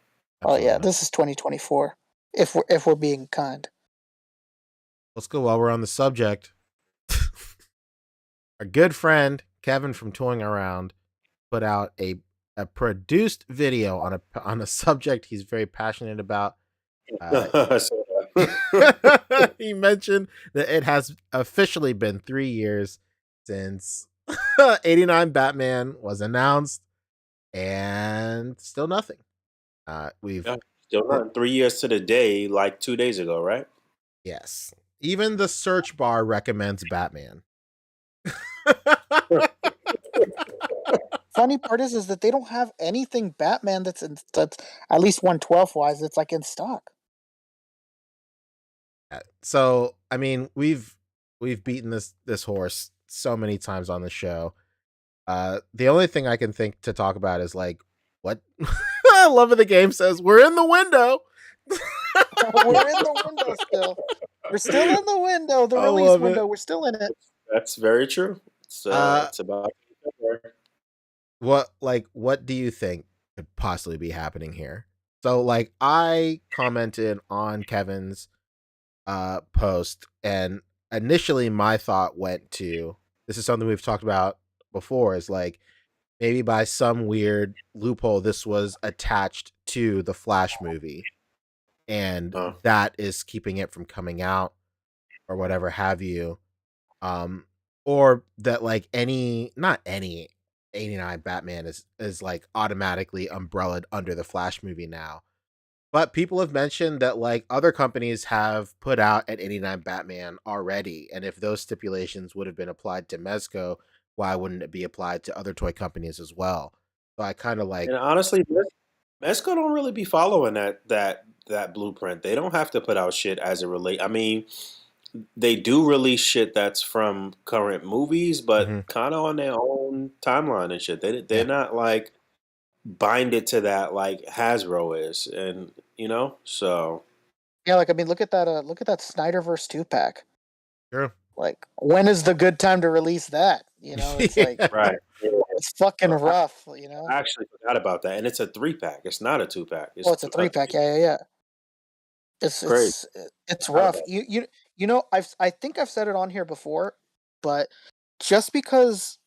oh absolutely yeah, not. this is 2024. If we're being kind. Let's go while we're on the subject. Our good friend Kevin from Toying Around put out a produced video on a subject he's very passionate about. Uh, So, he mentioned that it has officially been 3 years since 89 Batman was announced, and still nothing. We've yeah, still not 3 years to the day, like 2 days ago, right? Yes, even the search bar recommends Batman. Funny part is that they don't have anything Batman that's at least 112 wise that's like in stock. So I mean, we've beaten this horse so many times on the show. The only thing I can think to talk about is like what Love of the Game says we're in the window. We're in the window still. We're still in the window, the I release love it. window. We're still in it. That's very true. Uh, It's about what do you think could possibly be happening here? So like I commented on Kevin's post, and initially my thought went to, this is something we've talked about before, is like maybe by some weird loophole this was attached to the Flash movie, and uh, that is keeping it from coming out or whatever have you. um or that like any not any 89 Batman is like automatically umbrellaed under the Flash movie now. But people have mentioned that like other companies have put out an 89 Batman already, and if those stipulations would have been applied to Mezco, why wouldn't it be applied to other toy companies as well? So I kind of like, and honestly, Mesco don't really be following that blueprint. They don't have to put out shit as it relate. I mean, they do release shit that's from current movies, but mhm, kind of on their own timeline and shit. They're yeah, not like binded to that like Hasbro is, and so Yeah, like I mean, look at that Snyderverse 2 pack. true. Like, when is the good time to release that? It's like Yeah. right. Yeah. it's fucking So rough. I actually forgot about that, and it's a 3 pack. It's not a 2 pack. Oh, It's it's a 3 pack. Yeah, yeah, yeah. It's crazy. it's it's Forgot rough. about I think I've said it on here before, but just because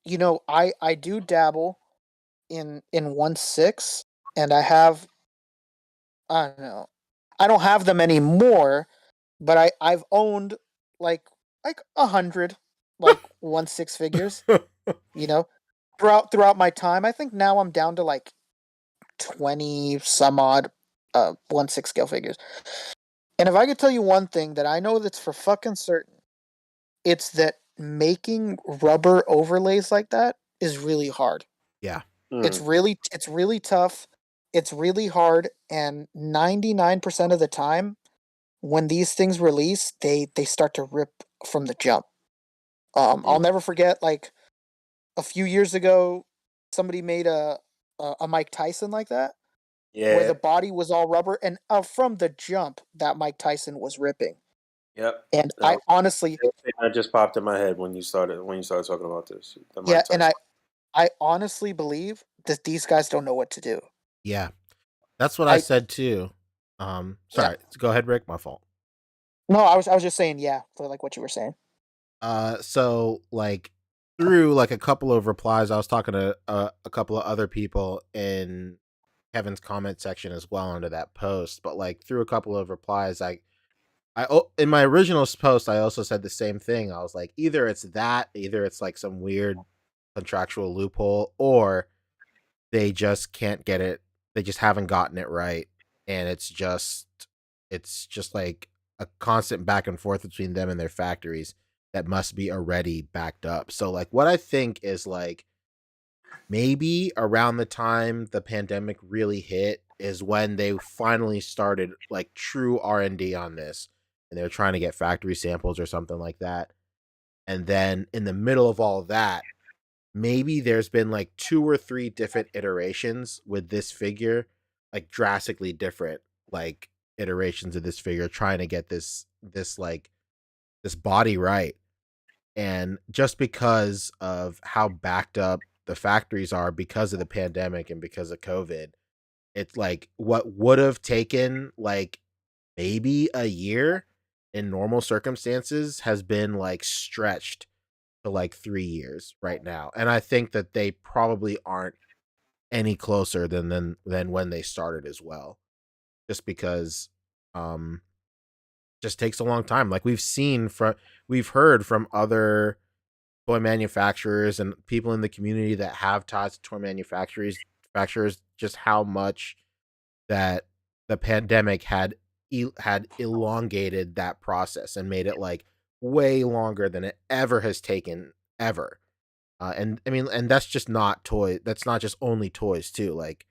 I do dabble in 1/6, and I don't know. I don't have them anymore, but I've owned like like 100 like 1/6 figures, you know, throughout my time. I think now I'm down to like 20 some odd 1/6 scale figures. And if I could tell you one thing that I know that's for fucking certain, it's that making rubber overlays like that is really hard. Yeah. that. It's really tough. It's really hard, and 99% of the time when these things release, they start to rip from the jump. Mm. I'll never forget, like a few years ago, somebody made a Mike Tyson like that, where Yeah. the body was all rubber, and from the jump, that Mike Tyson was ripping. Yep. And That I was honestly, the thing that just popped in my head when you started talking about this. The yeah, Mike and Tyson. I honestly believe that these guys don't know what to do. Yeah. That's what I I said too. Yeah, Sorry. Go ahead, Rick. My fault. no, I was just saying yeah for like what you were saying. So like through like a couple of replies, I was talking to a couple of other people in Kevin's comment section as well under that post. But like through a couple of replies, in my original post, I also said the same thing. I was like, either it's like some weird contractual loophole, or they just can't get it. They just haven't gotten it right, and it's just like a constant back and forth between them and their factories that must be already backed up. So like what I think is like maybe around the time the pandemic really hit is when they finally started like true R&D on this, and they were trying to get factory samples or something like that. And then in the middle of all of that, maybe there's been like two or three different iterations with this figure, like drastically different like iterations of this figure trying to get this like body right. And just because of how backed up the factories are because of the pandemic and because of COVID, it's like what would have taken like maybe a year in normal circumstances has been like stretched to like 3 years right now. And I think that they probably aren't any closer than when they started as well. Just because um just takes a long time. Like we've heard from other toy manufacturers and people in the community that have ties to toy manufacturers just how much that the pandemic had elongated that process and made it like way longer than it ever has taken ever. And I mean, and that's just not toy. That's not just only toys too. Like,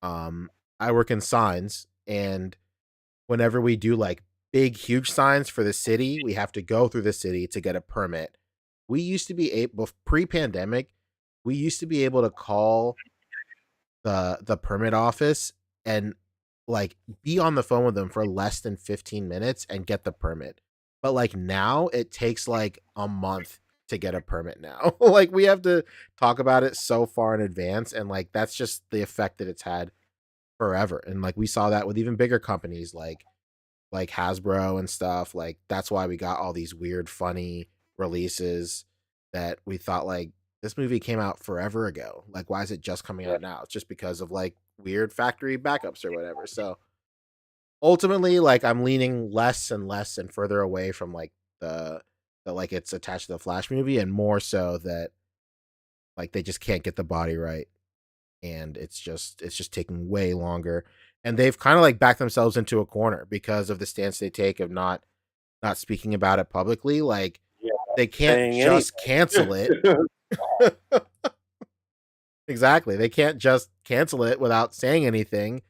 um, I work in signs, and whenever we do like big, huge signs for the city, we have to go through the city to get a permit. We used to be able pre-pandemic, we used to be able to call the permit office and like be on the phone with them for less than 15 minutes and get the permit. But like now it takes like a month to get a permit now. Like we have to talk about it so far in advance, and like that's just the effect that it's had forever. And like we saw that with even bigger companies like Hasbro and stuff. Like that's why we got all these weird funny releases that we thought like this movie came out forever ago. Like why is it just coming Yeah. out now? It's just because of like weird factory backups or whatever. So ultimately like I'm leaning less and less and further away from like the like it's attached to the Flash movie and more so that like they just can't get the body right and it's just taking way longer. And they've kind of like backed themselves into a corner because of the stance they take of not speaking about it publicly. Like Yeah, they can't saying anything. just cancel it. Exactly. They can't just cancel it without saying anything.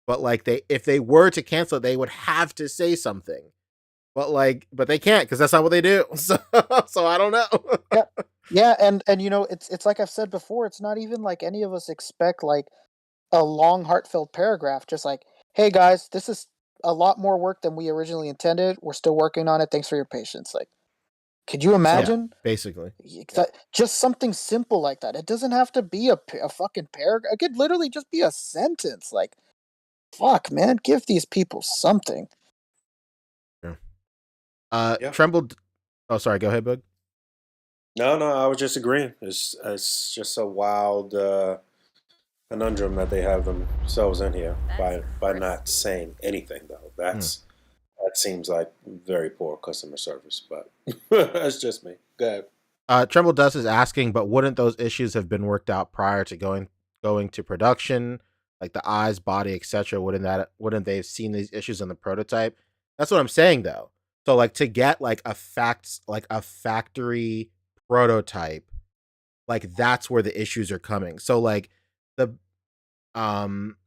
But like they if they were to cancel it, they would have to say something. But they can't because that's not what they do. So I don't know. Yeah. Yeah, and it's like I've said before, it's not even like any of us expect like a long heartfelt paragraph just like, "Hey guys, this is a lot more work than we originally intended. We're still working on it. Thanks for your patience." Like, could you Some Yeah, imagine? basically. yeah. Just something simple like that. It doesn't have to be a fucking paragraph. It could literally just be a sentence. Like, fuck, man, give these people something. Yeah. Yeah. Trembled. Oh, sorry. Go ahead, Bug. No, no, I was just agreeing. It's just a wild conundrum that they have themselves in here That's by not crispy. saying anything though. Hmm. That seems like very poor customer service, but that's just me. Go ahead. Tremble Dust is asking, but wouldn't those issues have been worked out prior to going to production, like the eyes, body, etc.? Wouldn't they have seen these issues in the prototype? That's what I'm saying, though. So, like to get like a factory prototype, like that's where the issues are coming. So, like the um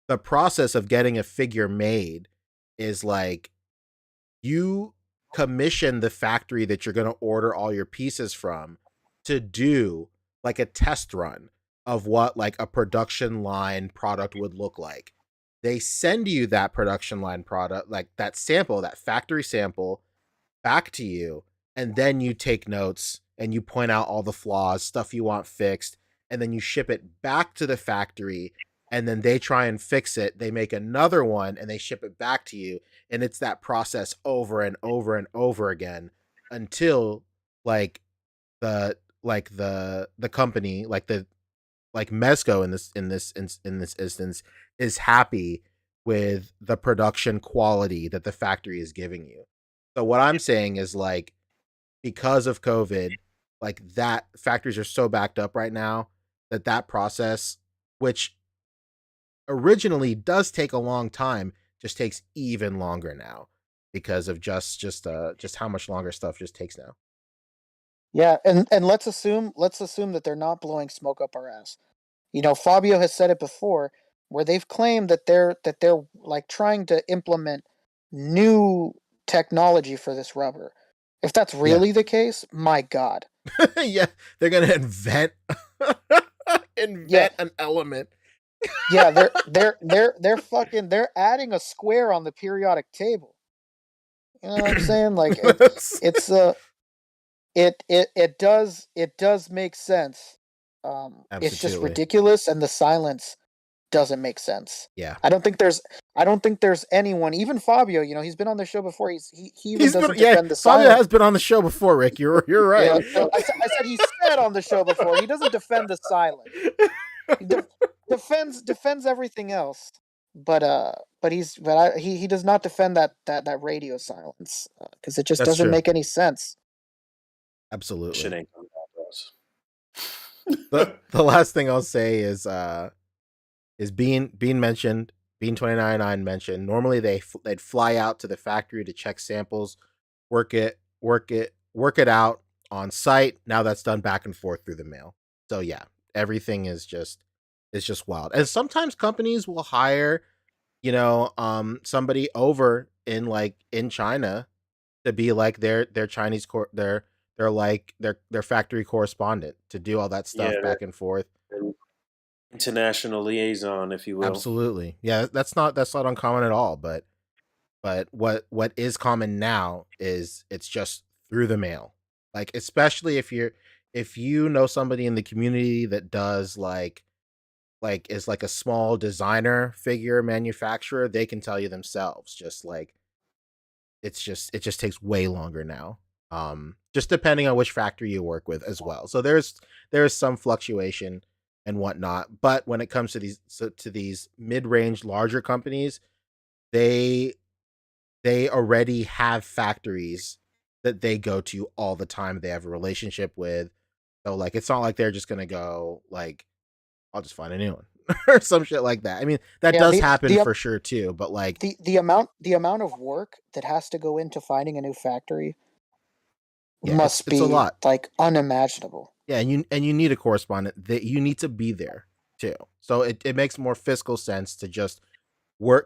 the process of getting a figure made is like you commission the factory that you're going to order all your pieces from to do like a test run of what like a production line product would look like. They send you that production line product, like that sample, that factory sample back to you, and then you take notes and you point out all the flaws, stuff you want fixed, and then you ship it back to the factory, and then they try and fix it. They make another one and they ship it back to you, and it's that process over and over and over again until like the company, like the like Mezco in this instance is happy with the production quality that the factory is giving you. So what I'm saying is like because of COVID, like that factories are so backed up right now that that process, which originally does take a long time, just takes even longer now because of just how much longer stuff just takes now. Yeah, and let's assume that they're not blowing smoke up our ass. Fabio has said it before, where they've claimed that they're like trying to implement new technology for this rubber. If that's Yeah. really the case, my God. Yeah, they're gonna Yeah, invent an element. yeah, they're fucking they're adding a square on the periodic table. You know what I'm saying? Like That's- it's it does make sense. It's just Absolutely. ridiculous, and the silence doesn't make sense. Yeah. I don't think there's anyone, even Fabio. He's been on the show before. He even He's been doesn't yeah, defend the Fabio silence. has been on the show before, Rick. You're right. Yeah, no, I said he said on the show before. He doesn't defend the silence. He defends everything else, but he does not defend that radio silence because it just That's doesn't true. make any sense. Shit Absolutely. ain't coming out to us. The last thing I'll say is Bean mentioned, Bean 2099 mentioned. Normally they'd fly out to the factory to check samples, work it out on site. Now that's done back and forth through the mail. So yeah, everything is just wild. And sometimes companies will hire, somebody over in China to be like their Chinese their like their factory correspondent to do all that stuff Yeah, back and forth. the international liaison, if you will. Absolutely. Yeah, that's not uncommon at all, but what is common now is it's just through the mail. Like especially if you know somebody in the community that does is like a small designer figure manufacturer, they can tell you themselves just like it just takes way longer now. Just depending on which factory you work with as well. So there's some fluctuation and whatnot. But when it comes to these mid-range larger companies, they they already have factories that they go to all the time. They have a relationship with. So like it's not like they're just gonna go like, I'll just find a new one or some shit like that. I mean, that Yeah, does the happen the for sure too, but like the amount of work that has to go into finding a new factory yeah, must it's a be lot. like unimaginable. Yeah, and you need a correspondent that you need to be there too. So it makes more fiscal sense to just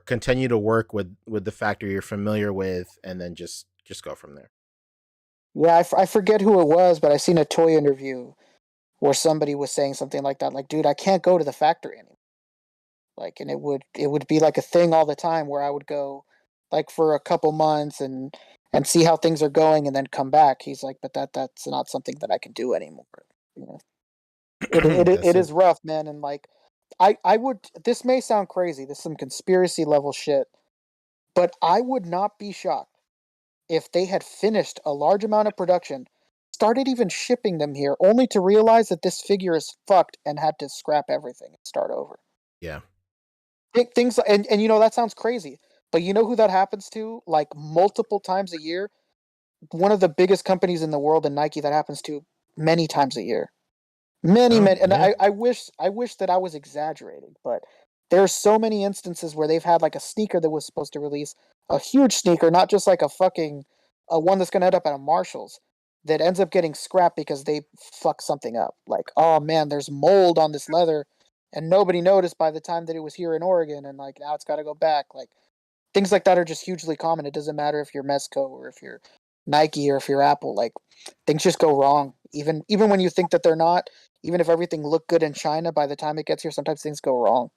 continue to work with the factory you're familiar with, and then just go from there. Yeah, I forget who it was, but I seen a toy interview where somebody was saying something like that, like, dude, I can't go to the factory anymore. Like, and it would be like a thing all the time where I would go like for a couple months and see how things are going and then come back. He's like, but that's not something that I can do anymore. You know, it That's it. is rough, man. And like, I would. This may sound crazy. This is some conspiracy level shit, but I would not be shocked if they had finished a large amount of production, started even shipping them here, only to realize that this figure is fucked and had to scrap everything and start over. Yeah. Things and that sounds crazy, but you know who that happens to like multiple times a year? One of the biggest companies in the world, and Nike, that happens to many times a year. Many, Oh many, and yeah. I wish that I was exaggerating, but there's so many instances where they've had like a sneaker that was supposed to release, a huge sneaker, not just like a fucking a one that's gonna end up at a Marshalls, that ends up getting scrapped because they fuck something up. Like, oh man, there's mold on this leather, and nobody noticed by the time that it was here in Oregon, and like now it's got to go back. Like things like that are just hugely common. It doesn't matter if you're Mesco or if you're Nike or if you're Apple. Like things just go wrong. Even when you think that they're not, even if everything looked good in China, by the time it gets here, sometimes things go wrong.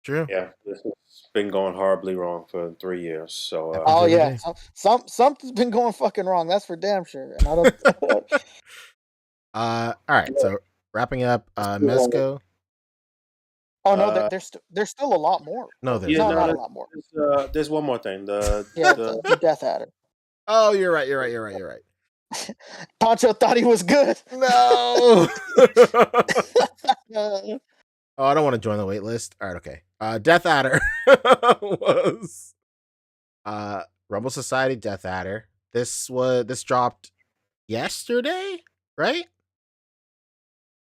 True. Yeah, this has been going horribly wrong for 3 years. So, Happens Oh every yeah, day. something's been going fucking wrong. That's for damn sure. And I don't. All right. So wrapping up, Mesco. Oh no, uh, there's still a lot more. No, Or there's yeah, no, not. no, not a lot more. there's one more thing. The Yeah, the the Death Adder. Oh, you're right. You're right. You're right. You're right. Poncho thought he was good. No. Uh, Oh, I don't want to join the wait list. All right, okay. Death Adder was Rumble Society Death Adder. This dropped yesterday, right?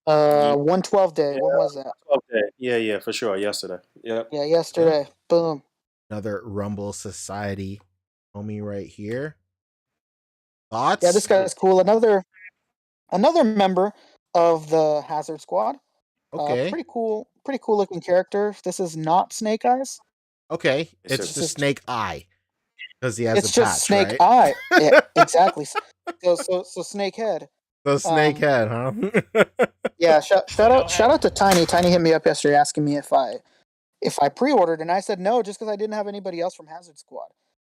Ye 112 day. yeah, When was that? okay. Yeah, for sure, yesterday. Yep. Yeah, Yeah. yesterday. Boom. Another Rumble Society homie right here. Yeah, this Thoughts? guy's cool. Another member of the Hazard Squad. Okay. Pretty cool looking character. This is not Snake Eyes. Okay. It's It's a This just is Snake Eye because he has the it's just patch, Snake right? Eye. Yeah, exactly. So Snake Head. The Snake Um, Head, huh? yeah. Shout out to Tiny. Tiny hit me up yesterday asking me if I pre-ordered, and I said no, just because I didn't have anybody else from Hazard Squad.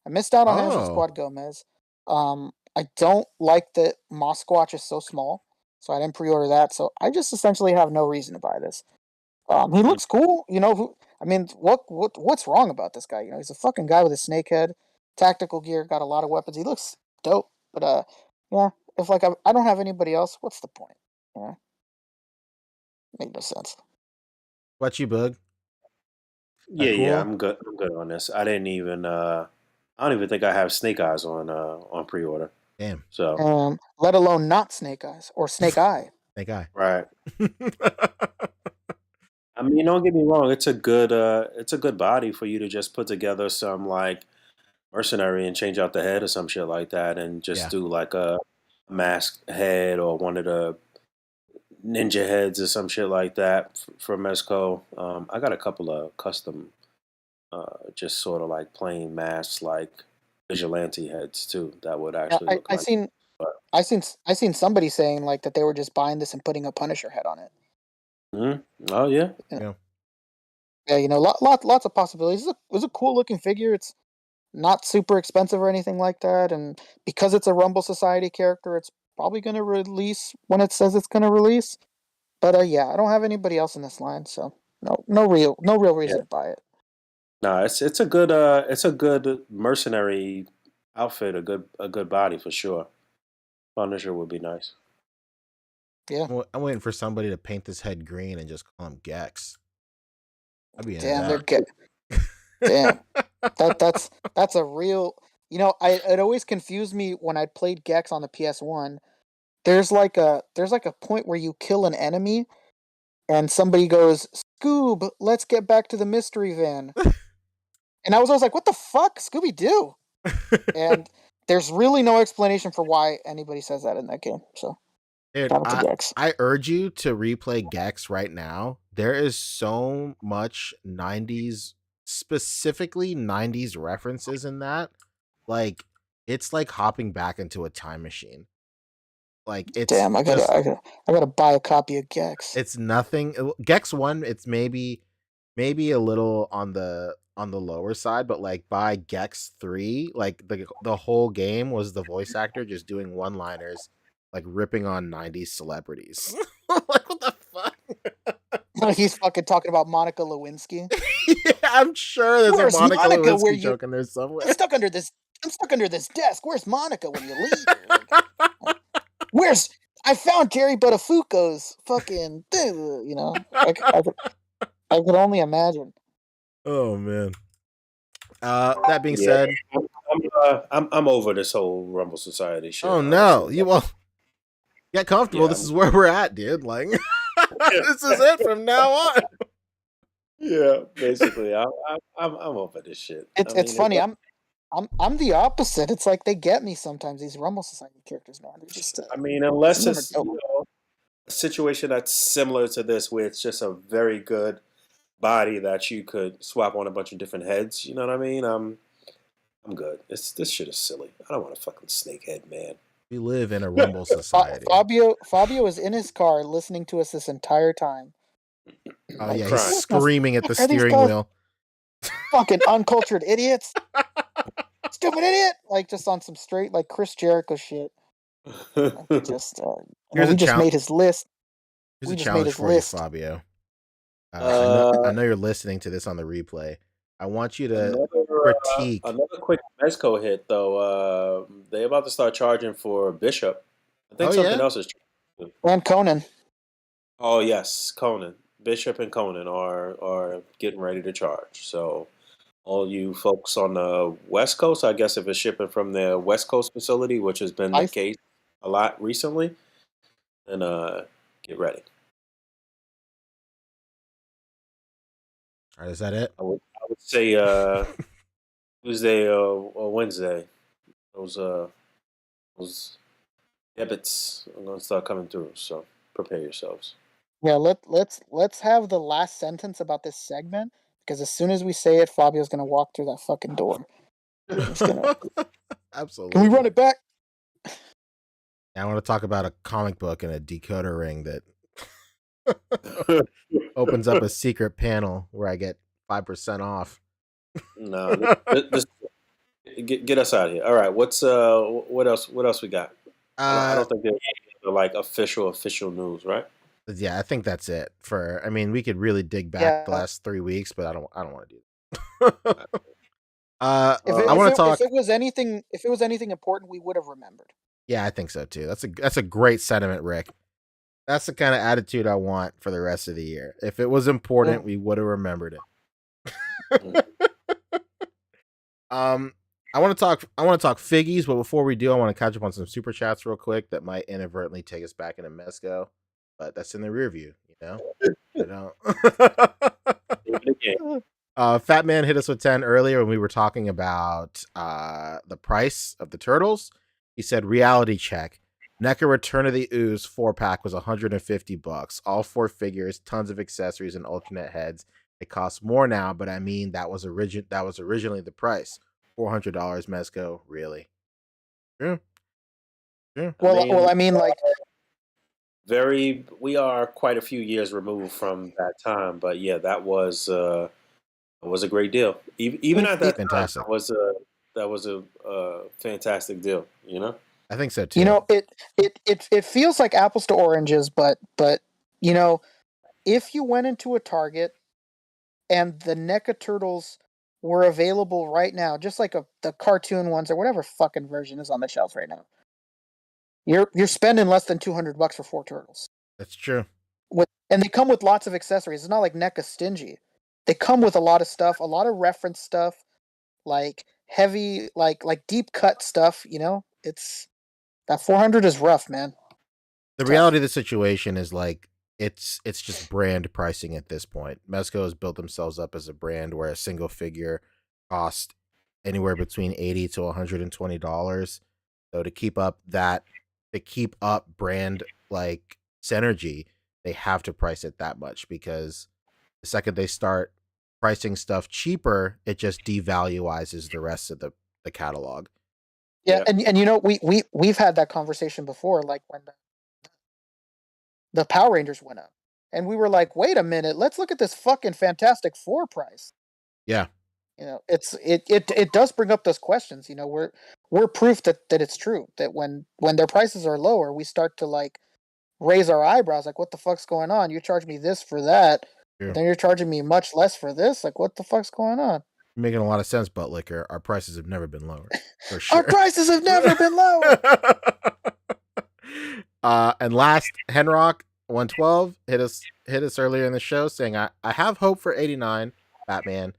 I missed out on National Oh, Squad Gomez. I don't like that Mosquatch is so small, so I didn't pre-order that. So I just essentially have no reason to buy this. He Mm. looks cool. I mean, what's wrong about this guy? He's a fucking guy with a snake head, tactical gear, got a lot of weapons. He looks dope. But yeah, if like I don't have anybody else, what's the point? Yeah, make no sense. what you, Boog? Yeah, yeah, Cool. I'm good. I'm good on this. I don't even think I have Snake Eyes on pre-order. Damn, So Let alone not Snake Eyes or Snake Eye. that guy. right. I mean, don't get me wrong. It's a good body for you to just put together some like mercenary and change out the head or some shit like that, and just Yeah. do like a masked head or one of the ninja heads or some shit like that for Mezco. I got a couple of custom, just sort of like plain masks, like vigilante heads too. That would Yeah, actually I, look I like. seen But I seen somebody saying like that they were just buying this and putting a Punisher head on it. mhm. Oh yeah, Yeah, Yeah. yeah, lots of possibilities. It's a cool looking figure. It's not super expensive or anything like that, and because it's a Rumble Society character, it's probably going to release when it says it's going to release. But yeah, I don't have anybody else in this line, so no real yeah. reason to buy it. No, it's a good mercenary outfit, a good body for sure. Punisher would be nice. Yeah, I'm waiting for somebody to paint this head green and just call him Gex. I'd be into damn, they're that. get damn. That's a real. I it always confused me when I played Gex on the PS1. There's like a point where you kill an enemy and somebody goes, "Scoob, let's get back to the mystery van." And I was always like, "What the fuck, Scooby Doo?" And there's really no explanation for why anybody says that in that game. So Dude, shout out to Gex. I urge you to replay Gex right now. There is so much 90s, specifically 90s references in that. Like, it's like hopping back into a time machine. Like, it's Damn, just, I gotta buy a copy of Gex. it's nothing. Gex 1, it's maybe a little on the lower side, but like by Gex 3, like the whole game was the voice actor just doing one-liners, like ripping on 90s celebrities. Like, what the fuck? He's fucking talking about Monica Lewinsky. Yeah, I'm sure there's a Where's Monica Monica? Where Lewinsky you? joke in there I'm somewhere. stuck under this. I'm stuck under this desk. Where's Monica when you leave? Where's I found Jerry Buttafuoco's fucking. I could only imagine. Oh man. That being Yeah, said, I'm over this whole Rumble Society shit. oh no, Honestly, you will get comfortable. yeah, This is where we're at, dude. Like, this is it from now on. yeah. Basically, I'm over this shit. It's I it's mean, it's, funny. I'm the opposite. It's like they get me sometimes. These Rumble Society characters, man. They're just I mean, some unless of them are it's dope. a situation that's similar to this, where it's just a very good body that you could swap on a bunch of different heads. You know what I mean? I'm good. This shit is silly. I don't want a fucking snake head, man. We live in a Rumble society. Fabio is in his car listening to us this entire time. Oh Like, yeah, he's Crying. what the screaming at the fuck are these steering guys? wheel. Fucking uncultured idiots. Stupid idiot. Like just on some straight like Chris Jericho shit. Like, just Here's a we just challenge. made his list. Here's We a just made challenge his for you, list. Fabio. I uh, know you're listening to this on the replay. I want you to another critique. another quick Mezco hit though. They about to start charging for Bishop. I think Oh something yeah, else is. And Conan. Oh yes, Conan, Bishop, and Conan are getting ready to charge. So all you folks on the West Coast, I guess if it's shipping from their West Coast facility, which has been the I case a lot recently, then get ready. all right, is that it? I would say Tuesday or Wednesday. Those those debits are gonna start coming through. So prepare yourselves. Yeah, let's have the last sentence about this segment because as soon as we say it, Fabio's gonna walk through that fucking door. He's gonna. Can we Absolutely. run it back? I want to talk about a comic book and a decoder ring that opens up a secret panel where I get 5% off. No, this Get us out of here. All right. What else? What else we got? I Uh, don't think there's any other, like official news, right? yeah, I think that's it for. I mean, we could really dig back the Yeah. last 3 weeks, but I don't want to do that. If Uh, I want to it talk. was anything important, we would have remembered. Yeah, I think so too. That's a great sentiment, Rick. That's the kind of attitude I want for the rest of the year. If it was important, Mm. we would have remembered mm, it. um, I want to talk. I want to talk figgies, but before we do, I want to catch up on some super chats real quick that might inadvertently take us back into Mesco, but that's in the rear view. I don't. Name of the game. Fat Man hit us with 10 earlier when we were talking about the price of the turtles. He said, reality check. NECA Return of the Ooze 4-pack was $150. All 4 figures, tons of accessories, and alternate heads. It costs more now, but I mean that was originally the price. $400 Mezco, really? Yeah, yeah. I mean, I mean, like, we are quite a few years removed from that time, but yeah, that was a great deal. Even at that time, Fantastic. that was a fantastic deal. You know. I think so you too. know, it feels like apples to oranges, but you know, if you went into a Target and the NECA turtles were available right now, just like the cartoon ones or whatever fucking version is on the shelf right now, you're spending less than $200 for 4 turtles. That's true. And they come with lots of accessories. It's not like NECA's stingy. They come with a lot of stuff, a lot of reference stuff, like heavy, like deep cut stuff. It's that 400 is rough, man. The Tough. reality of the situation is like it's just brand pricing at this point. Mezco has built themselves up as a brand where a single figure costs anywhere between $80 to $120. So to keep up brand like synergy, they have to price it that much because the second they start pricing stuff cheaper, it just devaluizes the rest of the catalog. Yeah, Yeah. and we've had that conversation before, like when the Power Rangers went up, and we were like, wait a minute, let's look at this fucking Fantastic Four price. Yeah. It does bring up those questions. We're proof that it's true that when their prices are lower, we start to like raise our eyebrows, like, what the fuck's going on? You charge me this for that, but True. then you're charging me much less for this. Like, what the fuck's going on? Making a lot of sense, butt liquor. Our prices have never been lower, for Our sure. prices have never been lower. And last, Henrock 112 hit us earlier in the show saying I have hope for 89 Batman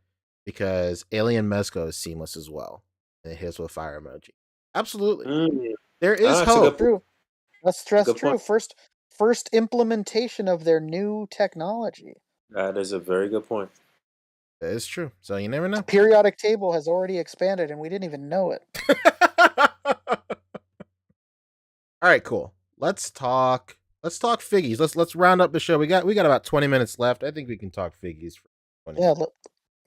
because Alien Mezco is seamless as well. And it hits with fire emoji. Absolutely. Mm. There is That's a good hope. point. True. That's Good true. point. First implementation of their new technology. That is a very good point. That is true. So you never know. Periodic table has already expanded, and we didn't even know it. All right, cool. Let's talk figgies. Let's round up the show. We got about 20 minutes left. I think we can talk figgies for 20 Yeah, minutes.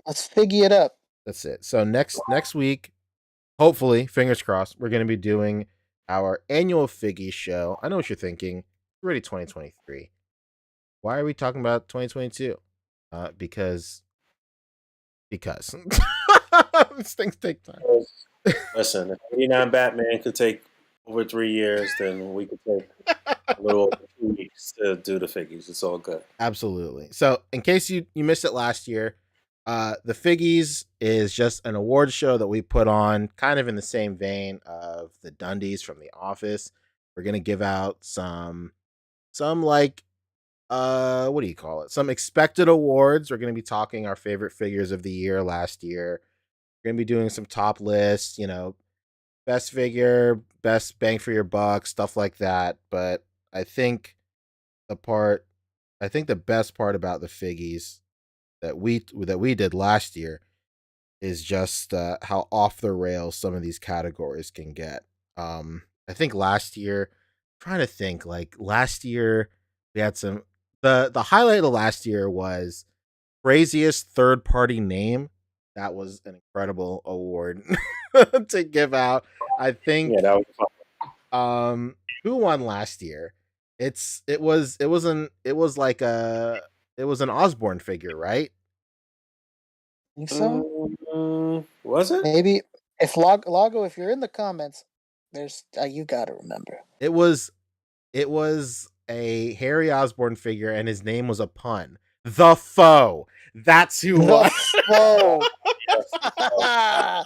let's figure it up. That's it. So next week, hopefully, fingers crossed, we're going to be doing our annual figgy show. I know what you're thinking. It's already 2023. Why are we talking about 2022? Because these things take time. Listen, if 89 Batman could take over 3 years, then we could take a little over 2 weeks to do the figures. It's all good. Absolutely. So, in case you missed it last year, the Figgies is just an award show that we put on, kind of in the same vein of the Dundies from The Office. We're gonna give out some like what do you call it? Some expected awards. We're gonna be talking our favorite figures of the year last year. We're gonna be doing some top lists, best figure, best bang for your buck, stuff like that. But I think the part I think the best part about the Figgies that we did last year is just how off the rails some of these categories can get. I think last year, trying to think, like last year we had some the highlight of last year was craziest third party name. That was an incredible award to give out. I Yeah, think that was fun. who won last year? It was an Osborne figure, right? Think so? Was it? Maybe If Lago, if you're in the comments, there's you gotta remember. It was a Harry Osborn figure, and his name was a pun. The Foe. That's who The was. foe. Yes. Oh,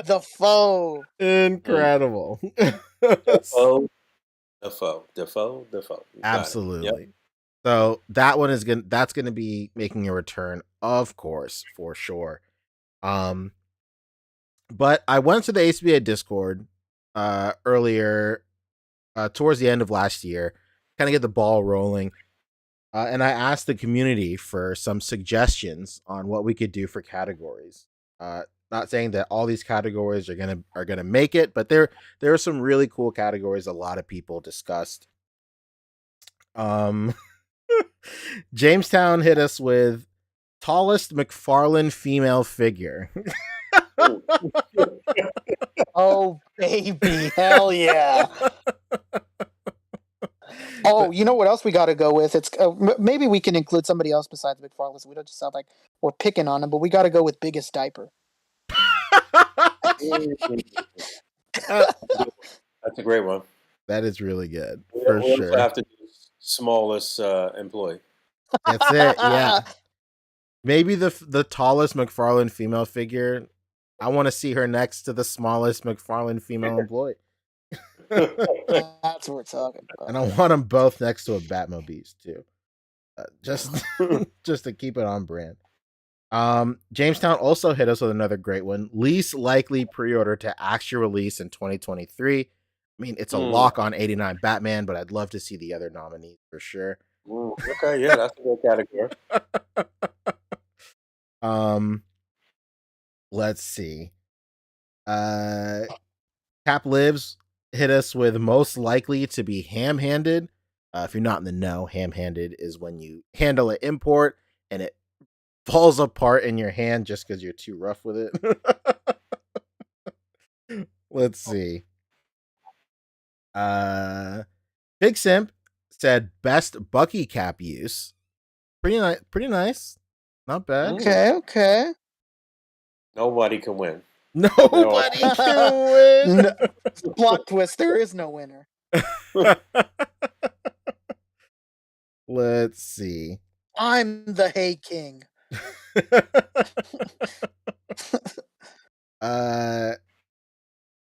The foe. Incredible. Defoe, Defoe. You got it. Yep. Absolutely. So that one is that's gonna be making a return, of course, for sure. But I went to the A.C.B.A Discord earlier, towards the end of last year, kind of get the ball rolling. And I asked the community for some suggestions on what we could do for categories. Not saying that all these categories are gonna make it, but there are some really cool categories a lot of people discussed. Jamestown hit us with tallest McFarlane female figure. Oh baby, hell yeah! Oh, you know what else we got to go with? It's maybe we can include somebody else besides McFarlane. So we don't just sound like we're picking on him, but we got to go with biggest diaper. That's a great one. That is really good, We for also sure. have to do smallest employee. That's it. Yeah. Maybe the tallest McFarlane female figure. I want to see her next to the smallest McFarlane female employee. That's what we're talking about. And I want them both next to a Batmobile too. Just just to keep it on brand. Jamestown also hit us with another great one. Least likely pre-order to actual release in 2023. I mean, it's a lock on 89 Batman, but I'd love to see the other nominees for sure. Okay, yeah, that's a good category. Let's see. Cap Lives hit us with most likely to be ham-handed. If you're not in the know, ham-handed is when you handle an import and it falls apart in your hand just because you're too rough with it. Let's see. Big Simp said best Bucky cap use. Pretty nice. Not bad. Okay. Nobody can win. Nobody can win. No, plot twist: there is no winner. Let's see. I'm the Hay King.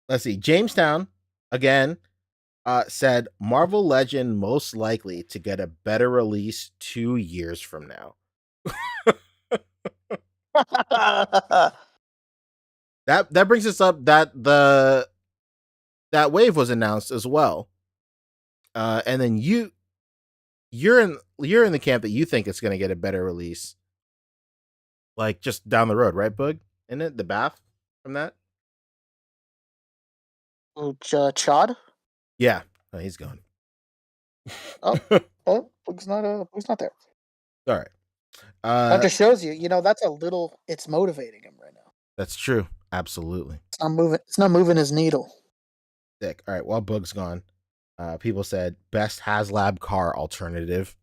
Let's see. Jamestown again said Marvel Legend most likely to get a better release 2 years from now. That brings us up that that wave was announced as well. And then you're in the camp that you think it's going to get a better release, like just down the road, right, Boog? Isn't it the bath from that? Chad? Yeah, oh, he's gone. Oh, Boog's not there. All right. That just shows you, that's a little. It's motivating him right now. That's true. Absolutely. It's not moving his needle. Sick. All right. While Boog's gone, people said best HasLab car alternative.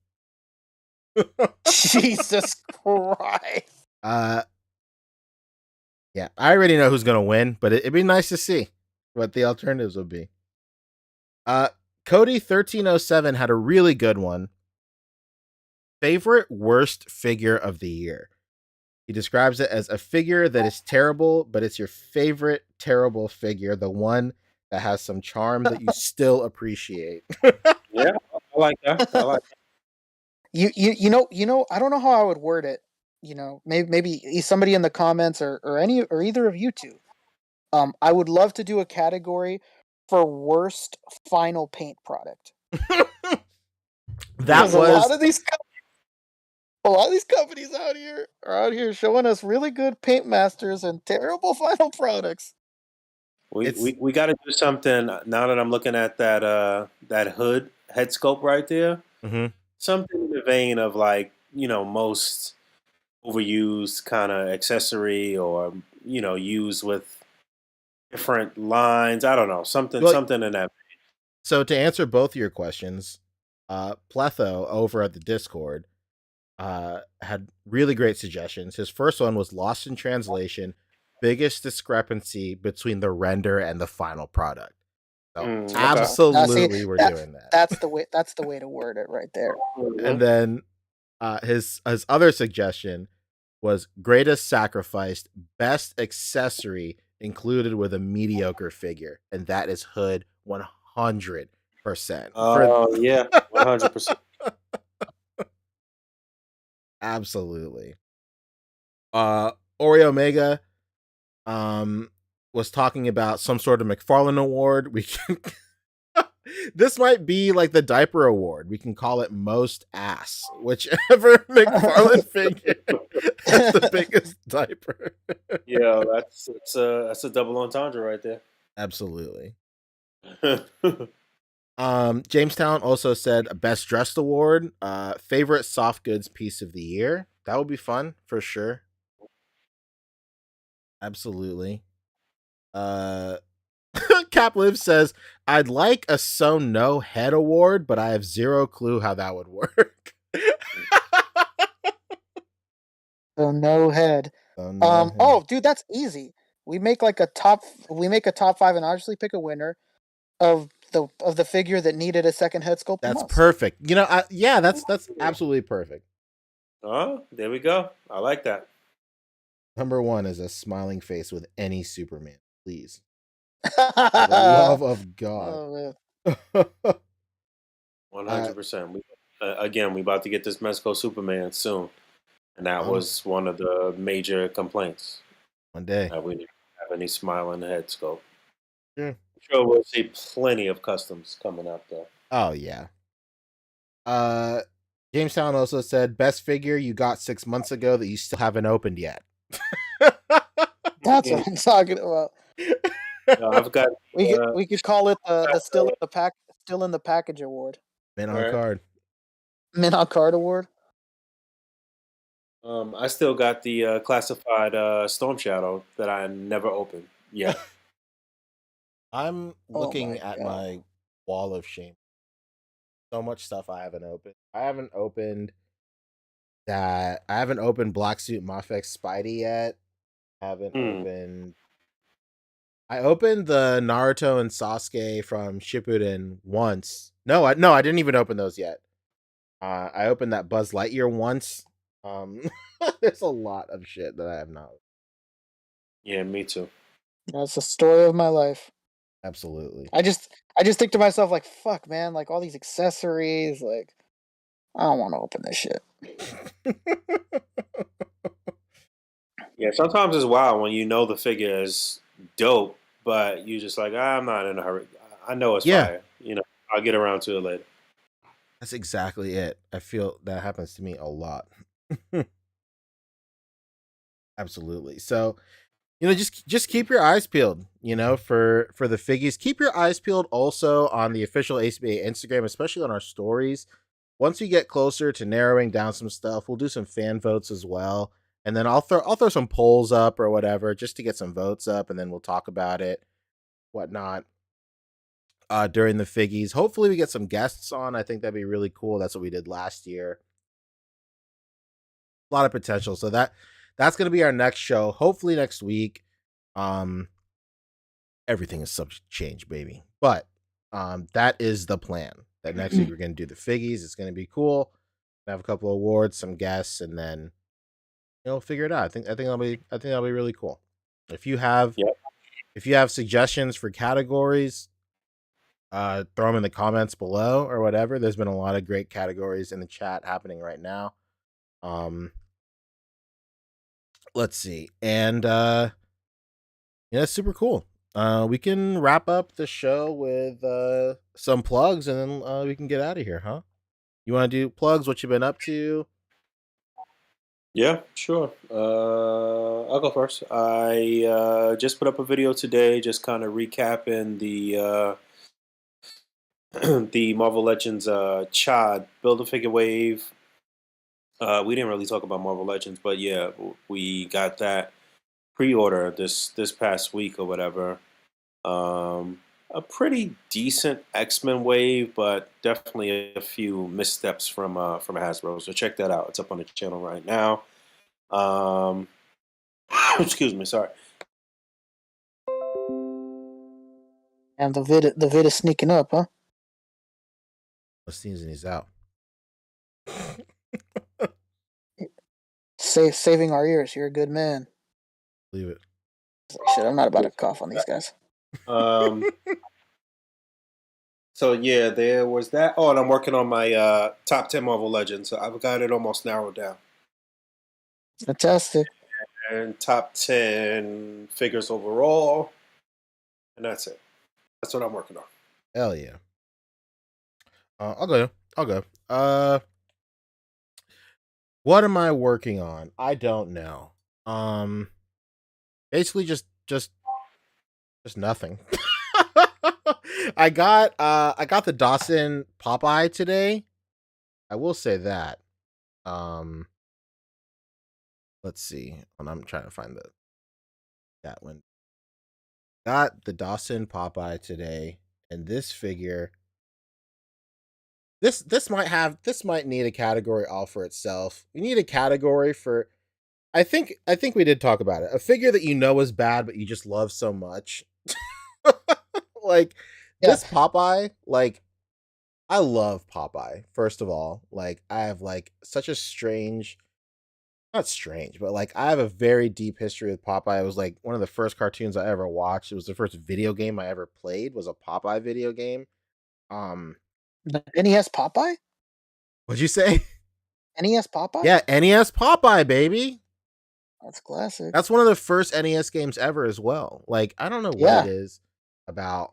Jesus Christ. Yeah, I already know who's gonna win, but it'd be nice to see what the alternatives would be. Cody 1307 had a really good one. Favorite worst figure of the year. He describes it as a figure that is terrible, but it's your favorite terrible figure, the one that has some charm that you still appreciate. Yeah, I like that. You know, I don't know how I would word it. Maybe somebody in the comments or either of you two. I would love to do a category for worst final paint product. That was a lot of these companies are out here showing us really good paint masters and terrible final products. We got to do something now that I'm looking at that hood head sculpt right there. Mm-hmm. Something in the vein of most overused kind of accessory or used with different lines. I don't know, something in that. So to answer both of your questions, Pletho over at the Discord had really great suggestions. His first one was Lost in Translation, biggest discrepancy between the render and the final product. So Okay. Now see absolutely we're that doing that. that's the way to word it right there. And Mhm. then his other suggestion was greatest sacrificed, best accessory included with a mediocre figure, and that is Hood 100% for Oh yeah, 100%. absolutely. Ori Omega um was talking about some sort of McFarlane award. We can this might be like the diaper award. We can call it most ass, whichever McFarlane figure has the biggest diaper. Yeah, that's a double entendre right there. Absolutely. Jamestown also said a best dressed award, favorite soft goods piece of the year. That would be fun for sure. Absolutely. Uh Capliv says, I'd like a So No Head award, but I have zero clue how that would work. So no head. So no head. Oh, dude, that's easy. We make like we make a top five and obviously pick a winner of the figure that needed a second head sculpt the That's most. perfect. Yeah, that's absolutely perfect. Oh, there we go. I like that. Number one is a smiling face with any Superman, please. For the Oh love of God. man. 100%. 100%. Again, we about to get this Mezco Superman soon, and that Um, was one of the major complaints one day. that we didn't have any smile in the head scope. Sure. I'm sure we'll see plenty of customs coming up though. Oh yeah. Uh Jamestown also said best figure you got 6 months ago that you still haven't opened yet. That's what I'm talking about. I've got We could call it the uh, still in the package award. Man on right. card. Mint on card award. I still got the classified Storm Shadow that I never opened yet. I'm Oh looking my at god. my wall of shame. So much stuff I haven't opened. I haven't opened Black Suit Mafex Spidey yet. Haven't Hmm. opened I opened the Naruto and Sasuke from Shippuden once. No, I didn't even open those yet. I opened that Buzz Lightyear once. Um, there's a lot of shit that I have not. Yeah, me too. That's the story of my life. Absolutely. I just think to myself like, fuck, man, like all these accessories, like I don't want to open this shit. Yeah, sometimes it's wild when you know the figure is dope, but you just like, I'm not in a hurry. I know it's Yeah, fire. I'll get around to it later. that's exactly it. I feel that happens to me a lot. Absolutely. So, just keep your eyes peeled, for the figgies. Keep your eyes peeled also on the official A.C.B.A Instagram, especially on our stories. Once we get closer to narrowing down some stuff, we'll do some fan votes as well. And then I'll throw some polls up or whatever just to get some votes up, and then we'll talk about it, whatnot, during the figgies. Hopefully we get some guests on. I think that'd be really cool. That's what we did last year. A lot of potential. So that's gonna be our next show. Hopefully next week. Um Everything is subject to change, baby. But that is the plan. That next week we're gonna do the figgies. It's gonna be cool. Have a couple of awards, some guests, and then figure it out. I think that'll be really cool. If you have Yep. if you have suggestions for categories, throw them in the comments below or whatever. There's been a lot of great categories in the chat happening right now. Um, let's see, and yeah, it's super cool. We can wrap up the show with some plugs, and then we can get out of here, huh? You want to do plugs? What you been up to? Yeah, sure. I'll go first. I just put up a video today, just kind of recapping the the Marvel Legends Chad Build a Figure Wave. We didn't really talk about Marvel Legends, but yeah, we got that pre-order this past week or whatever. A pretty decent X-Men wave, but definitely a few missteps from Hasbro. So check that out. It's up on the channel right now. Um, excuse me, sorry. And the vid is sneaking up, huh? The season is out. Saving our ears. You're a good man. Leave it. Shit, I'm not about to cough on these guys. Um, so yeah, there was that. Oh, and I'm working on my top 10 Marvel Legends. So I've got it almost narrowed down. Fantastic. And top 10 figures overall. And that's it. That's what I'm working on. Hell yeah. I'll go. I'll go. What am I working on? I don't know. Basically just nothing. I got the Dawson Popeye today. I will say that. Um, let's see. And I'm trying to find that one. Got the Dawson Popeye today, and this figure. This might need a category all for itself. We need a category for. I think we did talk about it. A figure that you know is bad, but you just love so much. Like Yeah, this Popeye, like I love Popeye. First of all, like I have like such a strange, not strange, but like I have a very deep history with Popeye. It was like one of the first cartoons I ever watched. It was the first video game I ever played. Was a Popeye video game. Um, the NES Popeye. what'd you say? NES Popeye. Yeah, NES Popeye, baby. That's classic. That's one of the first NES games ever as well. Like I don't know what it Yeah, is about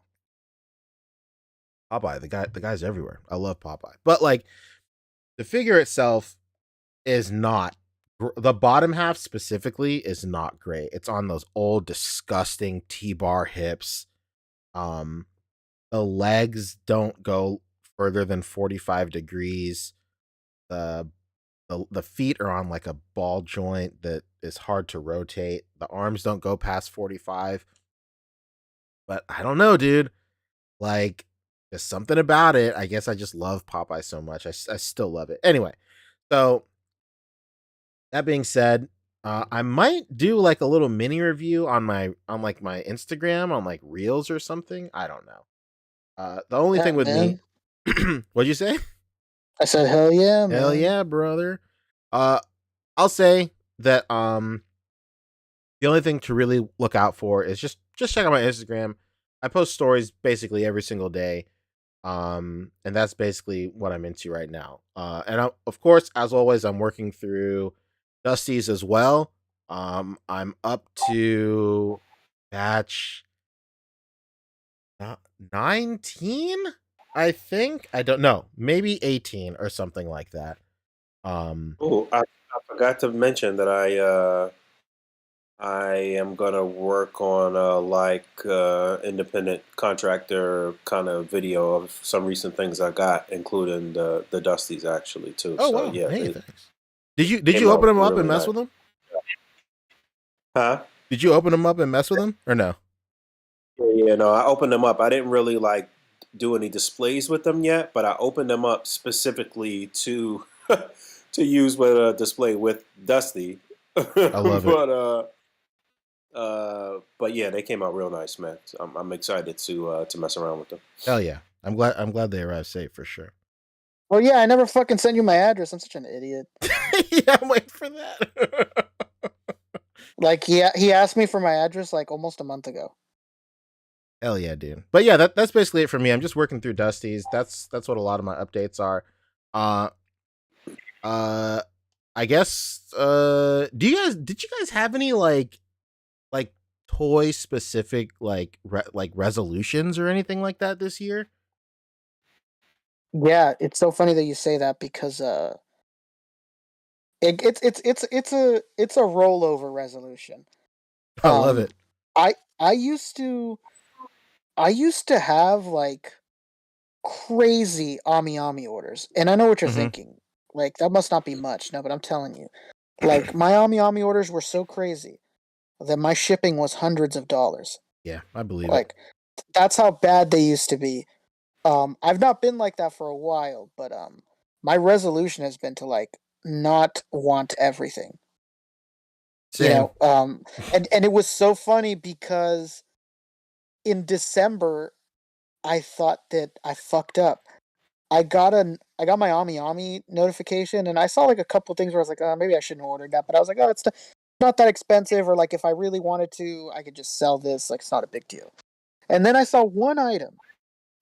Popeye. The guy's everywhere. I love Popeye, but like the figure itself is not the bottom half specifically is not great. It's on those old disgusting T-bar hips. Um the legs don't go further than 45 degrees. The the feet are on like a ball joint that is hard to rotate. The arms don't go past 45. But I don't know, dude. Like there's something about it. I guess I just love Popeye so much. I still love it. Anyway, so that being said, I might do like a little mini review on like my Instagram on like Reels or something. I don't know. The only yeah, thing with me, man. what'd you say? I said, hell yeah, Hell man. yeah, brother. Uh, I'll say that the only thing to really look out for is just check out my Instagram. I post stories basically every single day. And that's basically what I'm into right now. Of course, as always, I'm working through Dusty's as well. I'm up to batch 19, I think. I don't know, maybe 18 or something like that. Um, Oh, I forgot to mention that I am gonna work on independent contractor kind of video of some recent things I got, including the Dusties actually too. oh So wow, yeah, hey, they thanks. Did came you open out them up and really mess nice. with them? Huh? Did you open them up and mess with them or no? Yeah, yeah, no, I opened them up. I didn't really like do any displays with them yet, but I opened them up specifically to to use with a display with Dusty. I love it. But yeah, they came out real nice, man. So I'm excited to mess around with them. Hell yeah, I'm glad they arrived safe for sure. Oh yeah, I never fucking sent you my address. I'm such an idiot. Yeah, I'm waiting for that. Like he asked me for my address like almost a month ago. Hell yeah, dude. But yeah, that's basically it for me. I'm just working through Dusty's. That's what a lot of my updates are. Uh uh I guess did you guys have any like toy specific like resolutions or anything like that this year? Yeah, it's so funny that you say that because it's a rollover resolution. I love Um, it. I I used to I used to have like crazy Ami Ami orders, and I know what you're Mhm. thinking. Like that must not be much, no, but I'm telling you, like my Ami Ami orders were so crazy that my shipping was hundreds of dollars. Yeah, I believe it. Like that's how bad they used to be. I've not been like that for a while, but my resolution has been to like not want everything. You Same. know, and it was so funny because in December I thought that I fucked up. I got my Ami Ami notification, and I saw like a couple things where I was like, oh, maybe I shouldn't order that. But I was like, oh, it's not that expensive, or like if I really wanted to, I could just sell this. Like it's not a big deal. And then I saw one item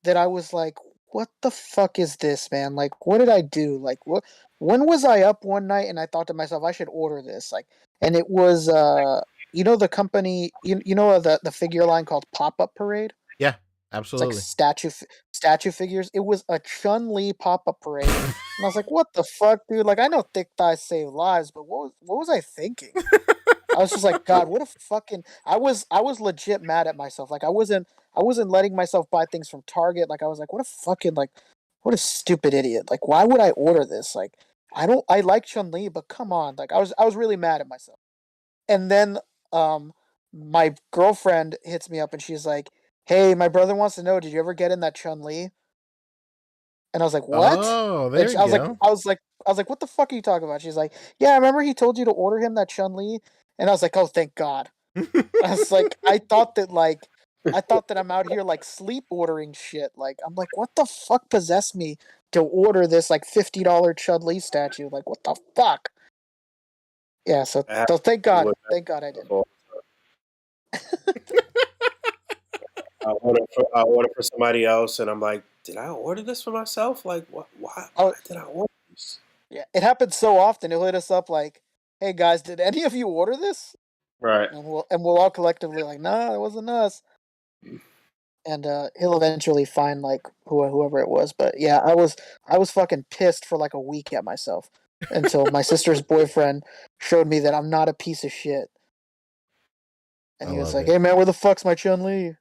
that I was like, what the fuck is this, man? Like, what did I do? Like, what? When was I up one night and I thought to myself, I should order this? Like, and it was the company, you know the figure line called Pop Up Parade. Yeah, It's like absolutely. statue figures. It was a Chun-Li pop-up parade. And I was like, what the fuck, dude? Like I know thick thighs save lives, but what was I thinking? I was just like, God, what a fucking I was legit mad at myself. Like I wasn't letting myself buy things from Target. Like I was like, what a fucking like what a stupid idiot. Like why would I order this? Like I like Chun-Li, but come on. Like I was really mad at myself. And then um my girlfriend hits me up and she's like, "Hey, my brother wants to know, did you ever get in that Chun-Li?" And I was like, "What?" Oh, And there she, you go. I was like, "What the fuck are you talking about?" She's like, "Yeah, I remember he told you to order him that Chun-Li." And I was like, "Oh, thank God." I was like, I thought that I'm out here like sleep ordering shit. Like I'm like, what the fuck possessed me to order this like $50 Chun-Li statue? Like what the fuck? Yeah, so I have so with that thank God I didn't. before. I order for somebody else, and I'm like, did I order this for myself? Like, what? Why Oh did I order this? yeah, it happens so often. He'll hit us up like, "Hey guys, did any of you order this?" Right. And we'll all collectively like, "No, it wasn't us." And he'll eventually find like whoever it was. But yeah, I was fucking pissed for like a week at myself until my sister's boyfriend showed me that I'm not a piece of shit. And I he was love like, it. "Hey man, where the fuck's my Chun Li?"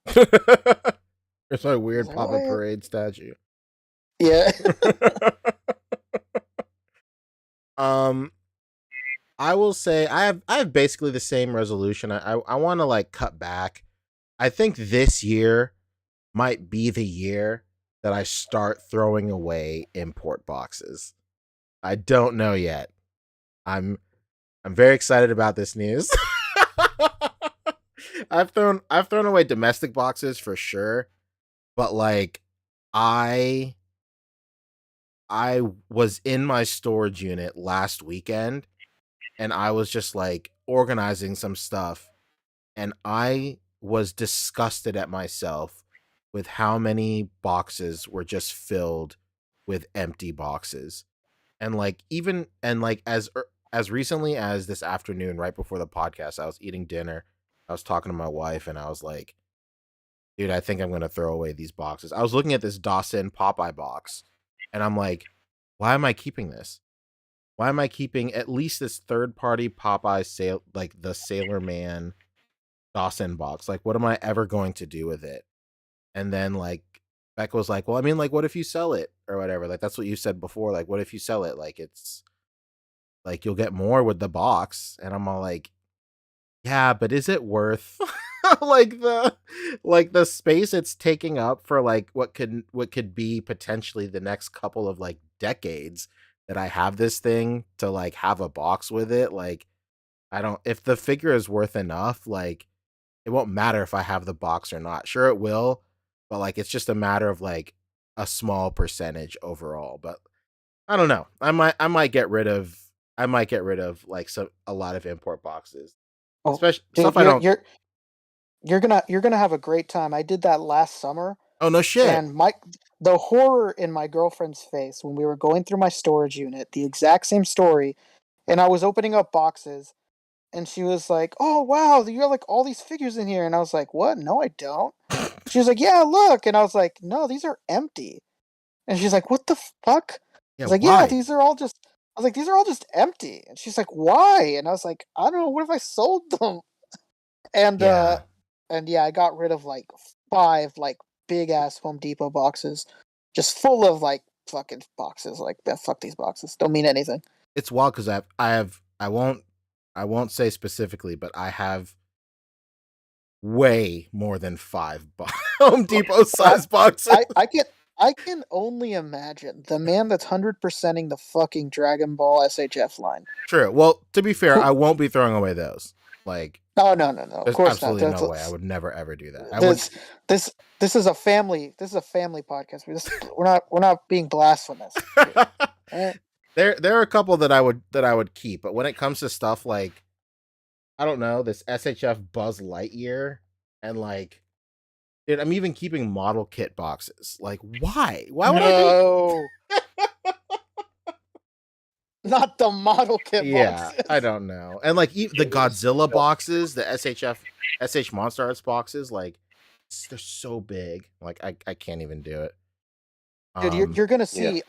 It's a I was weird like, pop-up "What?" parade statue. Yeah. um, I will say I have basically the same resolution. I want to like cut back. I think this year might be the year that I start throwing away import boxes. I don't know yet. I'm I'm very excited about this news. I've thrown away domestic boxes for sure, but like I I was in my storage unit last weekend and I was just like organizing some stuff and I was disgusted at myself with how many boxes were just filled with empty boxes. And like even and like as recently as this afternoon right before the podcast, I was eating dinner. I was talking to my wife and I was like, dude, I think I'm going to throw away these boxes. I was looking at this Dawson Popeye box and I'm like, why am I keeping this? Why am I keeping at least this third party Popeye sale, like the Sailor Man Dawson box? Like, what am I ever going to do with it? And then like Becca was like, well, I mean, like, what if you sell it or whatever? Like, that's what you said before. Like, what if you sell it? Like, it's like you'll get more with the box. And I'm all like, yeah, but is it worth like the space it's taking up for like what could be potentially the next couple of like decades that I have this thing to like have a box with it? Like I don't if the figure is worth enough, like it won't matter if I have the box or not. Sure it will, but like it's just a matter of like a small percentage overall. But I don't know. I might get rid of like a lot of import boxes. Oh, Especially stuff dude, I you're don't. you're you're gonna have a great time. I did that last summer, Oh no shit. and my the horror in my girlfriend's face when we were going through my storage unit, the exact same story, and I was opening up boxes, and she was like, "Oh wow, you have like all these figures in here," and I was like, "What? No, I don't." She was like, "Yeah, look," and I was like, "No, these are empty." And she's like, "What the fuck?" I Yeah, was like, "Yeah, why? these are all just." I was like, "These are all just empty," and she's like, "Why?" And I was like, "I don't know. What if I sold them?" And Yeah. yeah, I got rid of like 5 like big ass Home Depot boxes, just full of like fucking boxes. Like, "Yeah, fuck these boxes. Don't mean anything." It's wild because I won't say specifically, but I have way more than five Home Depot I size boxes. I can only imagine the man that's 100%ing the fucking Dragon Ball SHF line. True. Well, to be fair, Who I won't be throwing away those. Like, Oh no, no, no. Of there's course not. absolutely no way. I would never ever do that. I would. This this is a family podcast. We're not being blasphemous here. Right? There are a couple that I would keep, but when it comes to stuff like, I don't know, this SHF Buzz Lightyear and like, dude, I'm even keeping model kit boxes. Like, why? Why would I do? No, not the model kit Yeah, boxes. I don't know. And like the Godzilla boxes, the SH Monster Arts boxes, like they're so big. Like I can't even do it. Dude, you're gonna Yeah. see.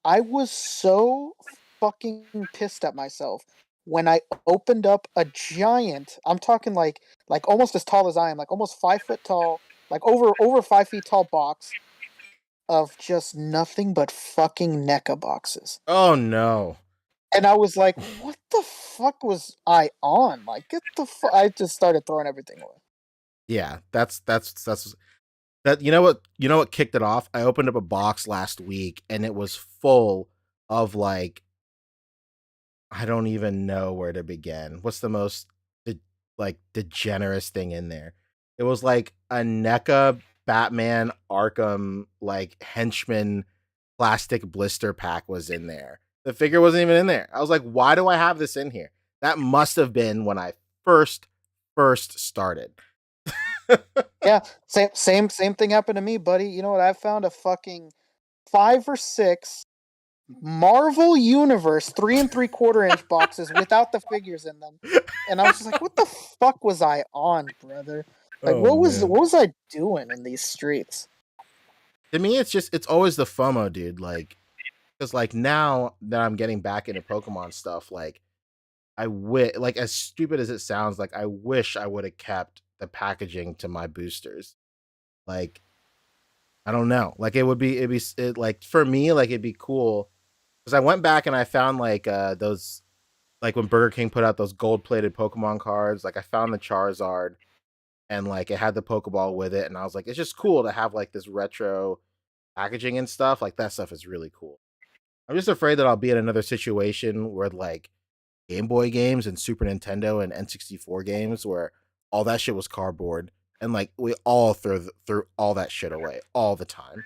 I was so fucking pissed at myself when I opened up a giant. I'm talking like almost as tall as I am, like almost 5 foot tall, like over 5 feet tall box of just nothing but fucking NECA boxes. Oh no. And I was like, what the fuck was I on? Like, get the fuck. I just started throwing everything away. Yeah, that's that. You know what kicked it off? I opened up a box last week and it was full of like, I don't even know where to begin. What's the most like degenerate thing in there? It was like a NECA Batman Arkham like henchman plastic blister pack was in there. The figure wasn't even in there. I was like, why do I have this in here? That must have been when I first started. Yeah, same thing happened to me, buddy. You know what? I found a fucking 5 or 6 Marvel Universe 3 3/4 inch boxes without the figures in them, and I was just like, "What the fuck was I on, brother? Like, Oh man. what was I doing in these streets?" To me, it's always the FOMO, dude. Like, because like now that I'm getting back into Pokemon stuff, like like as stupid as it sounds, like I wish I would have kept the packaging to my boosters. Like, I don't know. Like like for me, like it'd be cool because I went back and I found like those, like when Burger King put out those gold plated Pokemon cards. Like I found the Charizard and like it had the Pokeball with it, and I was like, it's just cool to have like this retro packaging and stuff. Like that stuff is really cool. I'm just afraid that I'll be in another situation where like Game Boy games and Super Nintendo and N64 games where all that shit was cardboard and like we all threw all that shit away all the time.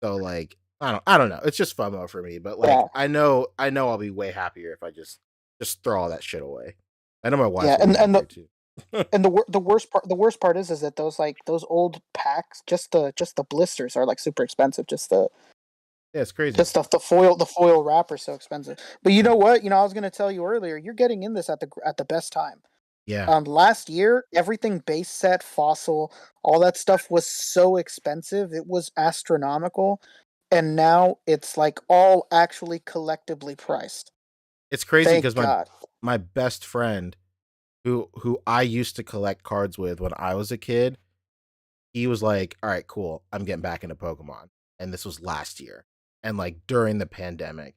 So like I don't know. It's just FOMO for me, but like Yeah, I know I'll be way happier if I just throw all that shit away. I know my wife yeah, will be and happier too. the worst part is that those old packs, just the blisters are like super expensive. Yeah, it's crazy. Just the foil wrapper is so expensive. But you know what? You know, I was gonna tell you earlier. You're getting in this at the best time. Yeah. Last year, everything base set, fossil, all that stuff was so expensive. It was astronomical, and now it's like all actually collectively priced. It's crazy Thank because God. my best friend who I used to collect cards with when I was a kid, he was like, "All right, cool. I'm getting back into Pokemon." And this was last year. And like during the pandemic.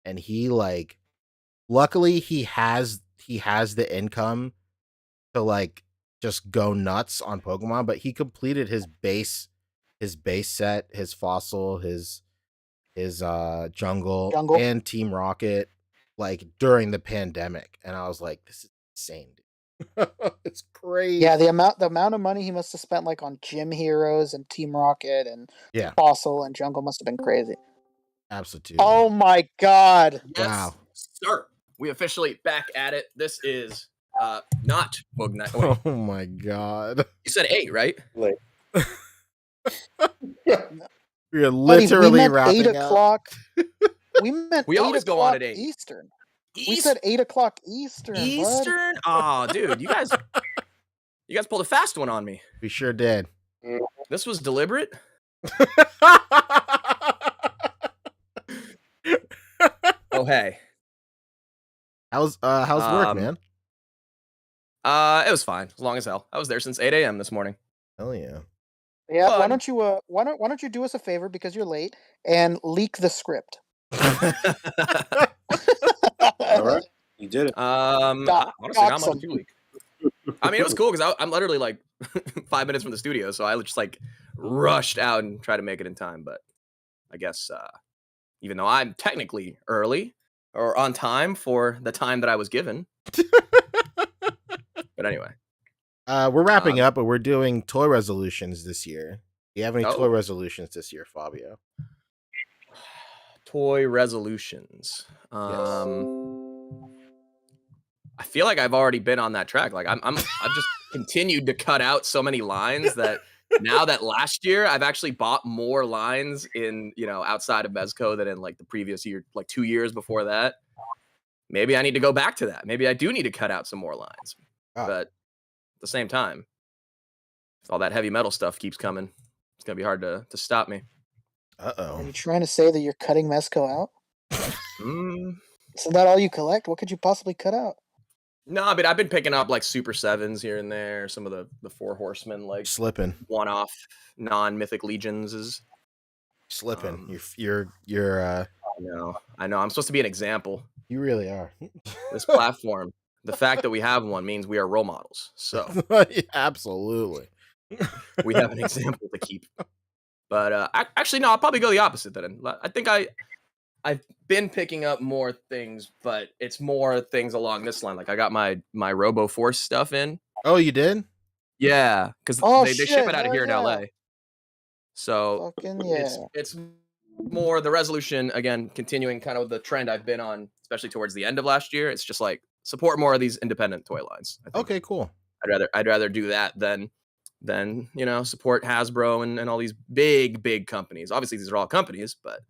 And he like luckily he has the income to like just go nuts on Pokemon, but he completed his base set, his fossil, his jungle Jungle. and Team Rocket like during the pandemic. And I was like, this is insane, dude. It's crazy. Yeah, the amount of money he must have spent like on Gym Heroes and Team Rocket and Yeah, Fossil and Jungle must have been crazy. absolutely. Oh my God. Yes, Wow. sir. We officially back at it. This is not Boog Night. Wait, Oh my god. you said 8, right? Like, We're Buddy, we literally meant wrapping 8 o'clock. We meant We 8 always go on o'clock at 8. Eastern. We said 8 o'clock Eastern, bud. Eastern? Oh, dude, you guys pulled a fast one on me. We sure did. This was deliberate. Oh, hey. How's work, Um, man? It was fine, as long as hell. I was there since 8 a.m. this morning. Hell yeah. Yeah, why Fun. don't you do us a favor because you're late and leak the script? all right, you did it. Honestly, Got not much some. too weak. I mean, it was cool because I'm literally like 5 minutes from the studio, so I just like rushed out and tried to make it in time. But I guess even though I'm technically early or on time for the time that I was given, But anyway, We're wrapping um, up, but we're doing toy resolutions this year. Do you have any toy oh, resolutions this year, Fabio? toy resolutions. Yes. I feel like I've already been on that track. Like I've just continued to cut out so many lines that now that last year I've actually bought more lines in, outside of Mezco than in like the previous year, like 2 years before that. Maybe I need to go back to that. Maybe I do need to cut out some more lines. Oh. But at the same time, if all that heavy metal stuff keeps coming, it's gonna be hard to stop me. Uh Are oh. you trying to say that you're cutting Mezco out? Mm, Is that all you collect? What could you possibly cut out? no, but I've been picking up like Super Sevens here and there, some of the Four Horsemen, like Slipping. one-off non-mythic legions is. Slipping. Um, You're I know. I'm supposed to be an example. you really are. This platform, the fact that we have one means we are role models. So Yeah, absolutely. we have an example to keep. But actually, no, I'll probably go the opposite then. I think I've been picking up more things, but it's more things along this line. Like I got my Robo Force stuff in. Oh, you did? Yeah, because Oh they ship shit! it out of Hell here in yeah! LA. So Fucking it's yeah! it's more the resolution again, continuing kind of the trend I've been on, especially towards the end of last year. It's just like support more of these independent toy lines. I think Okay, cool. I'd rather do that than support Hasbro and all these big companies. Obviously, these are all companies, but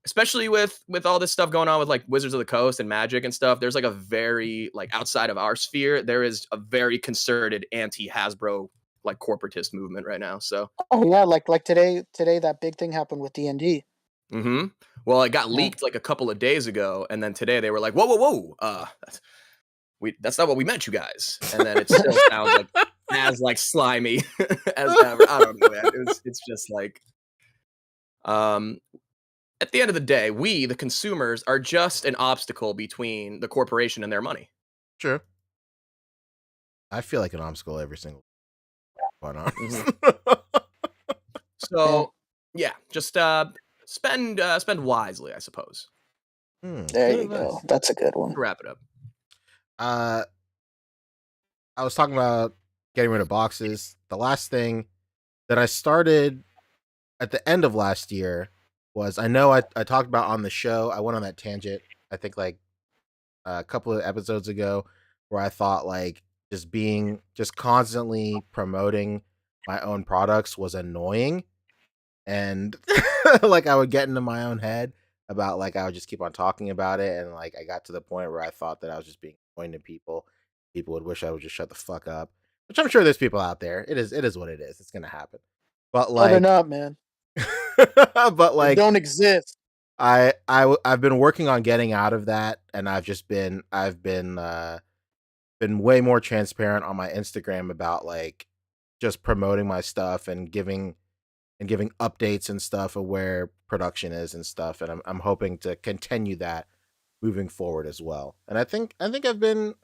especially with all this stuff going on with like Wizards of the Coast and Magic and stuff, there's like a very like outside of our sphere, there is a very concerted anti Hasbro like corporatist movement right now. So Oh yeah, like today that big thing happened with D&D. well, it got Yeah. leaked like a couple of days ago, and then today they were like, whoa, that's not what we meant, you guys. And then it still sounds like as like slimy as ever. I don't know, man. It's just like at the end of the day, we, the consumers, are just an obstacle between the corporation and their money. Sure. I feel like an obstacle every single quite honest. Mhm. Yeah. So yeah, just spend wisely, I suppose. There Good you advice. go. That's a good one. To wrap it up. Uh I was talking about getting rid of boxes. The last thing that I started at the end of last year was I know I talked about on the show. I went on that tangent, I think like a couple of episodes ago, where I thought like just constantly promoting my own products was annoying. And like I would get into my own head about like I would just keep on talking about it, and like I got to the point where I thought that I was just being annoying to people. People would wish I would just shut the fuck up, which I'm sure there's people out there. It is what it is. It's gonna happen. But No, they're like, not, man. but They like don't exist. I've been working on getting out of that, and I've been way more transparent on my Instagram about like just promoting my stuff and giving updates and stuff of where production is and stuff, and I'm hoping to continue that moving forward as well. And I think I've been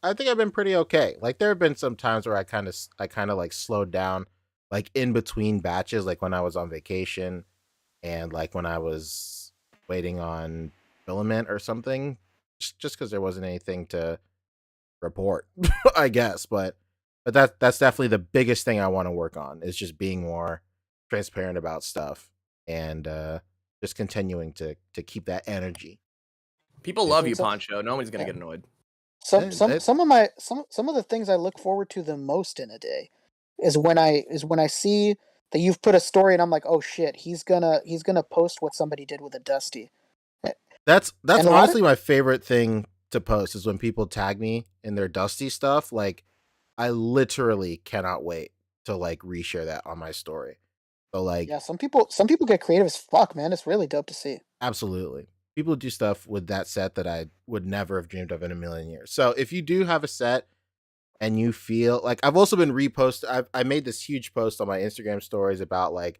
pretty okay. Like there have been some times where I kind of like slowed down like in between batches, like when I was on vacation and like when I was waiting on filament or something, just because there wasn't anything to report, I guess. But that's definitely the biggest thing I want to work on is just being more transparent about stuff and just continuing to keep that energy. People Is love Dude, you, so, Poncho. Nobody's gonna yeah. get annoyed. Some of my some of the things I look forward to the most in a day is when I see that you've put a story and I'm like, oh shit, he's gonna post what somebody did with a dusty. Eh, that's And a lot of honestly my favorite thing to post is when people tag me in their dusty stuff. Like I literally cannot wait to like reshare that on my story. So like yeah, some people get creative as fuck, man. It's really dope to see. absolutely. People do stuff with that set that I would never have dreamed of in a million years. So if you do have a set and you feel like I've also been I made this huge post on my Instagram stories about like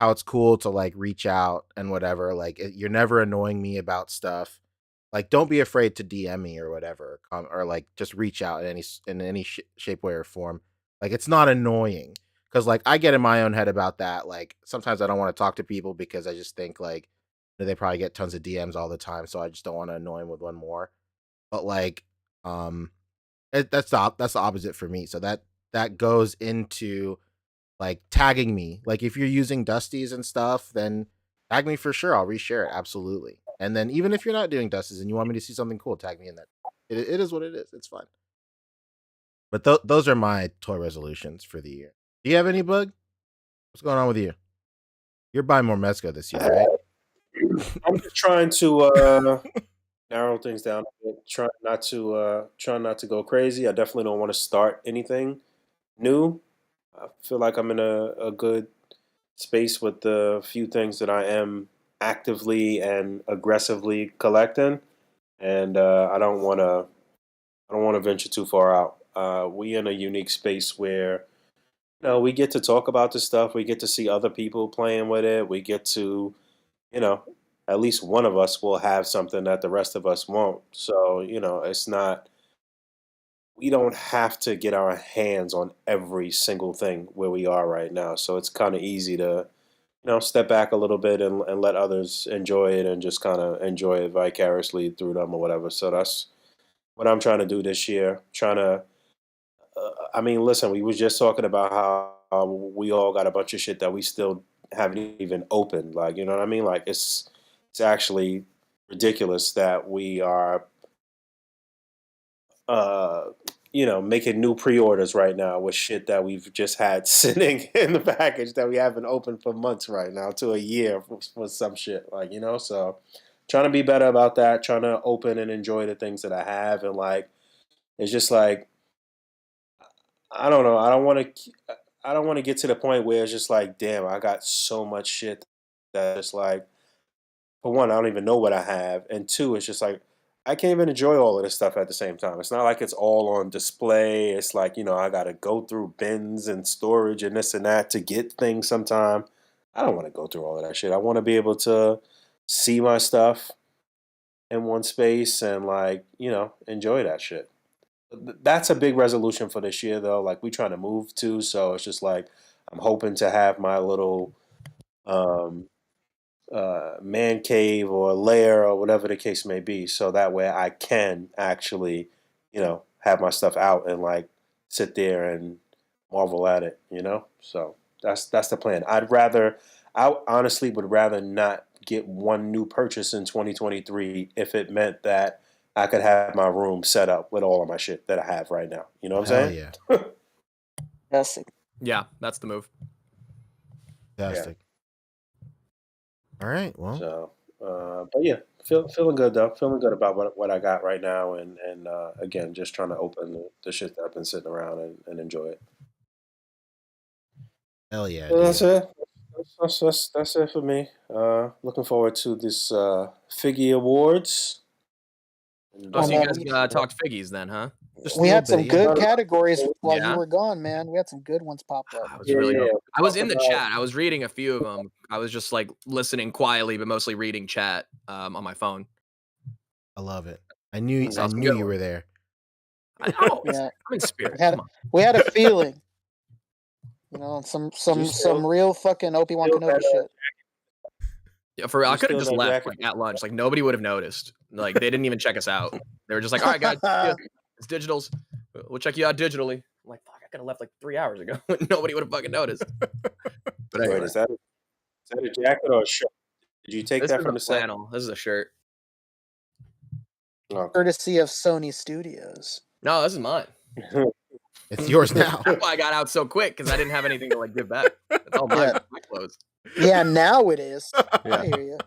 how it's cool to like reach out and whatever. Like you're never annoying me about stuff. Like don't be afraid to DM me or whatever, or like just reach out in any shape, way, or form. Like it's not annoying because like I get in my own head about that. Like sometimes I don't want to talk to people because I just think like they probably get tons of DMs all the time, so I just don't want to annoy them with one more. But like, um, That's the opposite for me. So that goes into like tagging me. Like if you're using Dusties and stuff, then tag me for sure. I'll reshare it absolutely. And then even if you're not doing Dusties and you want me to see something cool, tag me in that. It is what it is. It's fun. But those are my toy resolutions for the year. Do you have any, Bug? What's going on with you? You're buying more Mezco this year, right? I'm just trying to narrow things down. Try not to go crazy. I definitely don't want to start anything new. I feel like I'm in a good space with the few things that I am actively and aggressively collecting, and I don't want to venture too far out. We in a unique space where we get to talk about this stuff. We get to see other people playing with it. We get to you know at least one of us will have something that the rest of us won't. So it's not we don't have to get our hands on every single thing where we are right now. So it's kind of easy to step back a little bit and let others enjoy it and just kind of enjoy it vicariously through them or whatever. So that's what I'm trying to do this year. Trying to, I mean, listen, we was just talking about how we all got a bunch of shit that we still haven't even opened. Like, you know what I mean? Like, it's actually ridiculous that we are uh, making new pre-orders right now with shit that we've just had sitting in the package that we haven't opened for months right now to a year for some shit. Like, so trying to be better about that, trying to open and enjoy the things that I have. And like, it's just like, I don't know. I don't want to get to the point where it's just like, damn, I got so much shit that it's like, for one, I don't even know what I have, and two, it's just like I can't even enjoy all of this stuff at the same time. It's not like it's all on display. It's like I got to go through bins and storage and this and that to get things. Sometime I don't want to go through all of that shit. I want to be able to see my stuff in one space and like enjoy that shit. That's a big resolution for this year, though. Like we trying to move to, so it's just like I'm hoping to have my little um, man cave or lair or whatever the case may be, so that way I can actually, have my stuff out and like sit there and marvel at it. So that's the plan. I honestly would rather not get one new purchase in 2023 if it meant that I could have my room set up with all of my shit that I have right now. You know what Hell I'm saying? yeah. Yes. Yeah, that's the move. Fantastic. All right. Well, So, but yeah, feeling good though. Feeling good about what I got right now, and again, just trying to open the shit that I've been sitting around and enjoy it. hell yeah, So that's dude. it. That's it for me. Looking forward to this Figgy Awards. And, Oh, so you man, guys talked figgies then, huh? Just a we little had some bit, good yeah. categories while you Yeah. were gone, man. We had some good ones pop up. I was Yeah, really yeah. I was in the Talk chat. I was reading a few of them. I was just like listening quietly, but mostly reading chat on my phone. I love it. I knew Saw some you good were there. I know. Yeah, I'm in spirit. we had Come on. we had a feeling, some Just feel- real fucking Obi-Wan feel Kenobi that, shit. Yeah, for real. I you could have steal just that left jacket. like at lunch. Like nobody would have noticed. Like they didn't even check us out. They were just like, "All right, guys, yeah, it's digitals. We'll check you out digitally." I'm like, "Fuck, I could have left like 3 hours ago. Nobody would have fucking noticed." But Wait, anyway, is that a jacket or a shirt? Did you take this that is from a the set? flannel. This is a shirt. Okay. Courtesy of Sony Studios. No, this is mine. It's yours now. That's why I got out so quick because I didn't have anything to like give back. That's all my Yeah. clothes. Yeah, now it is. Yeah. I hear you.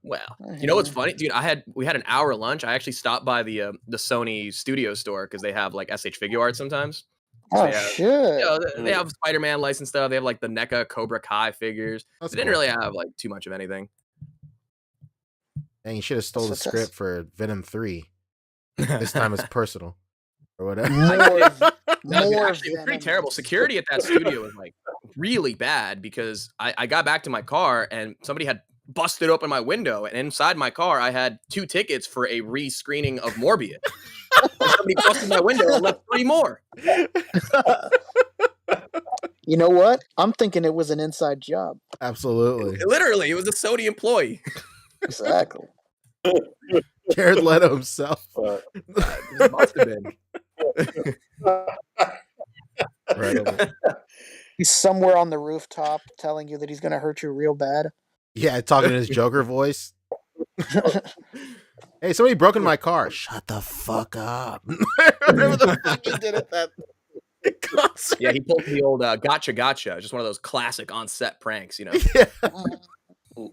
Well, I you know what's hear funny, dude? We had an hour lunch. I actually stopped by the Sony Studio store because they have like SH Figure Art sometimes. Oh They have, shit! they have Spider-Man licensed stuff. They have like the NECA Cobra Kai figures. That's They didn't cool. really have like too much of anything. Dang, you should have stole the That's script for Venom 3. This time it's personal. Or whatever. More, No, dude, more. actually, it was pretty Venom. terrible. Security at that studio was like really bad because I got back to my car and somebody had busted open my window, and inside my car I had 2 tickets for a re-screening of Morbius. And somebody busted my window and left 3 more. You know what? I'm thinking it was an inside job. Absolutely. Literally, it was a Sony employee. Exactly. Jared Leto himself. But It must have been. Right over. He's somewhere on the rooftop telling you that he's gonna hurt you real bad. Yeah, talking in his Joker voice. Hey, somebody broke into my car. Shut the fuck up. Whatever the fuck he did at that concert. Yeah, he pulled the old gotcha, gotcha. Just one of those classic on-set pranks, you know. Yeah.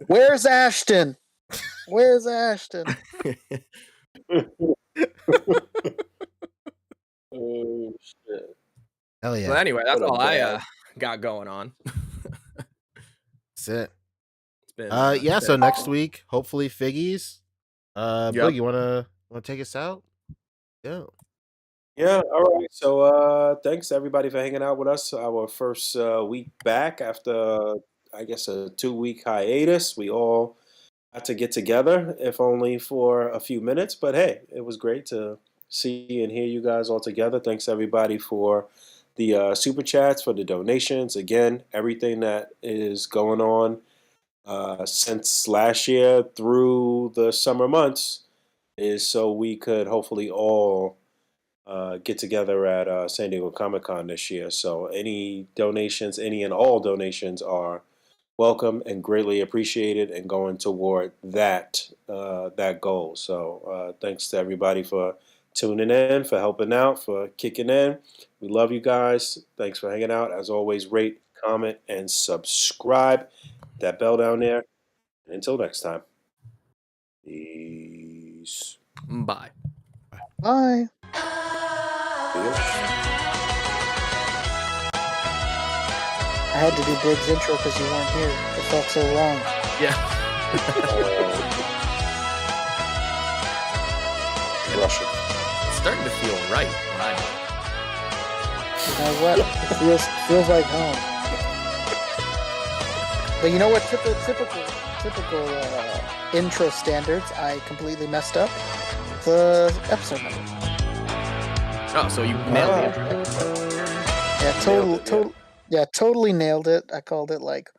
Where's Ashton? Where's Ashton? Oh shit! Hell yeah. But anyway, that's What a all I dad. got going on. That's it. It's been Yeah, so next week, hopefully Figgies. Yep. Boog, you wanna take us out? Yeah. Yeah, all right. So thanks everybody for hanging out with us. Our first week back after I guess a 2 week hiatus. We all had to get together, if only for a few minutes. But hey, it was great to see and hear you guys all together. Thanks everybody for the super chats, for the donations. Again, everything that is going on since last year through the summer months is so we could hopefully all get together at San Diego Comic Con this year. So any donations, any and all donations are welcome and greatly appreciated, and going toward that that goal. So thanks to everybody for tuning in, for helping out, for kicking in. We love you guys. Thanks for hanging out. As always, rate, comment, and subscribe. That bell down there. Until next time. Peace. Bye. Bye. I had to do Big's intro because you weren't here. It felt so wrong. Yeah. Russian. It's starting to feel right. Right. You know what? It feels like home. But you know what? Typical intro standards. I completely messed up the episode number. Oh, so you nailed the intro. Yeah, totally nailed it. I called it like